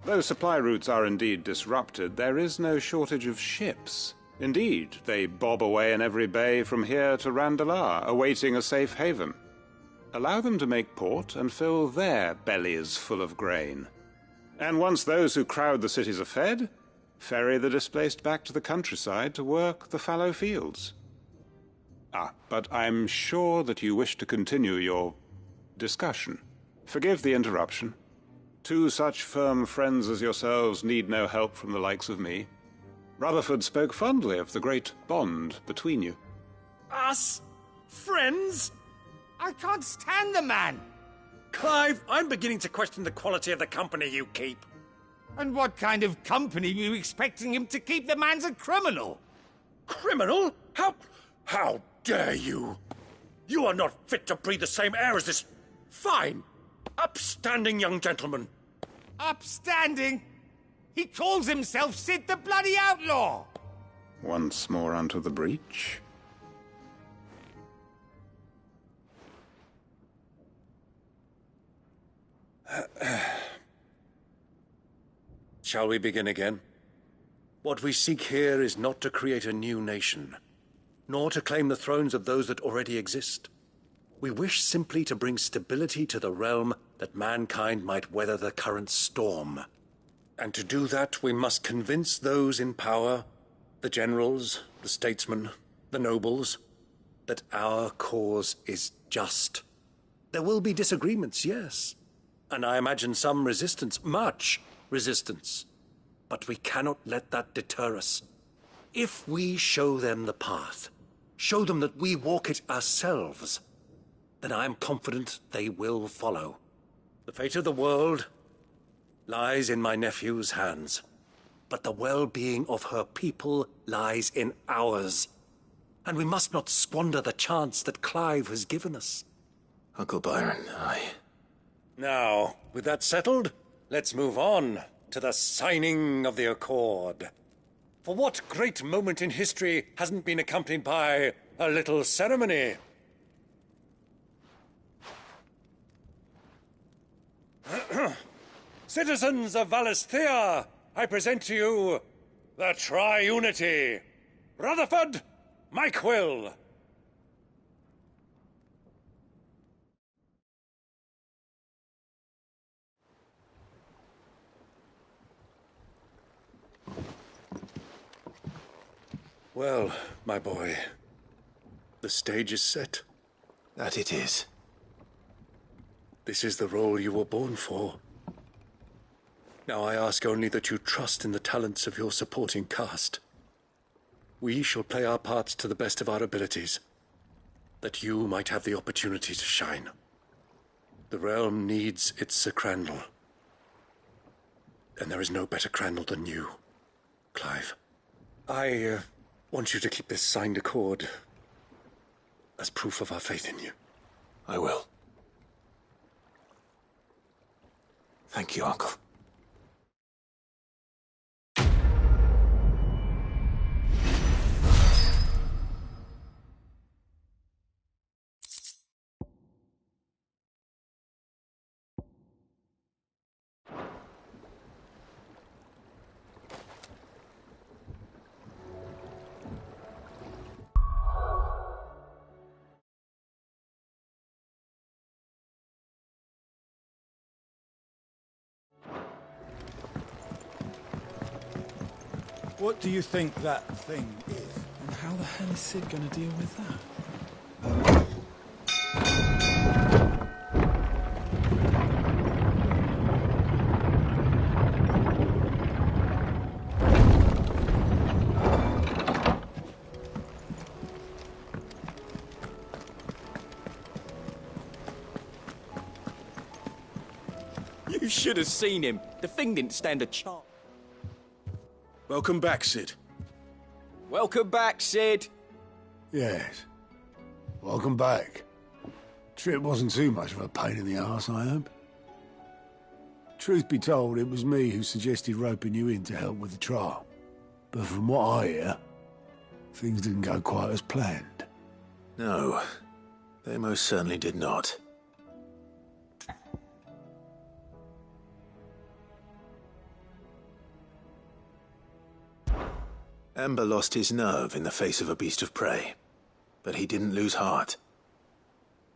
Though supply routes are indeed disrupted, there is no shortage of ships. Indeed, they bob away in every bay from here to Randalar, awaiting a safe haven. Allow them to make port and fill their bellies full of grain. And once those who crowd the cities are fed, ferry the displaced back to the countryside to work the fallow fields. But I'm sure that you wish to continue your discussion. Forgive the interruption. Two such firm friends as yourselves need no help from the likes of me. Rutherford spoke fondly of the great bond between you. Us? Friends? I can't stand the man! Clive, I'm beginning to question the quality of the company you keep. And what kind of company are you expecting him to keep? The man's a criminal! Criminal? How dare you? You are not fit to breathe the same air as this fine, upstanding young gentleman. Upstanding? He calls himself Sid the Bloody Outlaw! Once more onto the breach. Shall we begin again? What we seek here is not to create a new nation, nor to claim the thrones of those that already exist. We wish simply to bring stability to the realm that mankind might weather the current storm. And to do that, we must convince those in power, the generals, the statesmen, the nobles, that our cause is just. There will be disagreements, yes, and I imagine some resistance, much resistance. But we cannot let that deter us. If we show them the path, show them that we walk it ourselves, then I am confident they will follow. The fate of the world lies in my nephew's hands, but the well-being of her people lies in ours. And we must not squander the chance that Clive has given us. Uncle Byron, Now, with that settled, let's move on to the signing of the Accord. For what great moment in history hasn't been accompanied by a little ceremony? Citizens of Valisthea, I present to you the Tri-Unity. Rutherford, Mike Will. Well, my boy, the stage is set. That it is. This is the role you were born for. Now I ask only that you trust in the talents of your supporting cast. We shall play our parts to the best of our abilities, that you might have the opportunity to shine. The realm needs its Sir Crandall. And there is no better Crandall than you, Clive. I want you to keep this signed accord as proof of our faith in you. I will. Thank you, Uncle. What do you think that thing is? And how the hell is Sid going to deal with that? You should have seen him. The thing didn't stand a chance. Welcome back, Cid. Welcome back, Cid. Yes. Welcome back. Trip wasn't too much of a pain in the arse, I hope. Truth be told, it was me who suggested roping you in to help with the trial. But from what I hear, things didn't go quite as planned. No, they most certainly did not. Ember lost his nerve in the face of a beast of prey, but he didn't lose heart.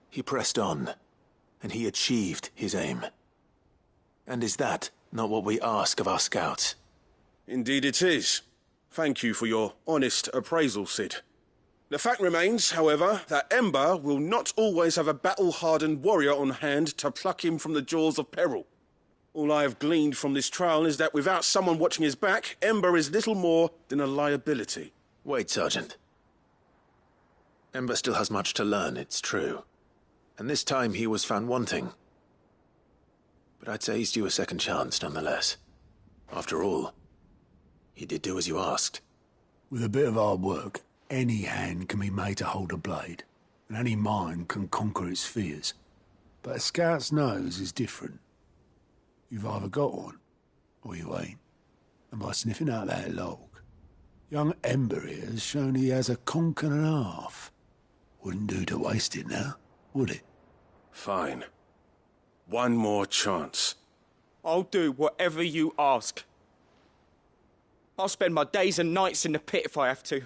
He pressed on, and he achieved his aim. And is that not what we ask of our scouts? Indeed it is. Thank you for your honest appraisal, Cid. The fact remains, however, that Ember will not always have a battle-hardened warrior on hand to pluck him from the jaws of peril. All I have gleaned from this trial is that without someone watching his back, Ember is little more than a liability. Wait, Sergeant. Ember still has much to learn, it's true. And this time he was found wanting. But I'd say he's due a second chance, nonetheless. After all, he did do as you asked. With a bit of hard work, any hand can be made to hold a blade, and any mind can conquer its fears. But a scout's nose is different. You've either got one, or you ain't. And by sniffing out that log, young Ember here has shown he has a conk and a half. Wouldn't do to waste it now, would it? Fine. One more chance. I'll do whatever you ask. I'll spend my days and nights in the pit if I have to.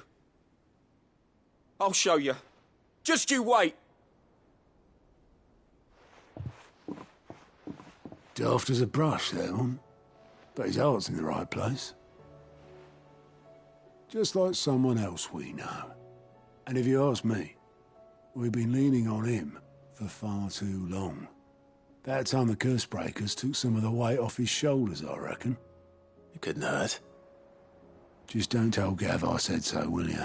I'll show you. Just you wait. Daft as a brush, that one. But his heart's in the right place. Just like someone else we know. And if you ask me, we've been leaning on him for far too long. That time the curse breakers took some of the weight off his shoulders, I reckon. It couldn't hurt. Just don't tell Gav I said so, will you?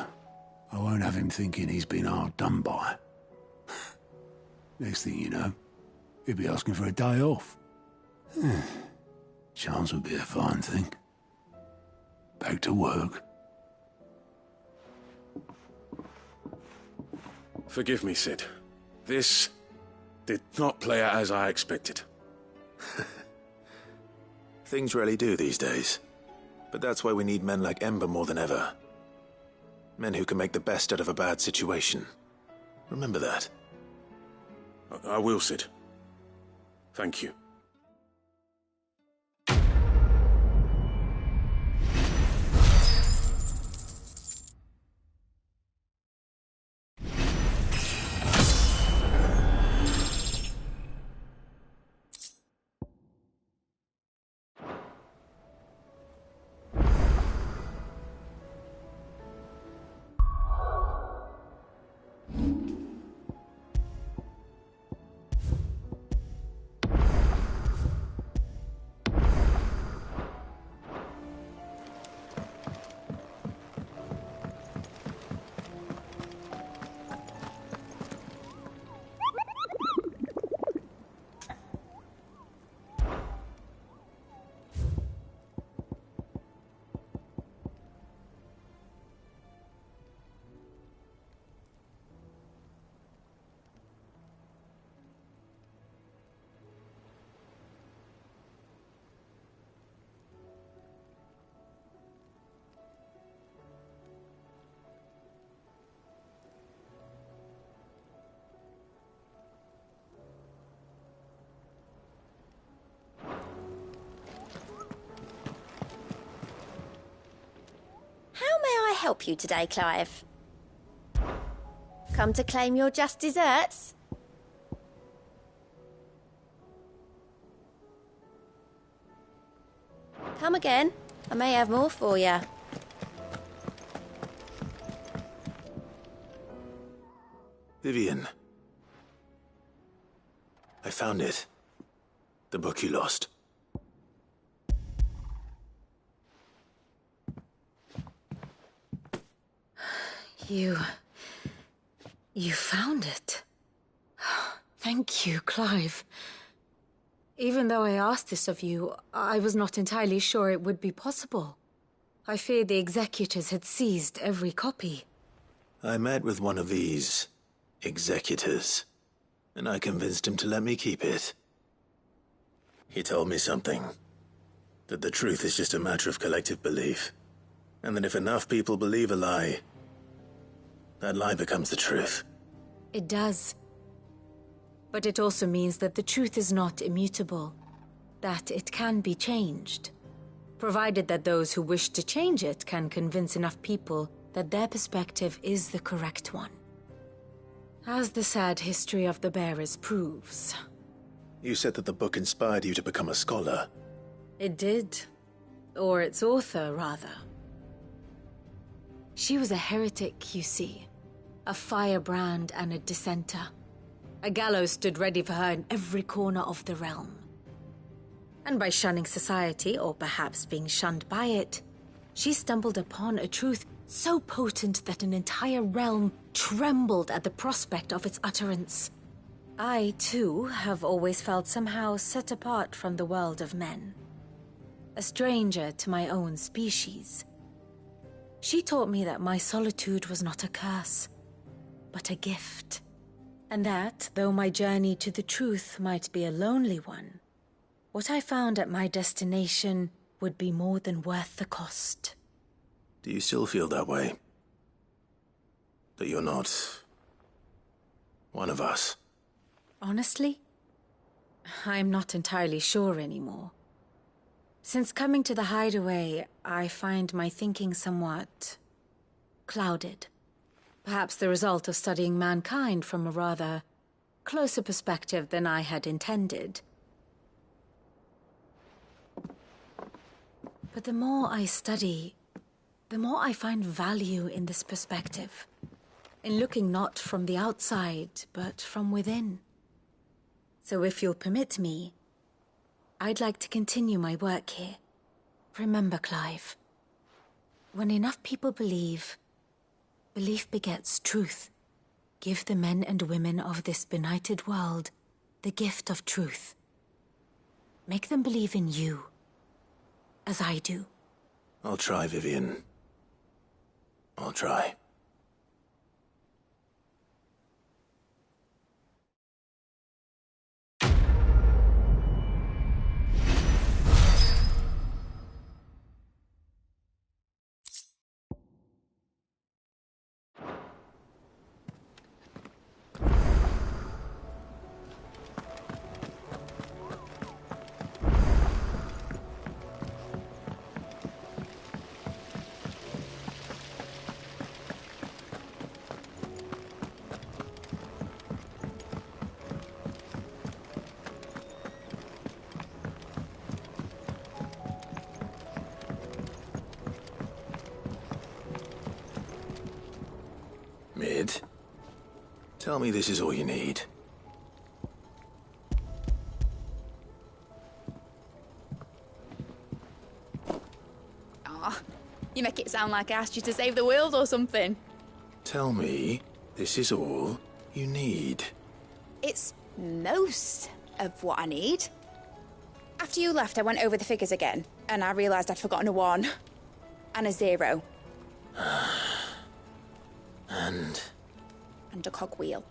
I won't have him thinking he's been hard done by. Next thing you know, he'll be asking for a day off. Chance would be a fine thing. Back to work. Forgive me, Cid. This did not play out as I expected. Things rarely do these days. But that's why we need men like Ember more than ever. Men who can make the best out of a bad situation. Remember that. I will, Cid. Thank you. Help you today, Clive? Come to claim your just desserts? Come again. I may have more for you. Vivian. I found it. The book you lost. You found it. Thank you, Clive. Even though I asked this of you, I was not entirely sure it would be possible. I feared the executors had seized every copy. I met with one of these executors, and I convinced him to let me keep it. He told me something. That the truth is just a matter of collective belief. And that if enough people believe a lie, that lie becomes the truth. It does. But it also means that the truth is not immutable. That it can be changed. Provided that those who wish to change it can convince enough people that their perspective is the correct one. As the sad history of the Bearers proves. You said that the book inspired you to become a scholar. It did. Or its author, rather. She was a heretic, you see. A firebrand and a dissenter. A gallows stood ready for her in every corner of the realm. And by shunning society, or perhaps being shunned by it, she stumbled upon a truth so potent that an entire realm trembled at the prospect of its utterance. I, too, have always felt somehow set apart from the world of men. A stranger to my own species. She taught me that my solitude was not a curse, but a gift. And that, though my journey to the truth might be a lonely one, what I found at my destination would be more than worth the cost. Do you still feel that way? That you're not one of us? Honestly, I'm not entirely sure anymore. Since coming to the Hideaway, I find my thinking somewhat clouded. Perhaps the result of studying mankind from a rather closer perspective than I had intended. But the more I study, the more I find value in this perspective. In looking not from the outside, but from within. So if you'll permit me, I'd like to continue my work here. Remember, Clive, when enough people believe, belief begets truth. Give the men and women of this benighted world the gift of truth. Make them believe in you, as I do. I'll try, Vivian. I'll try. Mid, tell me this is all you need. Aw, you make it sound like I asked you to save the world or something. Tell me this is all you need. It's most of what I need. After you left, I went over the figures again, and I realised I'd forgotten a 1 and a 0. And a cogwheel.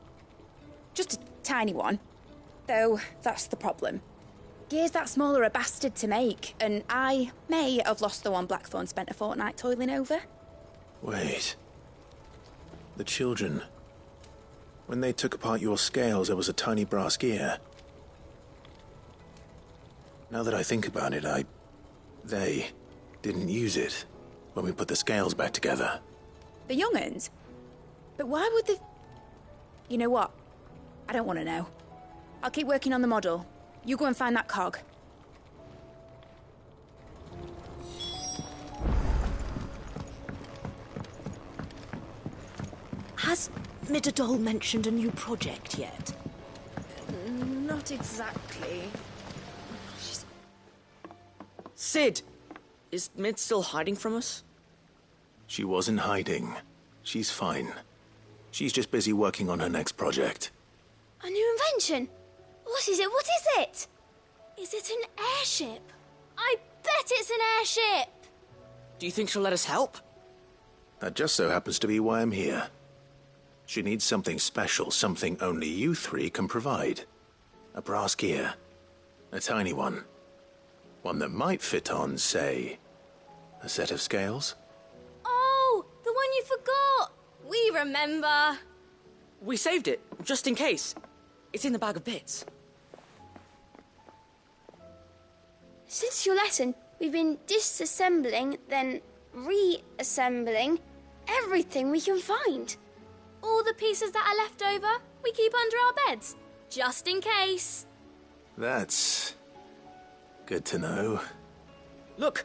Just a tiny one. Though, that's the problem. Gears that small are a bastard to make, and I may have lost the one Blackthorn spent a fortnight toiling over. Wait. The children. When they took apart your scales, there was a tiny brass gear. Now that I think about it, they didn't use it when we put the scales back together. The young'uns? But why would the... You know what? I don't want to know. I'll keep working on the model. You go and find that cog. Has Midadol mentioned a new project yet? Not exactly. Sid! Is Mid still hiding from us? She wasn't hiding. She's fine. She's just busy working on her next project. A new invention? What is it? What is it? Is it an airship? I bet it's an airship! Do you think she'll let us help? That just so happens to be why I'm here. She needs something special, something only you three can provide. A brass gear. A tiny one. One that might fit on, say, a set of scales? Oh, the one you forgot! We remember. We saved it, just in case. It's in the bag of bits. Since your lesson, we've been disassembling, then reassembling everything we can find. All the pieces that are left over, we keep under our beds, just in case. That's good to know. Look!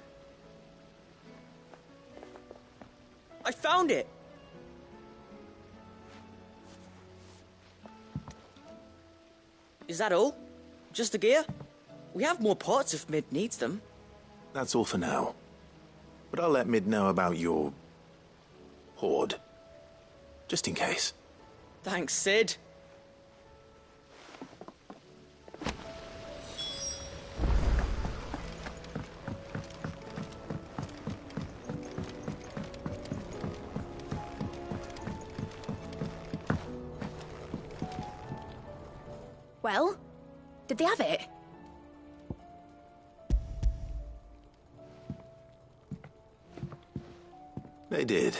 I found it! Is that all? Just the gear? We have more parts if Mid needs them. That's all for now. But I'll let Mid know about your hoard. Just in case. Thanks, Sid. Well, did they have it? They did.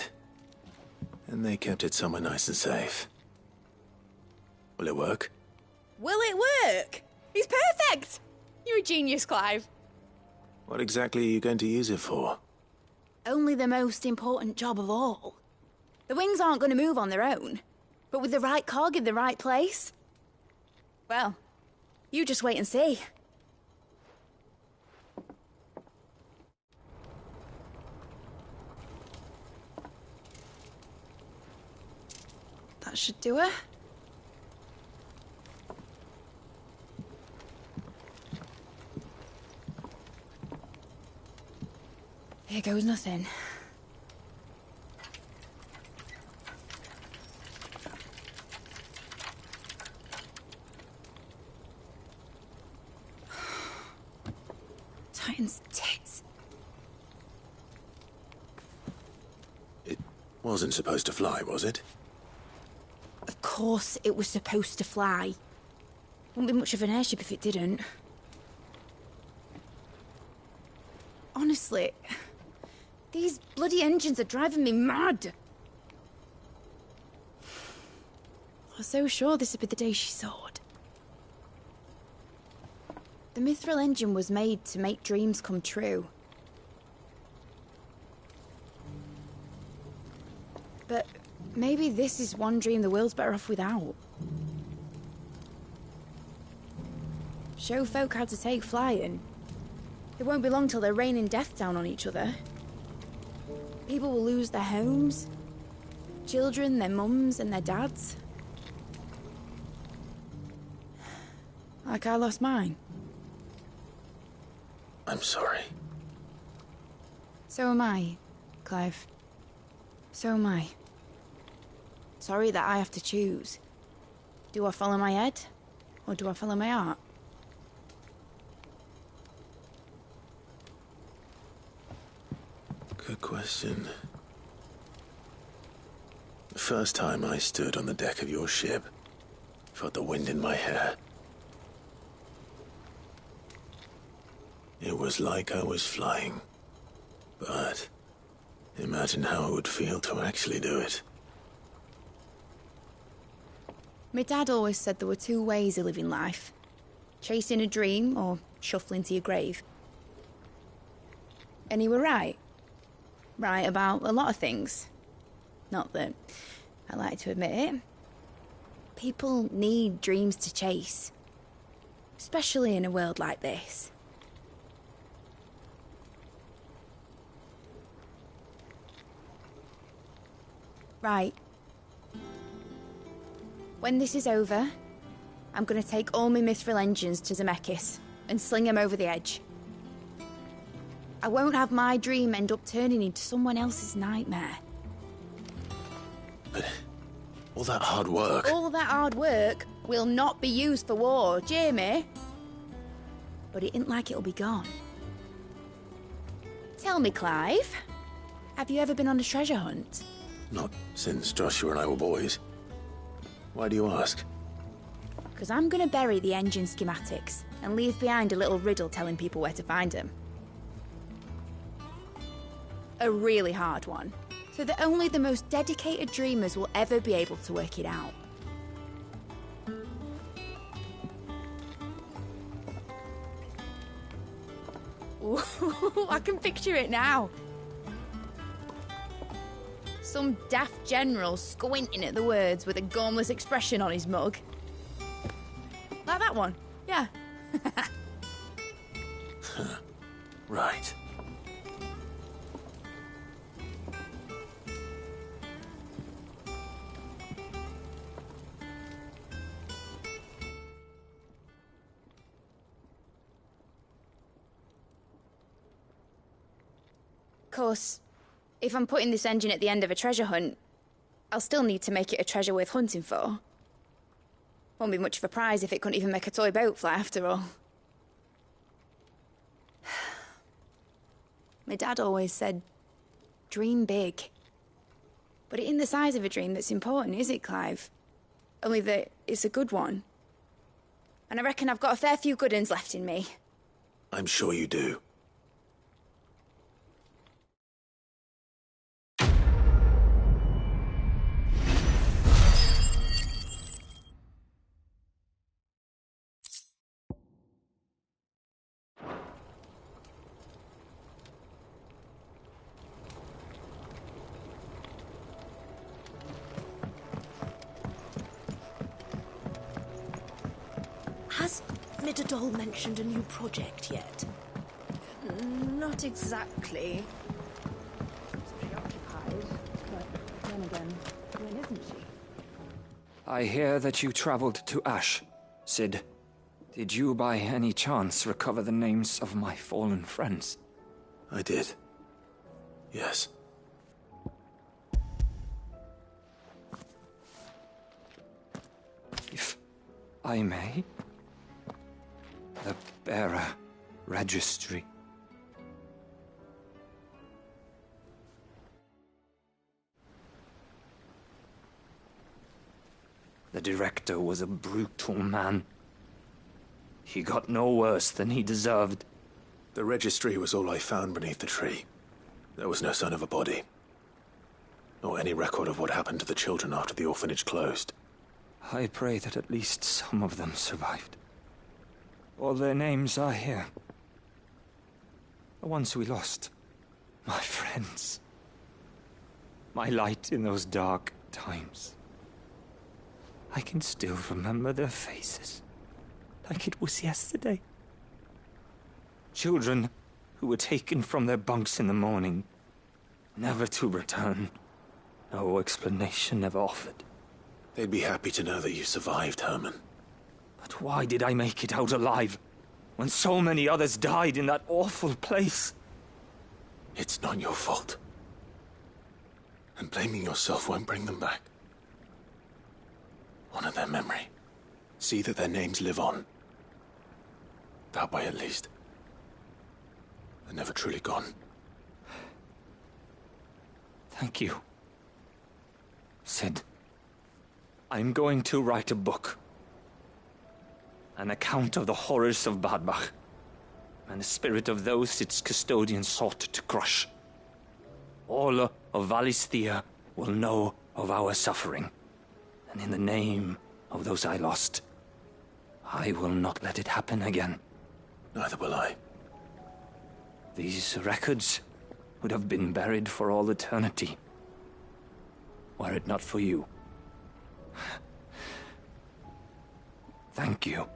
And they kept it somewhere nice and safe. Will it work? Will it work? It's perfect! You're a genius, Clive. What exactly are you going to use it for? Only the most important job of all. The wings aren't going to move on their own. But with the right cog in the right place... Well, you just wait and see. That should do it. Here goes nothing. Titan's tits. It wasn't supposed to fly, was it? Of course it was supposed to fly. Wouldn't be much of an airship if it didn't. Honestly, these bloody engines are driving me mad. I was so sure this would be the day she soared. The Mithril engine was made to make dreams come true. But maybe this is one dream the world's better off without. Show folk how to take flying. It won't be long till they're raining death down on each other. People will lose their homes. Children, their mums and their dads. Like I lost mine. I'm sorry. So am I, Clive. So am I. Sorry that I have to choose. Do I follow my head, or do I follow my heart? Good question. The first time I stood on the deck of your ship, felt the wind in my hair. It was like I was flying. But imagine how it would feel to actually do it. My dad always said there were two ways of living life. Chasing a dream or shuffling to your grave. And he were right. Right about a lot of things. Not that I like to admit it. People need dreams to chase. Especially in a world like this. Right. When this is over, I'm gonna take all my Mithril engines to Zemeckis and sling them over the edge. I won't have my dream end up turning into someone else's nightmare. But all that hard work... All that hard work will not be used for war, Jamie. but it ain't like it'll be gone. Tell me, Clive, have you ever been on a treasure hunt? Not since Joshua and I were boys. Why do you ask? Because I'm going to bury the engine schematics and leave behind a little riddle telling people where to find them. A really hard one, so that only the most dedicated dreamers will ever be able to work it out. Ooh, I can picture it now. Some daft general squinting at the words with a gormless expression on his mug. Like that one, yeah. Right. Of course, if I'm putting this engine at the end of a treasure hunt, I'll still need to make it a treasure worth hunting for. Won't be much of a prize if it couldn't even make a toy boat fly after all. My dad always said, dream big. But it ain't the size of a dream that's important, is it, Clive? Only that it's a good one. And I reckon I've got a fair few good uns left in me. I'm sure you do. Has Midadol mentioned a new project yet? Not exactly. She's preoccupied, but then again, when isn't she? I hear that you traveled to Ash, Cid. Did you by any chance recover the names of my fallen friends? I did. Yes. If I may? The bearer registry. The director was a brutal man. He got no worse than he deserved. The registry was all I found beneath the tree. There was no sign of a body. Nor any record of what happened to the children after the orphanage closed. I pray that at least some of them survived. All their names are here. The ones we lost. My friends. My light in those dark times. I can still remember their faces, like it was yesterday. Children who were taken from their bunks in the morning, never to return. No explanation ever offered. They'd be happy to know that you survived, Herman. But why did I make it out alive, when so many others died in that awful place? It's not your fault. And blaming yourself won't bring them back. Honor their memory. See that their names live on. That way, at least. They're never truly gone. Thank you, Cid. I'm going to write a book. An account of the horrors of Badbach, and the spirit of those its custodians sought to crush. All of Valisthea will know of our suffering, and in the name of those I lost, I will not let it happen again. Neither will I. These records would have been buried for all eternity, were it not for you. Thank you.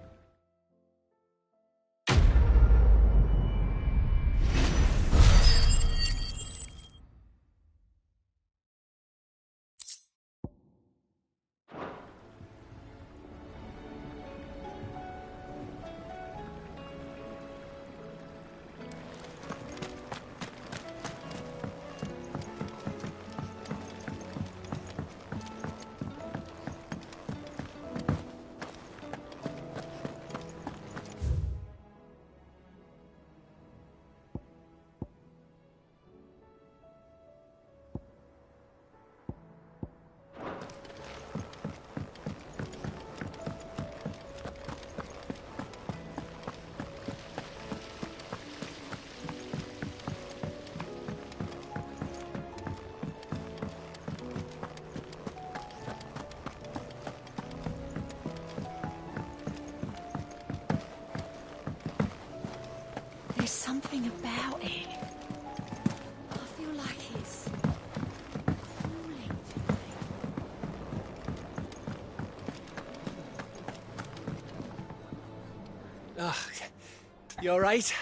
You alright?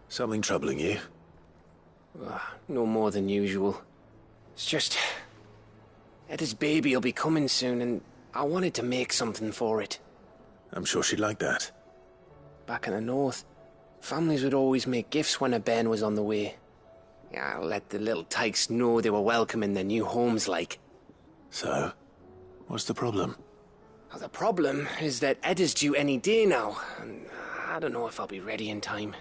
Something troubling you? No more than usual. It's just... Eda's baby will be coming soon, and I wanted to make something for it. I'm sure she'd like that. Back in the north, families would always make gifts when a bairn was on the way. Yeah, let the little tykes know they were welcome in their new homes, like. So, what's the problem? Well, the problem is that Eda's due any day now, and I don't know if I'll be ready in time.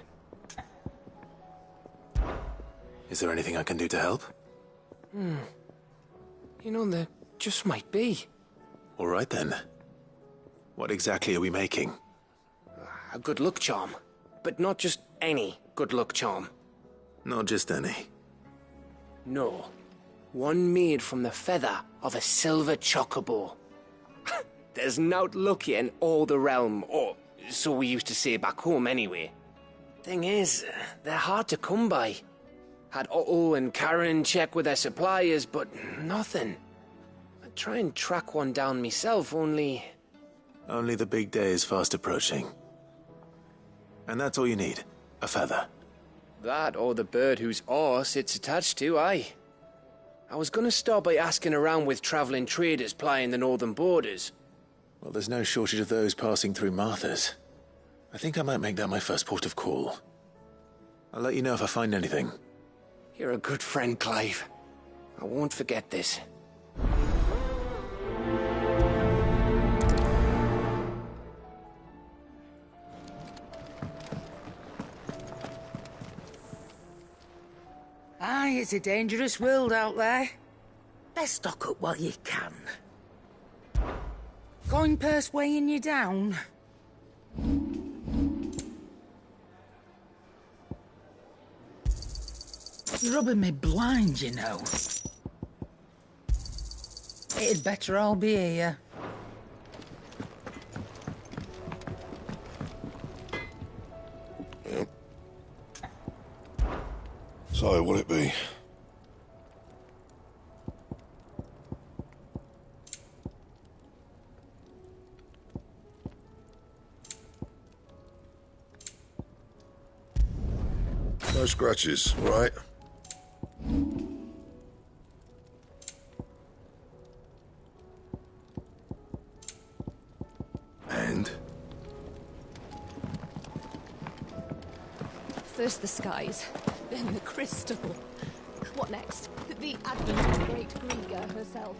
Is there anything I can do to help? You know, there just might be. All right then. What exactly are we making? A good luck charm. But not just any good luck charm. Not just any. No. One made from the feather of a silver chocobo. There's naught luckier in all the realm, or so we used to say back home anyway. Thing is, they're hard to come by. Had Otto and Karen check with their suppliers, but nothing. I'd try and track one down myself, only... Only the big day is fast approaching. And that's all you need? A feather? That or the bird whose horse it's attached to, aye. I was gonna start by asking around with travelling traders plying the northern borders. Well, there's no shortage of those passing through Martha's. I think I might make that my first port of call. I'll let you know if I find anything. You're a good friend, Clive. I won't forget this. Aye, it's a dangerous world out there. Best stock up while you can. Coin purse weighing you down? You're rubbing me blind, you know. It'd better all be here. So, will it be? No scratches, all right? And? First the skies, then the crystal. What next? The advent of the great Griga herself.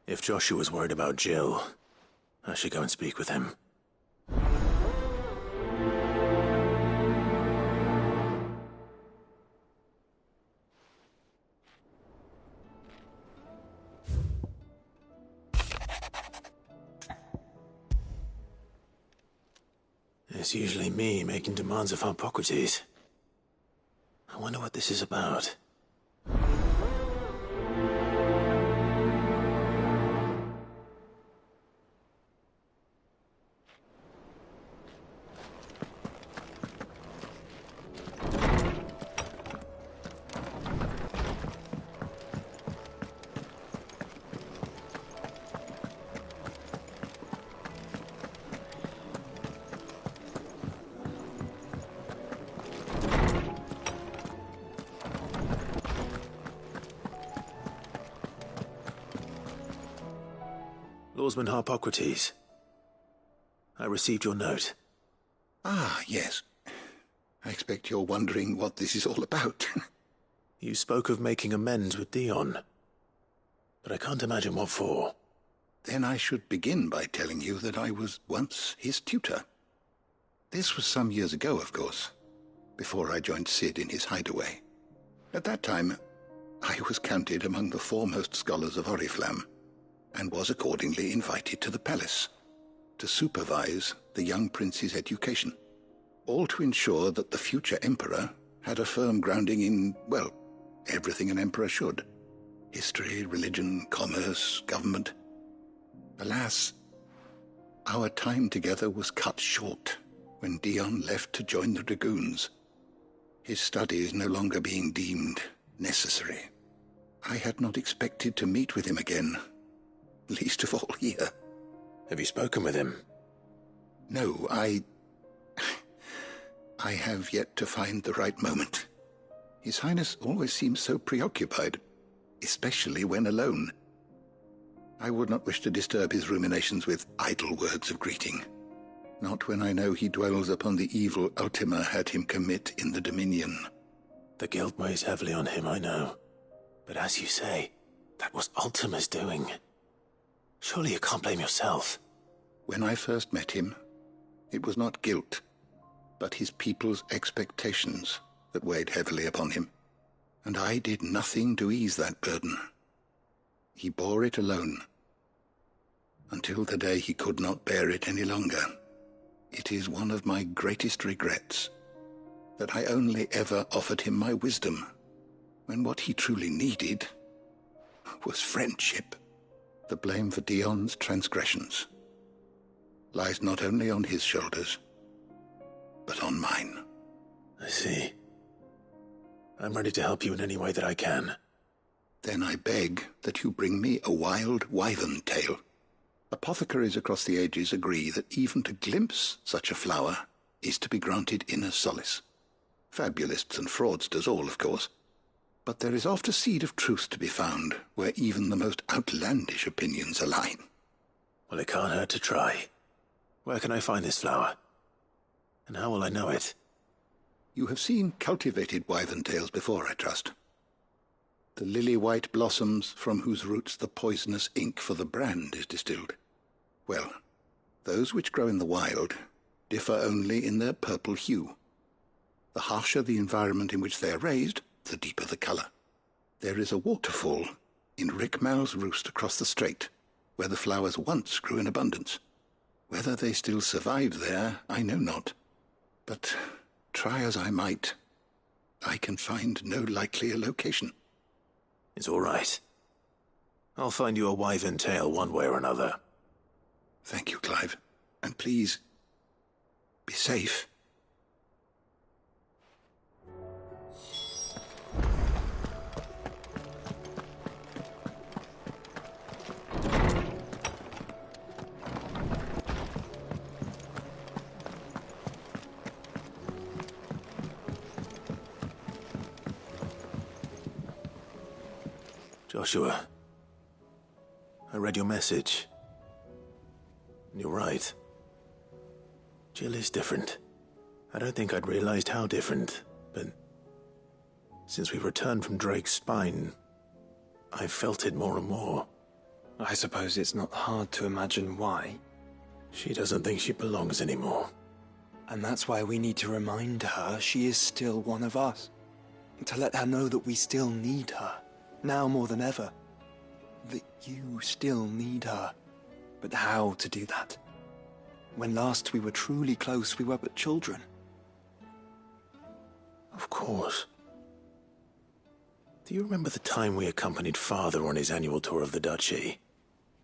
If Joshua's worried about Jill, I should go and speak with him. It's usually me making demands of Harpocrates. I wonder what this is about. Lawsman Harpocrates, I received your note. Ah, yes. I expect you're wondering what this is all about. You spoke of making amends with Dion, but I can't imagine what for. Then I should begin by telling you that I was once his tutor. This was some years ago, of course, before I joined Cid in his hideaway. At that time, I was counted among the foremost scholars of Oriflamme, and was accordingly invited to the palace to supervise the young prince's education, all to ensure that the future emperor had a firm grounding in, well, everything an emperor should. History, religion, commerce, government. Alas, our time together was cut short when Dion left to join the Dragoons. His studies no longer being deemed necessary. I had not expected to meet with him again, least of all here. Have you spoken with him? No, I have yet to find the right moment. His Highness always seems so preoccupied, especially when alone. I would not wish to disturb his ruminations with idle words of greeting. Not when I know he dwells upon the evil Ultima had him commit in the Dominion. The guilt weighs heavily on him, I know. But as you say, that was Ultima's doing. Surely you can't blame yourself. When I first met him, it was not guilt, but his people's expectations that weighed heavily upon him. And I did nothing to ease that burden. He bore it alone, until the day he could not bear it any longer. It is one of my greatest regrets that I only ever offered him my wisdom, when what he truly needed was friendship. The blame for Dion's transgressions lies not only on his shoulders, but on mine. I see. I'm ready to help you in any way that I can. Then I beg that you bring me a wild wyvern tail. Apothecaries across the ages agree that even to glimpse such a flower is to be granted inner solace. Fabulists and fraudsters all, of course. But there is oft a seed of truth to be found where even the most outlandish opinions align. Well, it can't hurt to try. Where can I find this flower? And how will I know it? You have seen cultivated wyvern tails before, I trust. The lily-white blossoms from whose roots the poisonous ink for the brand is distilled. Well, those which grow in the wild differ only in their purple hue. The harsher the environment in which they are raised, the deeper the colour. There is a waterfall in Rickmal's roost across the strait, where the flowers once grew in abundance. Whether they still survive there, I know not. But try as I might, I can find no likelier location. It's all right. I'll find you a wyvern tail one way or another. Thank you, Clive. And please, be safe. Joshua, I read your message. You're right. Jill is different. I don't think I'd realized how different, but since we returned from Drake's spine, I've felt it more and more. I suppose it's not hard to imagine why. She doesn't think she belongs anymore. And that's why we need to remind her she is still one of us. To let her know that we still need her. Now more than ever. That you still need her. But how to do that? When last we were truly close, we were but children. Of course. Do you remember the time we accompanied Father on his annual tour of the Duchy?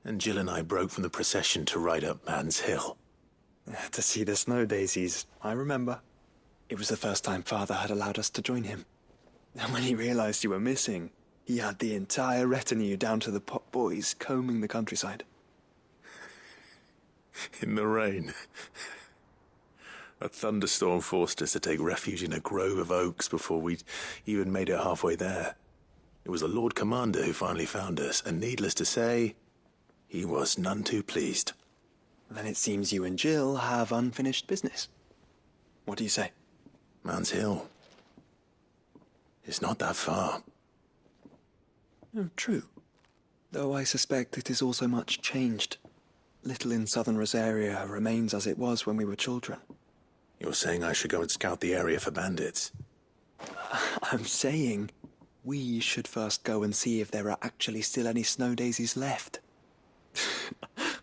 And Jill and I broke from the procession to ride up Man's Hill. To see the snow daisies, I remember. It was the first time Father had allowed us to join him. And when he realized you were missing, he had the entire retinue down to the pot boys combing the countryside. In the rain. A thunderstorm forced us to take refuge in a grove of oaks before we'd even made it halfway there. It was the Lord Commander who finally found us, and needless to say, he was none too pleased. Then it seems you and Jill have unfinished business. What do you say? Man's Hill. It's not that far. Oh, true. Though I suspect it is also much changed. Little in southern Rosaria remains as it was when we were children. You're saying I should go and scout the area for bandits? I'm saying we should first go and see if there are actually still any snow daisies left.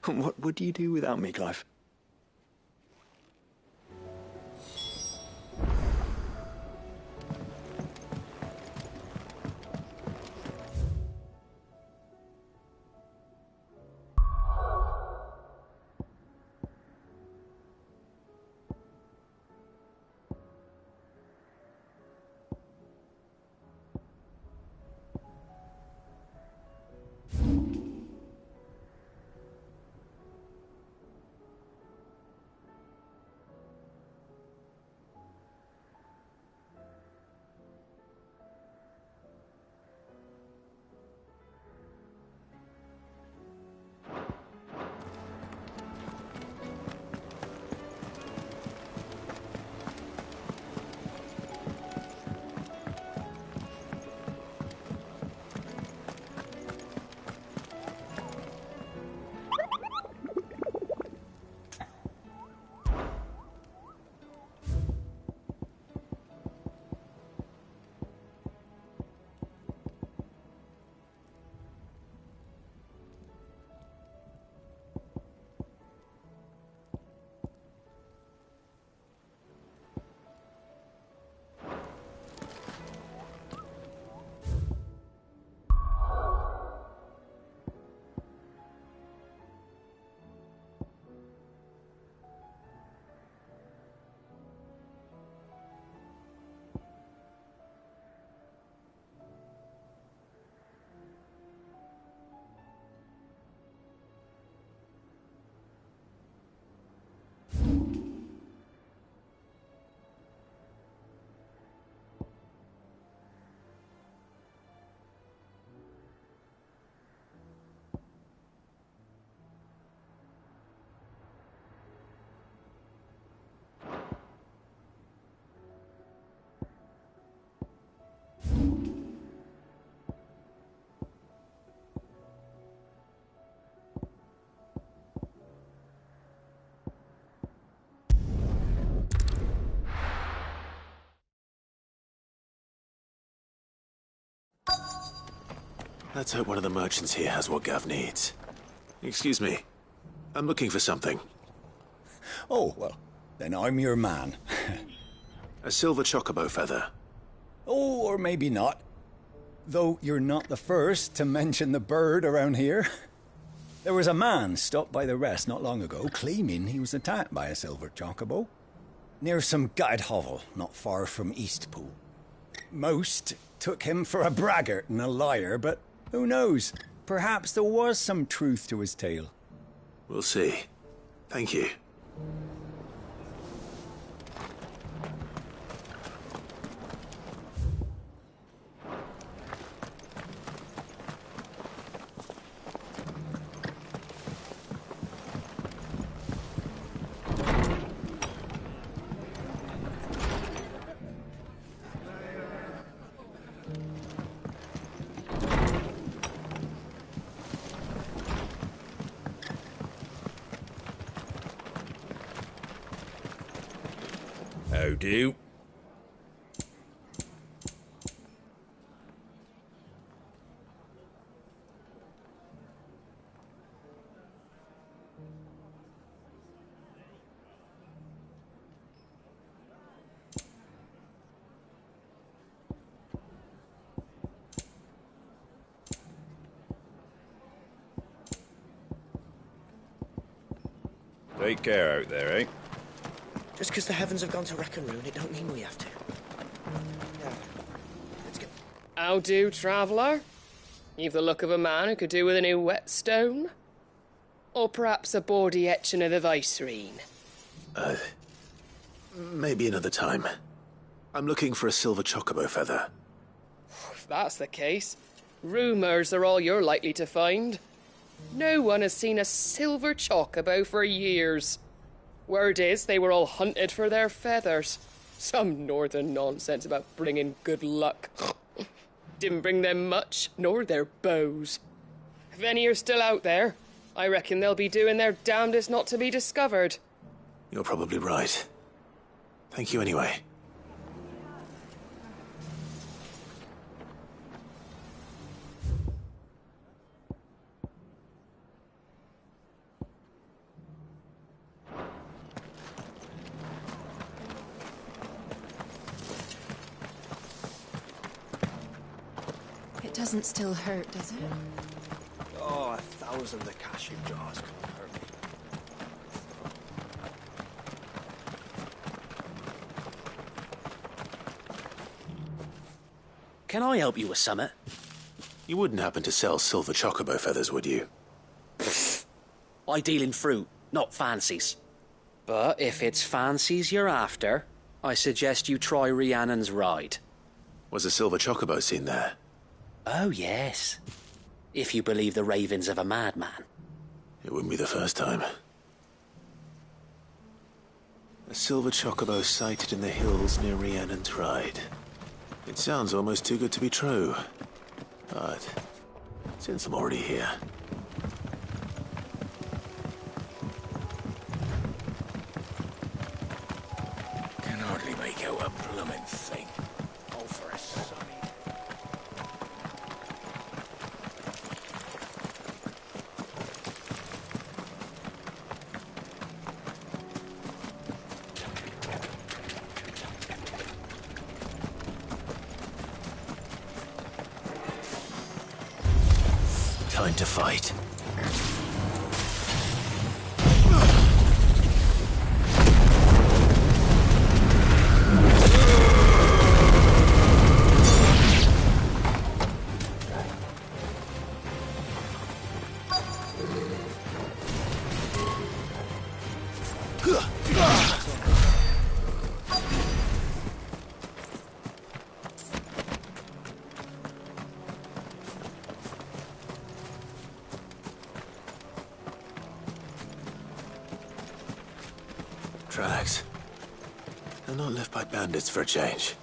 What would you do without me, Clive? Let's hope one of the merchants here has what Gav needs. Excuse me. I'm looking for something. Oh, well, then I'm your man. A silver chocobo feather. Oh, or maybe not. Though you're not the first to mention the bird around here. There was a man stopped by the rest not long ago, claiming he was attacked by a silver chocobo. Near some gutted hovel, not far from Eastpool. Most took him for a braggart and a liar, but who knows? Perhaps there was some truth to his tale. We'll see. Thank you. How do? Take care out there, eh? Just because the heavens have gone to wreck and ruin, it don't mean we have to. Yeah. Let's go. How do, traveller? You've the look of a man who could do with a new whetstone. Or perhaps a bawdy etching of the Vicerine. Maybe another time. I'm looking for a silver chocobo feather. If that's the case, rumours are all you're likely to find. No one has seen a silver chocobo for years. Word is they were all hunted for their feathers. Some northern nonsense about bringing good luck. Didn't bring them much, nor their bows. If any are still out there, I reckon they'll be doing their damnedest not to be discovered. You're probably right. Thank you anyway. It doesn't still hurt, does it? Oh, 1,000 the cashew jars can't hurt me. Can I help you with summit? You wouldn't happen to sell silver chocobo feathers, would you? I deal in fruit, not fancies. But if it's fancies you're after, I suggest you try Rhiannon's Ride. Was a silver chocobo seen there? Oh, yes. If you believe the ravings of a madman. It wouldn't be the first time. A silver chocobo sighted in the hills near Rhiannon's Ride. It sounds almost too good to be true. But since I'm already here... Can hardly make out a bloomin' thing. Oh, for a sonny. Time to fight. Tracks. They're not left by bandits for a change.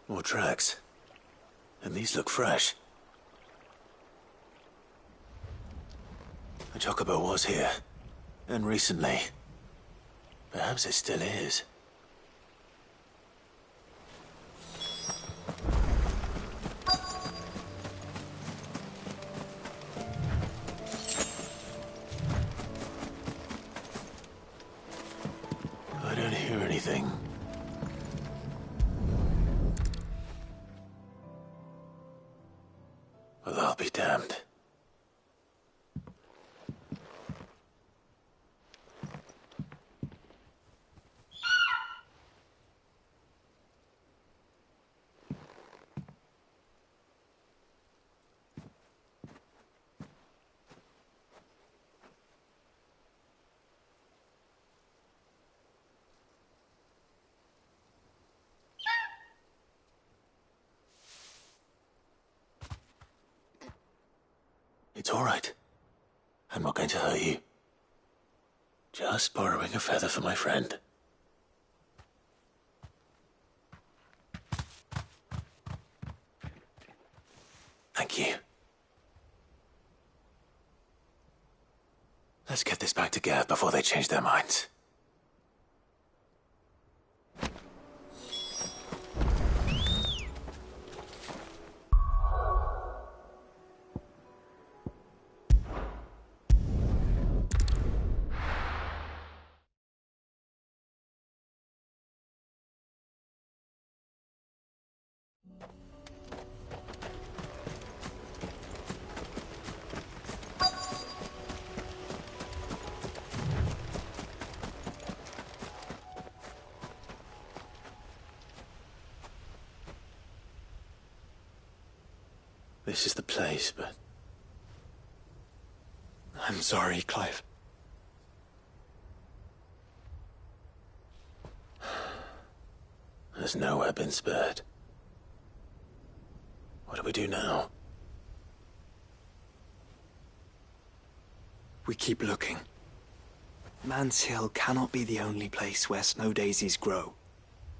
More tracks. And these look fresh. The Chocobo was here. And recently. Perhaps it still is. I don't hear anything. Well, I'll be damned. It's all right. I'm not going to hurt you. Just borrowing a feather for my friend. Thank you. Let's get this back to Geth before they change their minds. This is the place, but... I'm sorry, Clive. There's nowhere been spared. What do we do now? We keep looking. Man's Hill cannot be the only place where snow daisies grow.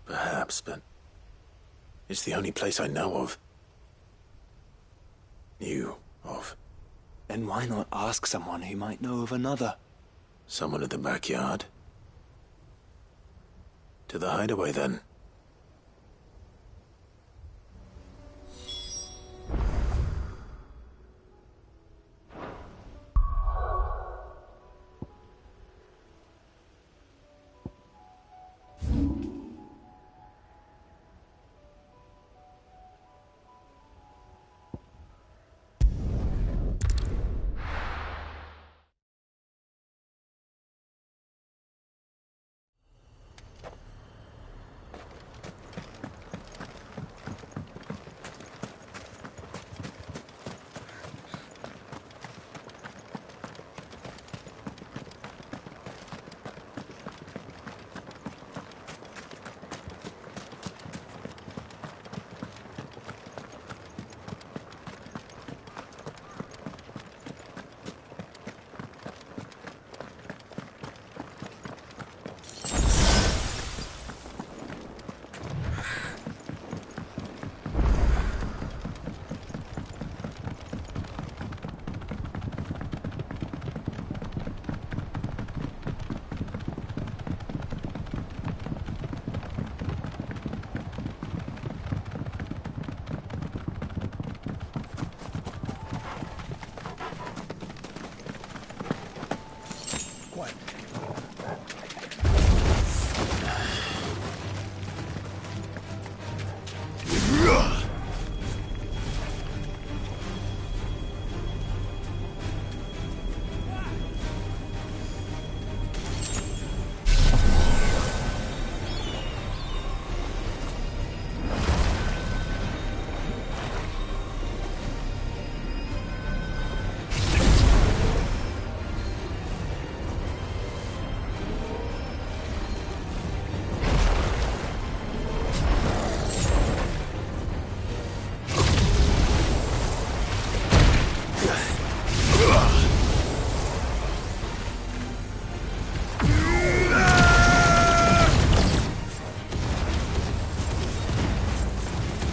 Perhaps, but... it's the only place I know of. Knew of. Then why not ask someone who might know of another? Someone at the backyard? To the hideaway, then.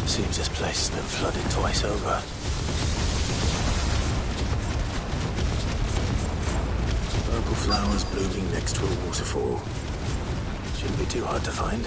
Seems this place has been flooded twice over. Purple flowers blooming next to a waterfall. Shouldn't be too hard to find.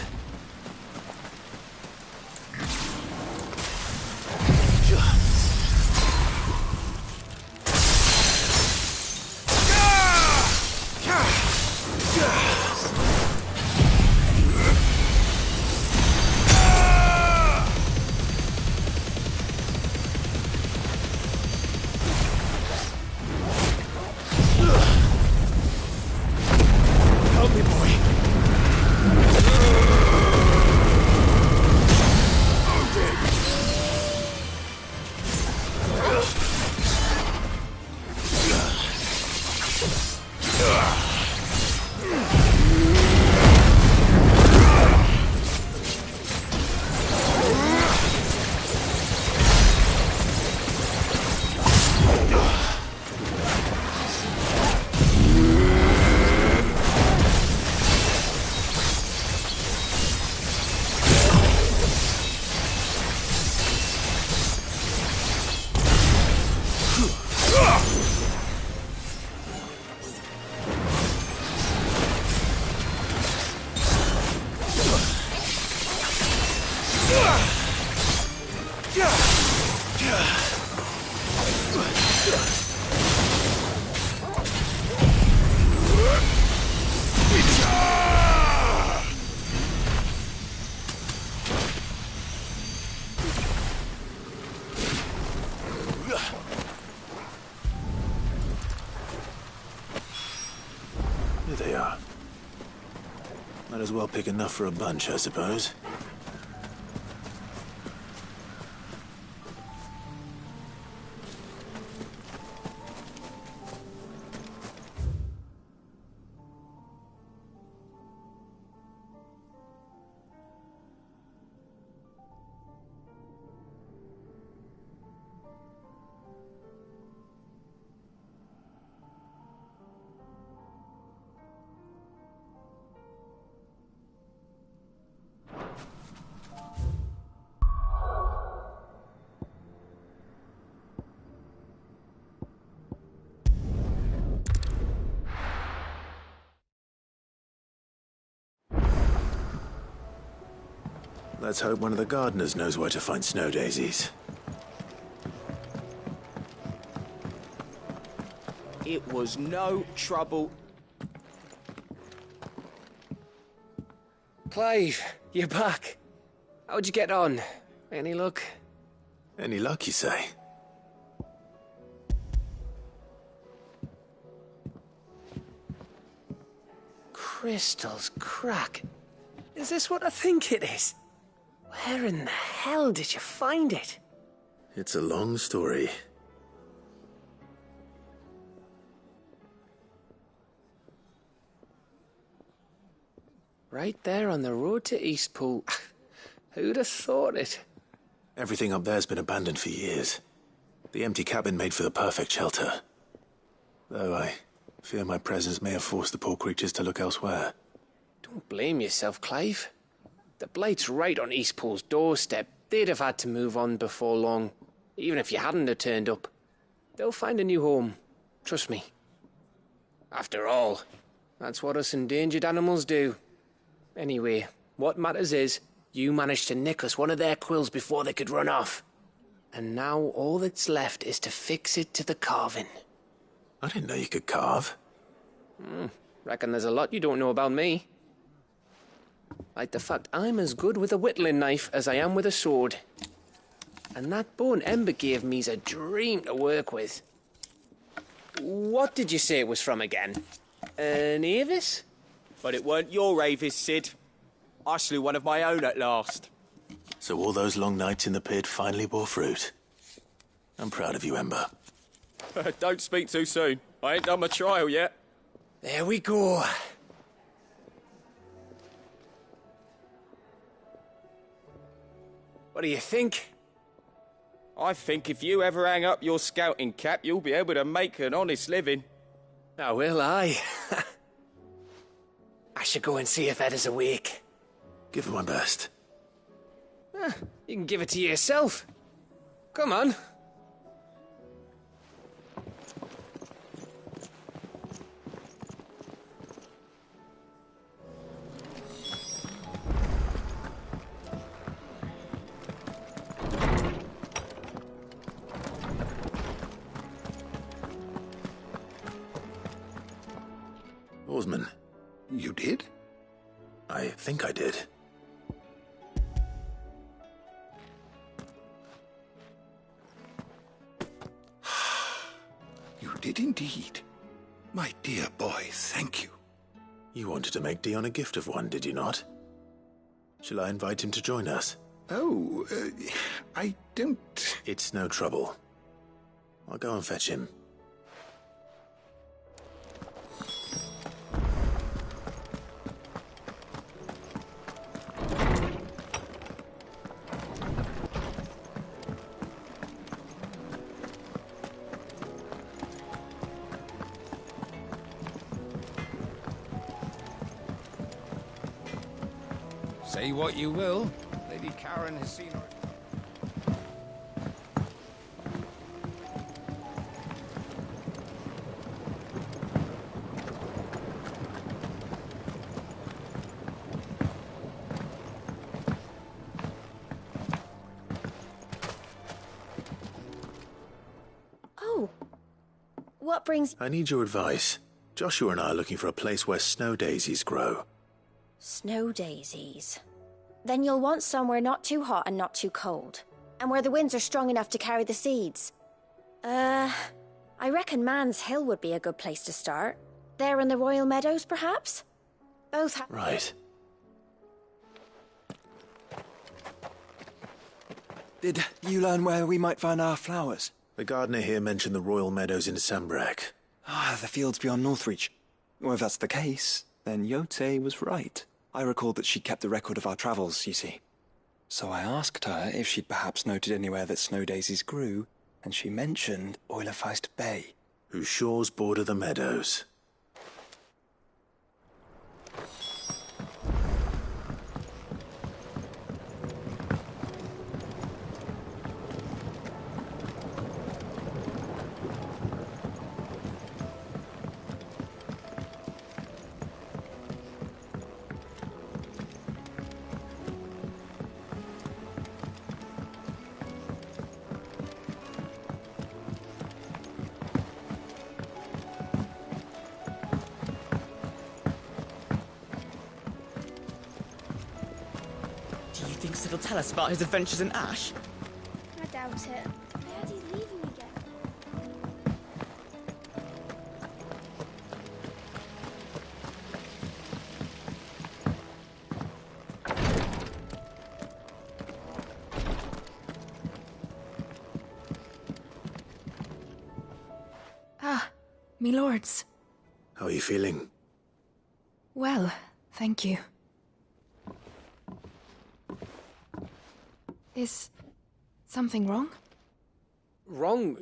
Here they are. Might as well pick enough for a bunch, I suppose. Let's hope one of the gardeners knows where to find snow daisies. It was no trouble. Clive, you're back. How'd you get on? Any luck? Any luck, you say? Crystal's crack. Is this what I think it is? Where in the hell did you find it? It's a long story. Right there on the road to Eastpool. Who'd have thought it? Everything up there's been abandoned for years. The empty cabin made for the perfect shelter. Though I fear my presence may have forced the poor creatures to look elsewhere. Don't blame yourself, Clive. The Blight's right on Eastpool's doorstep. They'd have had to move on before long, even if you hadn't have turned up. They'll find a new home. Trust me. After all, that's what us endangered animals do. Anyway, what matters is, you managed to nick us one of their quills before they could run off. And now all that's left is to fix it to the carving. I didn't know you could carve. Reckon there's a lot you don't know about me. Like the fact I'm as good with a whittling knife as I am with a sword. And that bone Ember gave me's a dream to work with. What did you say it was from again? An Avis? But it weren't your Avis, Sid. I slew one of my own at last. So all those long nights in the pit finally bore fruit. I'm proud of you, Ember. Don't speak too soon. I ain't done my trial yet. There we go. What do you think? I think if you ever hang up your scouting cap, you'll be able to make an honest living. Now will I? I should go and see if Ed is awake. Give it my best. You can give it to yourself. Come on. Oarsman. You did? I think I did. You did indeed. My dear boy, thank you. You wanted to make Dion a gift of one, did you not? Shall I invite him to join us? Oh, I don't... It's no trouble. I'll go and fetch him. Say what you will, Lady Karen has seen her. Oh. What brings... I need your advice. Joshua and I are looking for a place where snow daisies grow. Snow daisies. Then you'll want somewhere not too hot and not too cold. And where the winds are strong enough to carry the seeds. I reckon Man's Hill would be a good place to start. There in the Royal Meadows, perhaps? Both have... Right. Did you learn where we might find our flowers? The gardener here mentioned the Royal Meadows in Sembrak. Ah, the fields beyond Northreach. Well, if that's the case, then Yote was right. I recalled that she kept the record of our travels, you see. So I asked her if she'd perhaps noted anywhere that snow daisies grew, and she mentioned Oilafeist Bay. Whose shores border the meadows. Thinks it'll tell us about his adventures in Ash? I doubt it. I heard he's leaving again. Ah, me lords. How are you feeling? Well, thank you. Is something wrong? Wrong?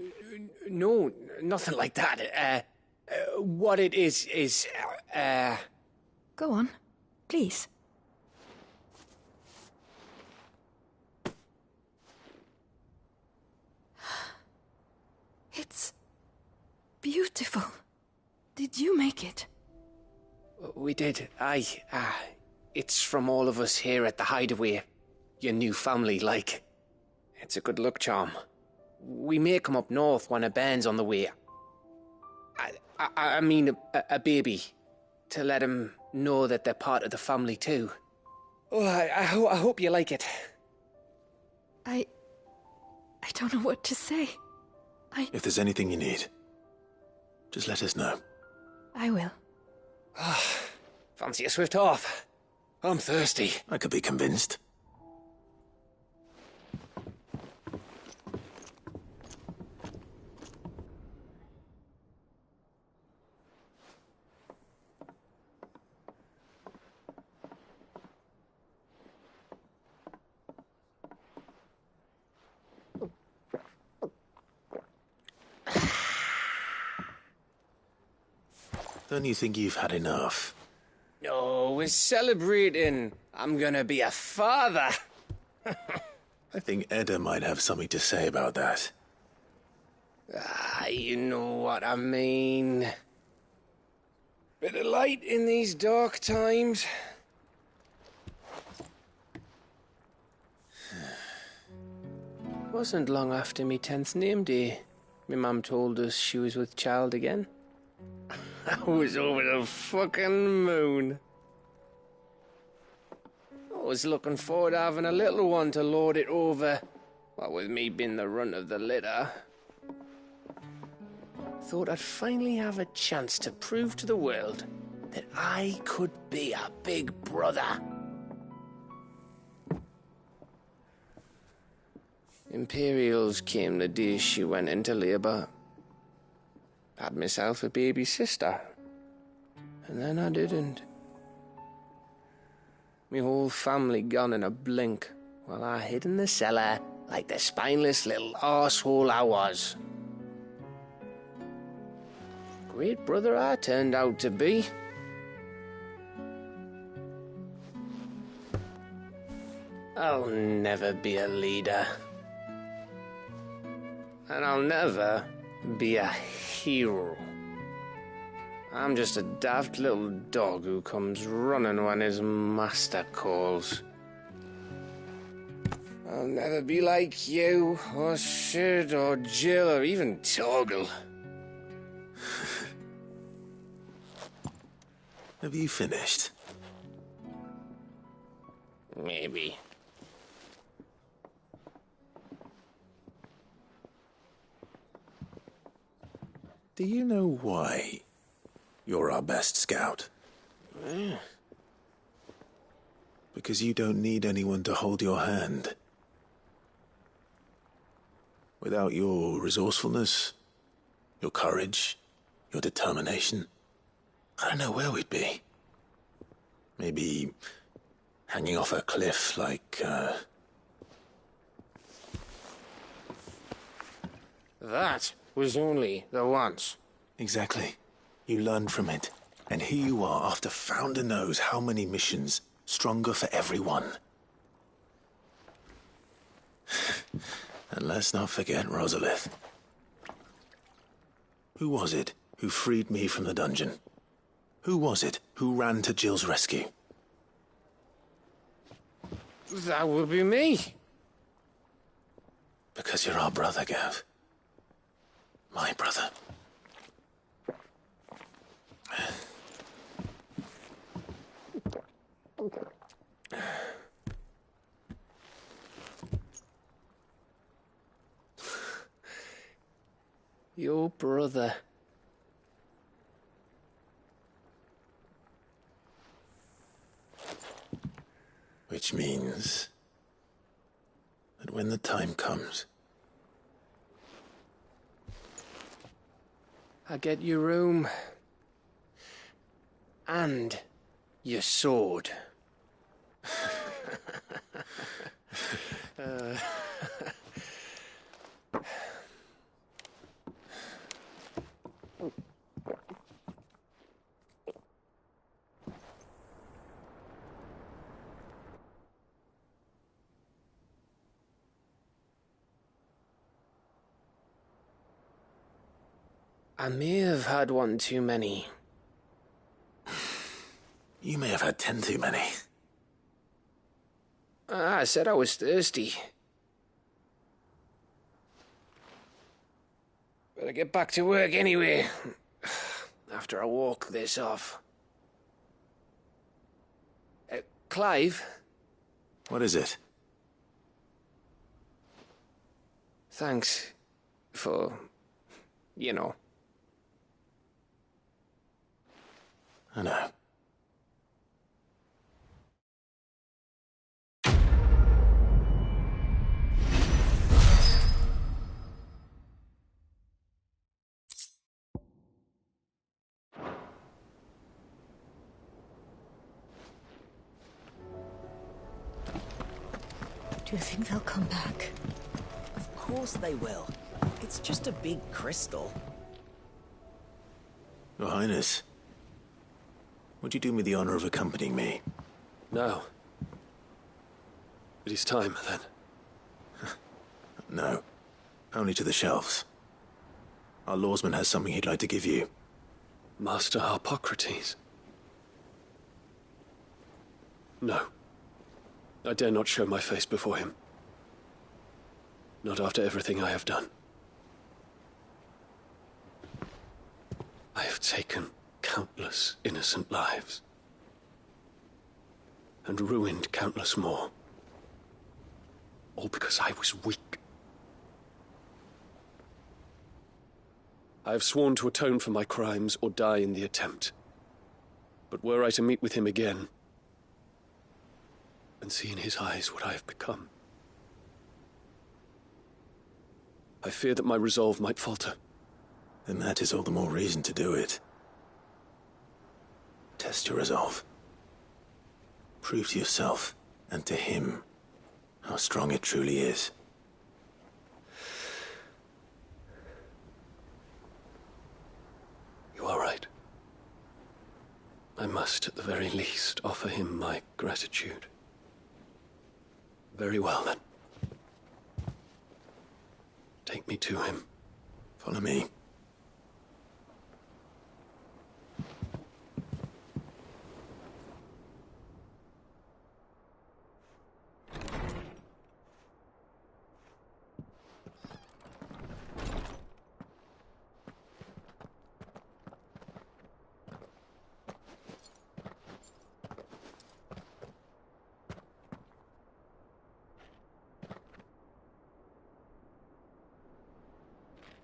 No, nothing like that. What it is, Go on, please. It's beautiful. Did you make it? We did. Aye. It's from all of us here at the Hideaway. Your new family, like. It's a good luck charm. We may come up north when a band's on the way. I mean a baby. To let him know that they're part of the family too. Oh, I hope you like it. I don't know what to say. If there's anything you need, just let us know. I will. Fancy a swift off. I'm thirsty. I could be convinced. Don't you think you've had enough? No, we're celebrating. I'm gonna be a father. I think Edda might have something to say about that. Ah, you know what I mean. Bit of light in these dark times. Wasn't long after me 10th name day, my mum told us she was with child again. I was over the fucking moon. I was looking forward to having a little one to lord it over, what with me being the runt of the litter. Thought I'd finally have a chance to prove to the world that I could be a big brother. Imperials came the day she went into labour. Had myself a baby sister. And then I didn't. Me whole family gone in a blink, while I hid in the cellar like the spineless little arsehole I was. Great brother I turned out to be. I'll never be a leader. And I'll never be a hero. I'm just a daft little dog who comes running when his master calls. I'll never be like you, or Sid, or Jill, or even Torgal. Have you finished? Maybe. Do you know why you're our best scout? Yeah. Because you don't need anyone to hold your hand. Without your resourcefulness, your courage, your determination, I don't know where we'd be. Maybe hanging off a cliff like, That was only the once. Exactly. You learned from it. And here you are after Founder knows how many missions, stronger for everyone. And let's not forget Rosalith. Who was it who freed me from the dungeon? Who was it who ran to Jill's rescue? That would be me. Because you're our brother, Gav. My brother. Your brother. Which means that when the time comes, I get your room. And your sword. I may have had one too many. You may have had 10 too many. I said I was thirsty. Better get back to work anyway, after I walk this off. Clive? What is it? Thanks for, you know. I know. Do you think they'll come back? Of course they will. It's just a big crystal. Your Highness, would you do me the honor of accompanying me? No. It is time, then. No. Only to the shelves. Our lawsman has something he'd like to give you. Master Harpocrates. No. I dare not show my face before him. Not after everything I have done. I have taken countless innocent lives. And ruined countless more. All because I was weak. I have sworn to atone for my crimes or die in the attempt. But were I to meet with him again, and see in his eyes what I have become, I fear that my resolve might falter. Then that is all the more reason to do it. Test your resolve. Prove to yourself, and to him, how strong it truly is. You are right. I must, at the very least, offer him my gratitude. Very well, then. Take me to him. Follow me.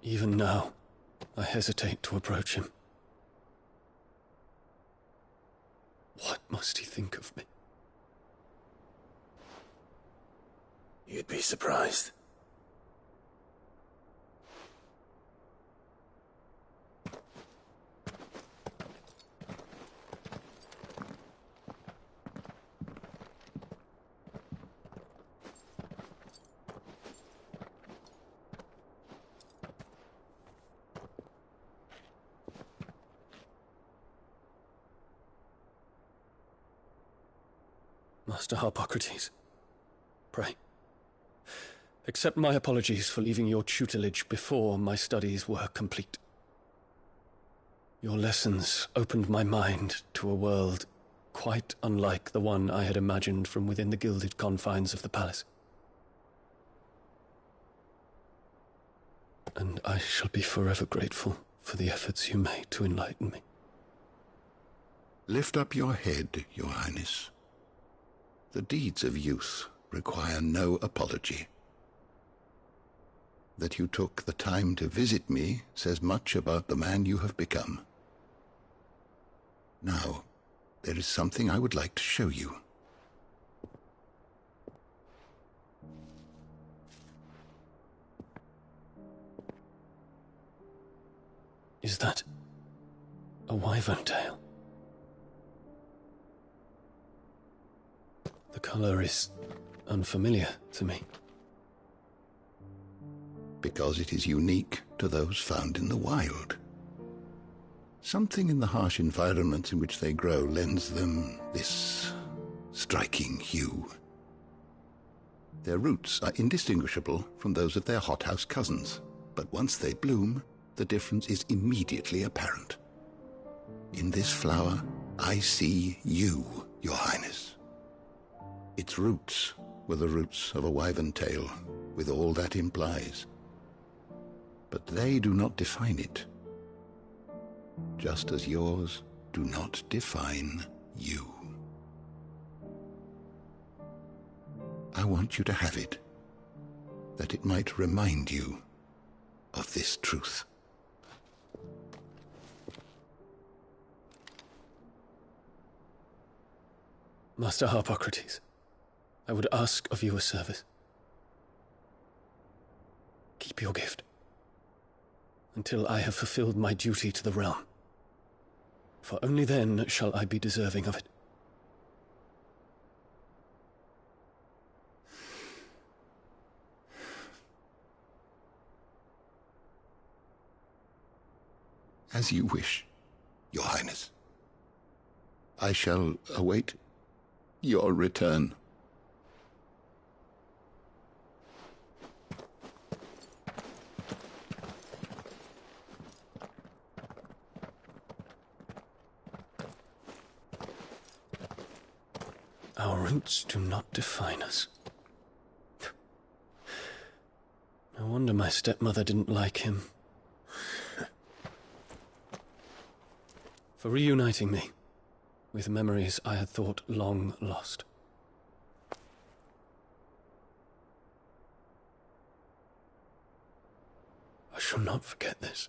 Even now, I hesitate to approach him. What must he think of me? You'd be surprised. Master Harpocrates, pray, accept my apologies for leaving your tutelage before my studies were complete. Your lessons opened my mind to a world quite unlike the one I had imagined from within the gilded confines of the palace. And I shall be forever grateful for the efforts you made to enlighten me. Lift up your head, Your Highness. The deeds of youth require no apology. That you took the time to visit me says much about the man you have become. Now, there is something I would like to show you. Is that a wyvern tail? The color is unfamiliar to me. Because it is unique to those found in the wild. Something in the harsh environments in which they grow lends them this striking hue. Their roots are indistinguishable from those of their hothouse cousins, but once they bloom, the difference is immediately apparent. In this flower, I see you, Your Highness. Its roots were the roots of a wyvern tail, with all that implies. But they do not define it, just as yours do not define you. I want you to have it, that it might remind you of this truth. Master Harpocrates, I would ask of you a service. Keep your gift until I have fulfilled my duty to the realm, for only then shall I be deserving of it. As you wish, Your Highness. I shall await your return. Our roots do not define us. No wonder my stepmother didn't like him. For reuniting me with memories I had thought long lost. I shall not forget this.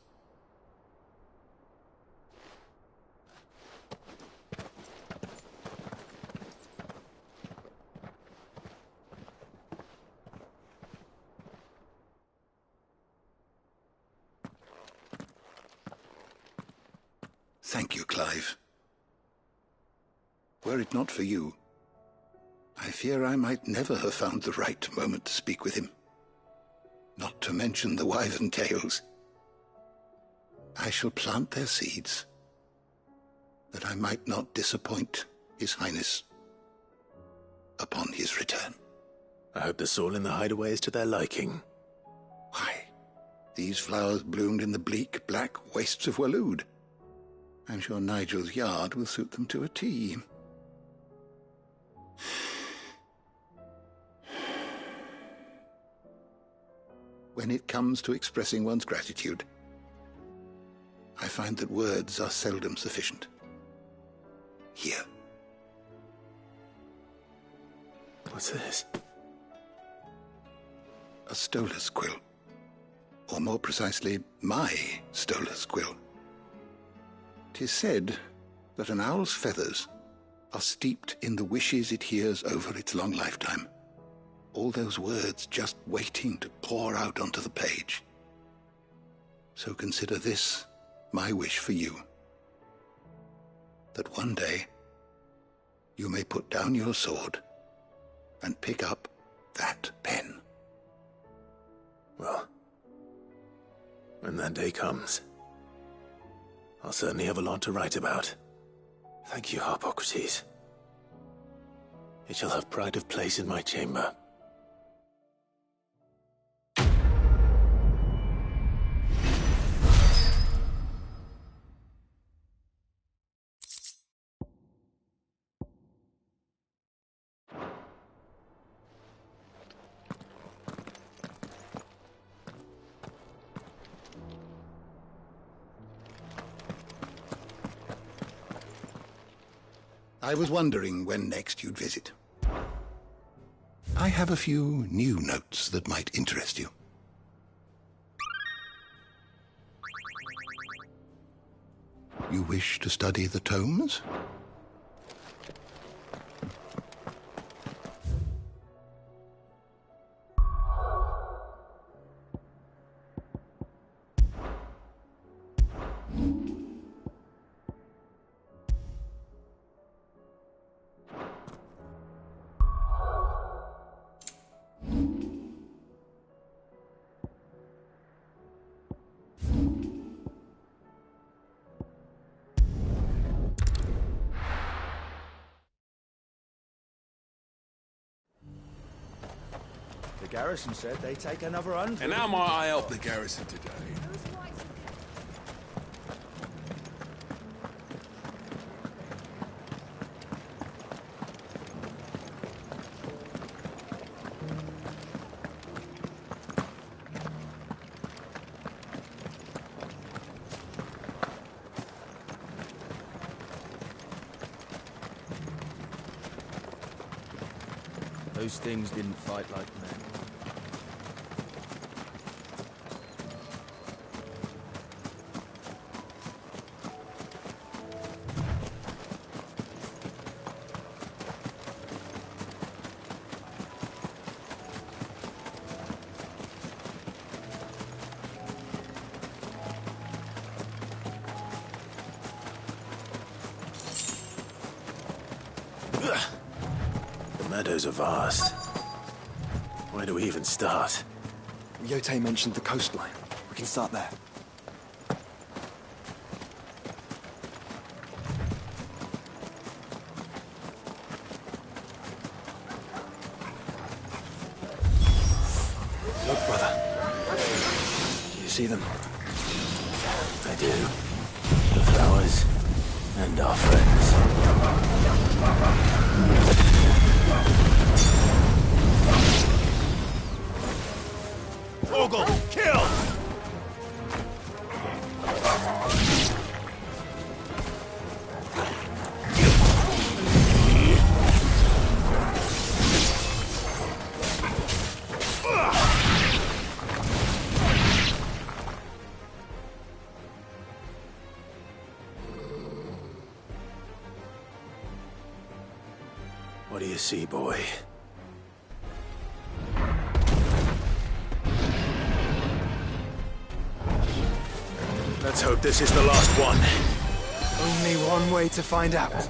Thank you, Clive. Were it not for you, I fear I might never have found the right moment to speak with him. Not to mention the Wyvern tales. I shall plant their seeds, that I might not disappoint His Highness upon his return. I hope the soil in the hideaway is to their liking. Why, these flowers bloomed in the bleak, black wastes of Waloed. I'm sure Nigel's yard will suit them to a T. When it comes to expressing one's gratitude, I find that words are seldom sufficient. Here. What's this? A Stolas quill. Or more precisely, my Stolas quill. 'Tis said that an owl's feathers are steeped in the wishes it hears over its long lifetime. All those words just waiting to pour out onto the page. So consider this my wish for you. That one day you may put down your sword and pick up that pen. Well, when that day comes, I'll certainly have a lot to write about. Thank you, Harpocrates. It shall have pride of place in my chamber. I was wondering when next you'd visit. I have a few new notes that might interest you. You wish to study the tomes? The garrison said they take another 100. And how might I help the garrison today? Those things didn't fight like men. The meadows are vast. Where do we even start? Yotei mentioned the coastline. We can start there. Look, brother. Do you see them? I do. The flowers and our friends. Ogle, kill! What do you see, boy? Let's hope this is the last one. Only one way to find out.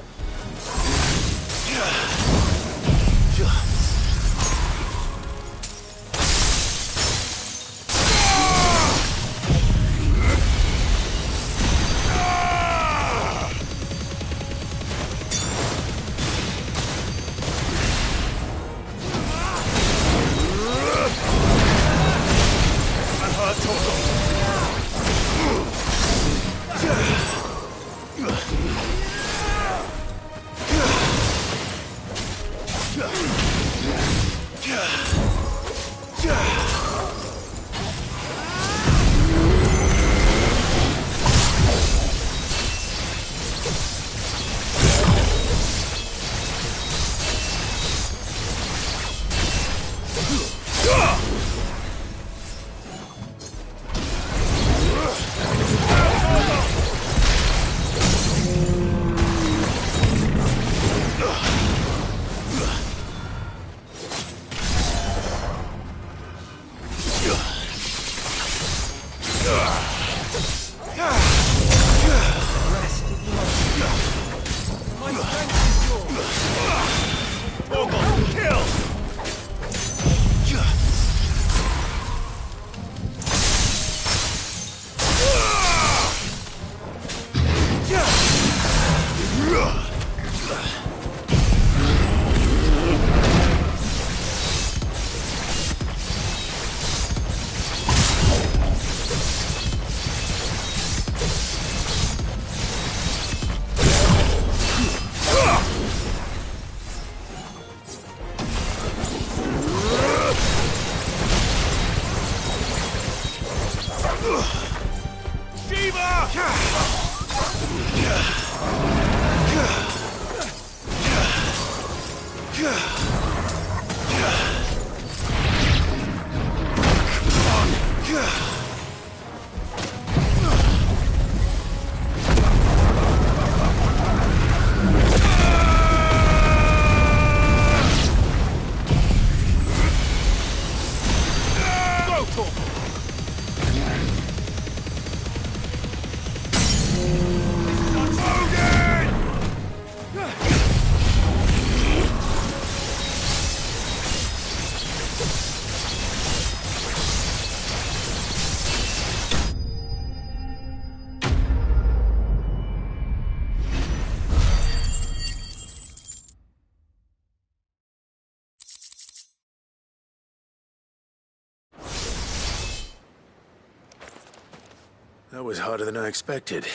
That was harder than I expected.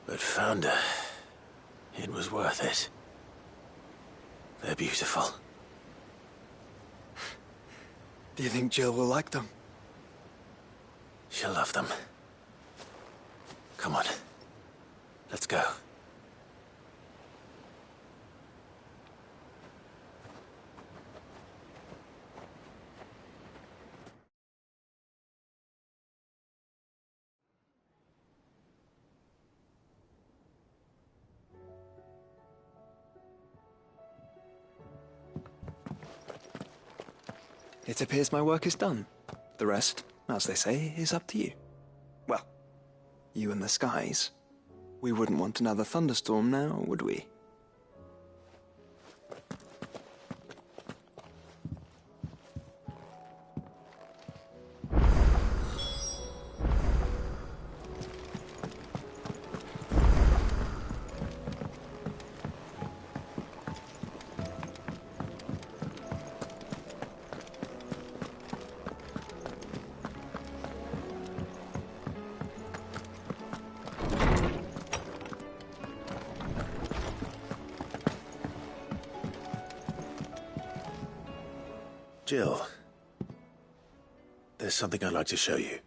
But Founder, it was worth it. They're beautiful. Do you think Jill will like them? She'll love them. Come on. Let's go. It appears my work is done. The rest, as they say, is up to you. Well, you and the skies. We wouldn't want another thunderstorm now, would we? Jill, there's something I'd like to show you.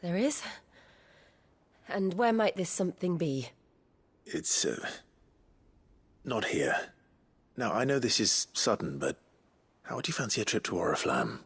There is? And where might this something be? It's, not here. Now, I know this is sudden, but how would you fancy a trip to Oriflamme?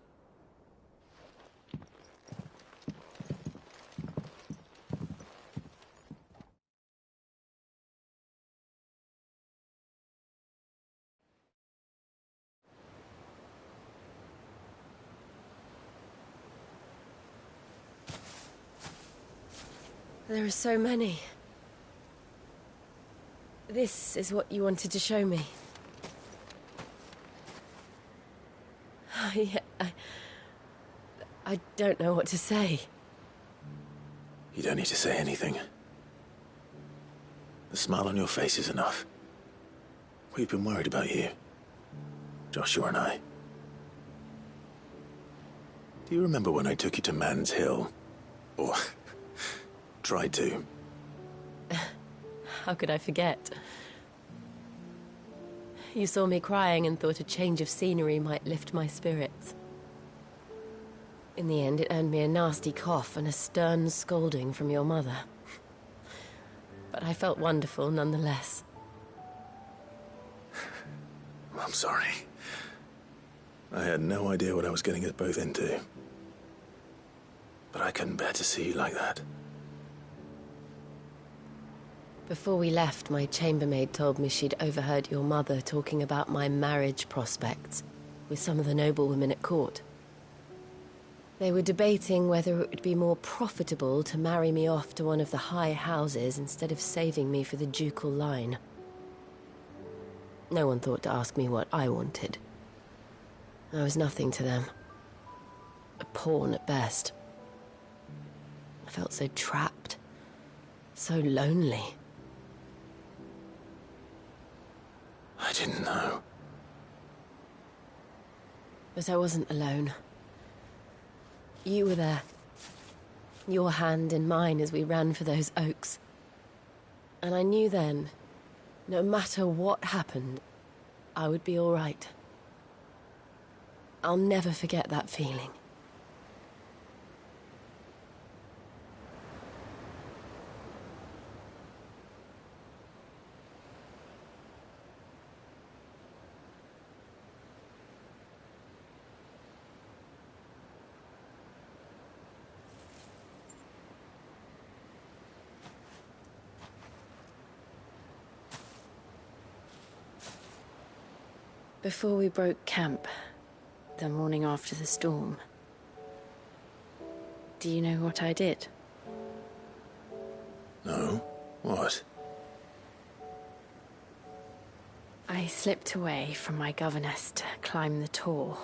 There are so many. This is what you wanted to show me. I don't know what to say. You don't need to say anything. The smile on your face is enough. We've been worried about you. Joshua and I. Do you remember when I took you to Man's Hill? Or tried to? How could I forget? You saw me crying and thought a change of scenery might lift my spirits. In the end, it earned me a nasty cough and a stern scolding from your mother. But I felt wonderful nonetheless. I'm sorry. I had no idea what I was getting us both into. But I couldn't bear to see you like that. Before we left, my chambermaid told me she'd overheard your mother talking about my marriage prospects with some of the noblewomen at court. They were debating whether it would be more profitable to marry me off to one of the high houses instead of saving me for the ducal line. No one thought to ask me what I wanted. I was nothing to them. A pawn at best. I felt so trapped, so lonely. I didn't know. But I wasn't alone. You were there. Your hand in mine as we ran for those oaks. And I knew then, no matter what happened, I would be all right. I'll never forget that feeling. Before we broke camp, the morning after the storm, do you know what I did? No? What? I slipped away from my governess to climb the Tor.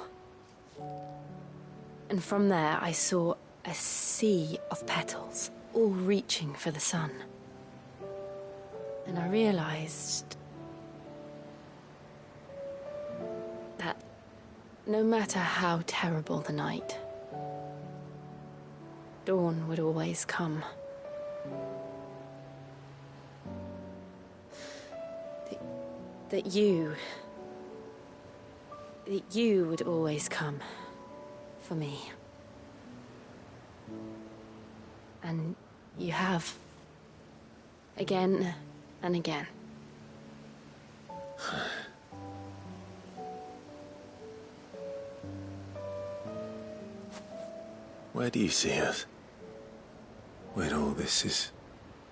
And from there I saw a sea of petals, all reaching for the sun. And I realized that no matter how terrible the night, dawn would always come. That you would always come for me. And you have. Again and again. Where do you see us? When all this is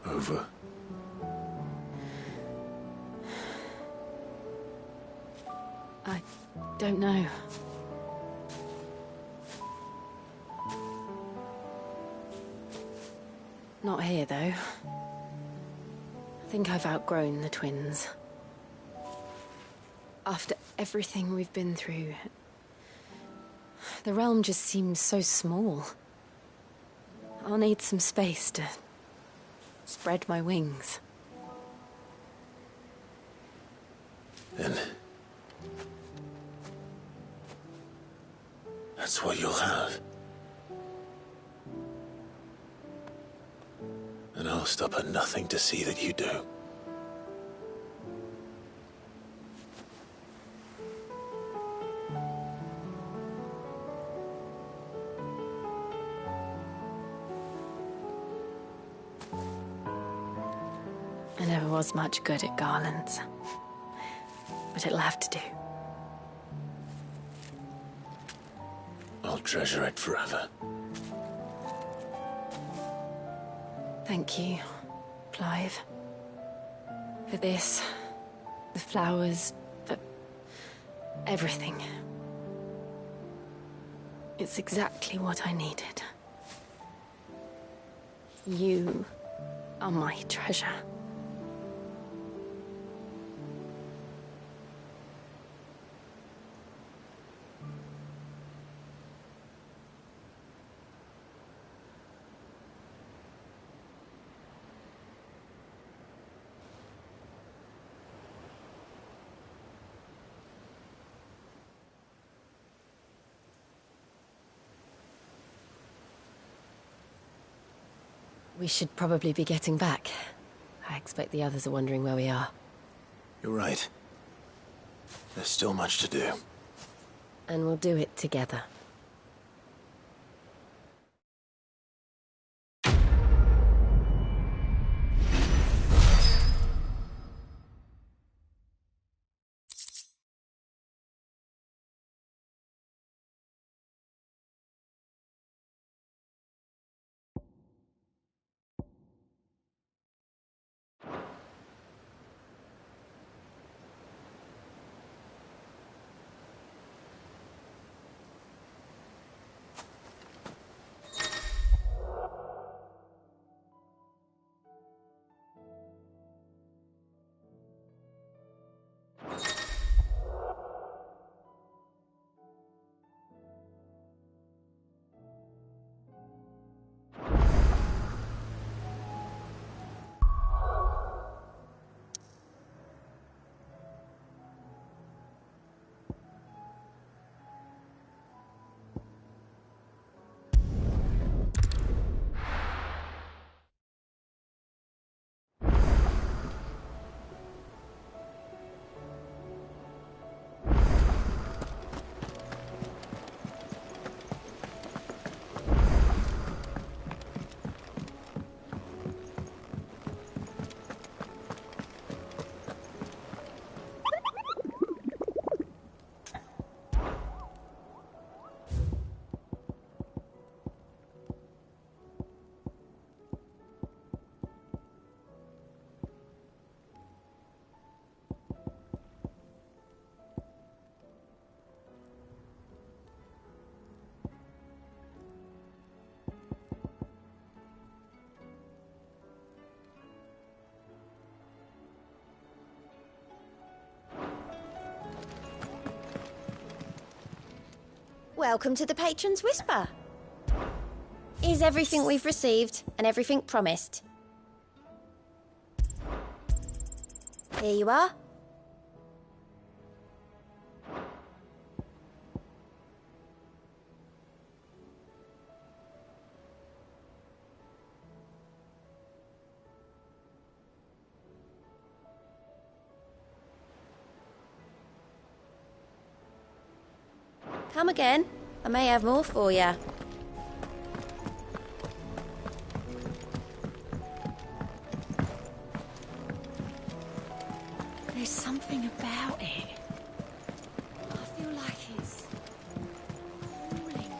over? I don't know. Not here, though. I think I've outgrown the twins. After everything we've been through, the realm just seems so small. I'll need some space to spread my wings. Then that's what you'll have. And I'll stop at nothing to see that you do. I never was much good at garlands, but it'll have to do. I'll treasure it forever. Thank you, Clive. For this, the flowers, for everything. It's exactly what I needed. You are my treasure. We should probably be getting back. I expect the others are wondering where we are. You're right. There's still much to do. And we'll do it together. Welcome to the Patron's Whisper. Is everything we've received and everything promised? Here you are. Come again. I may have more for you. There's something about it. I feel like it's calling.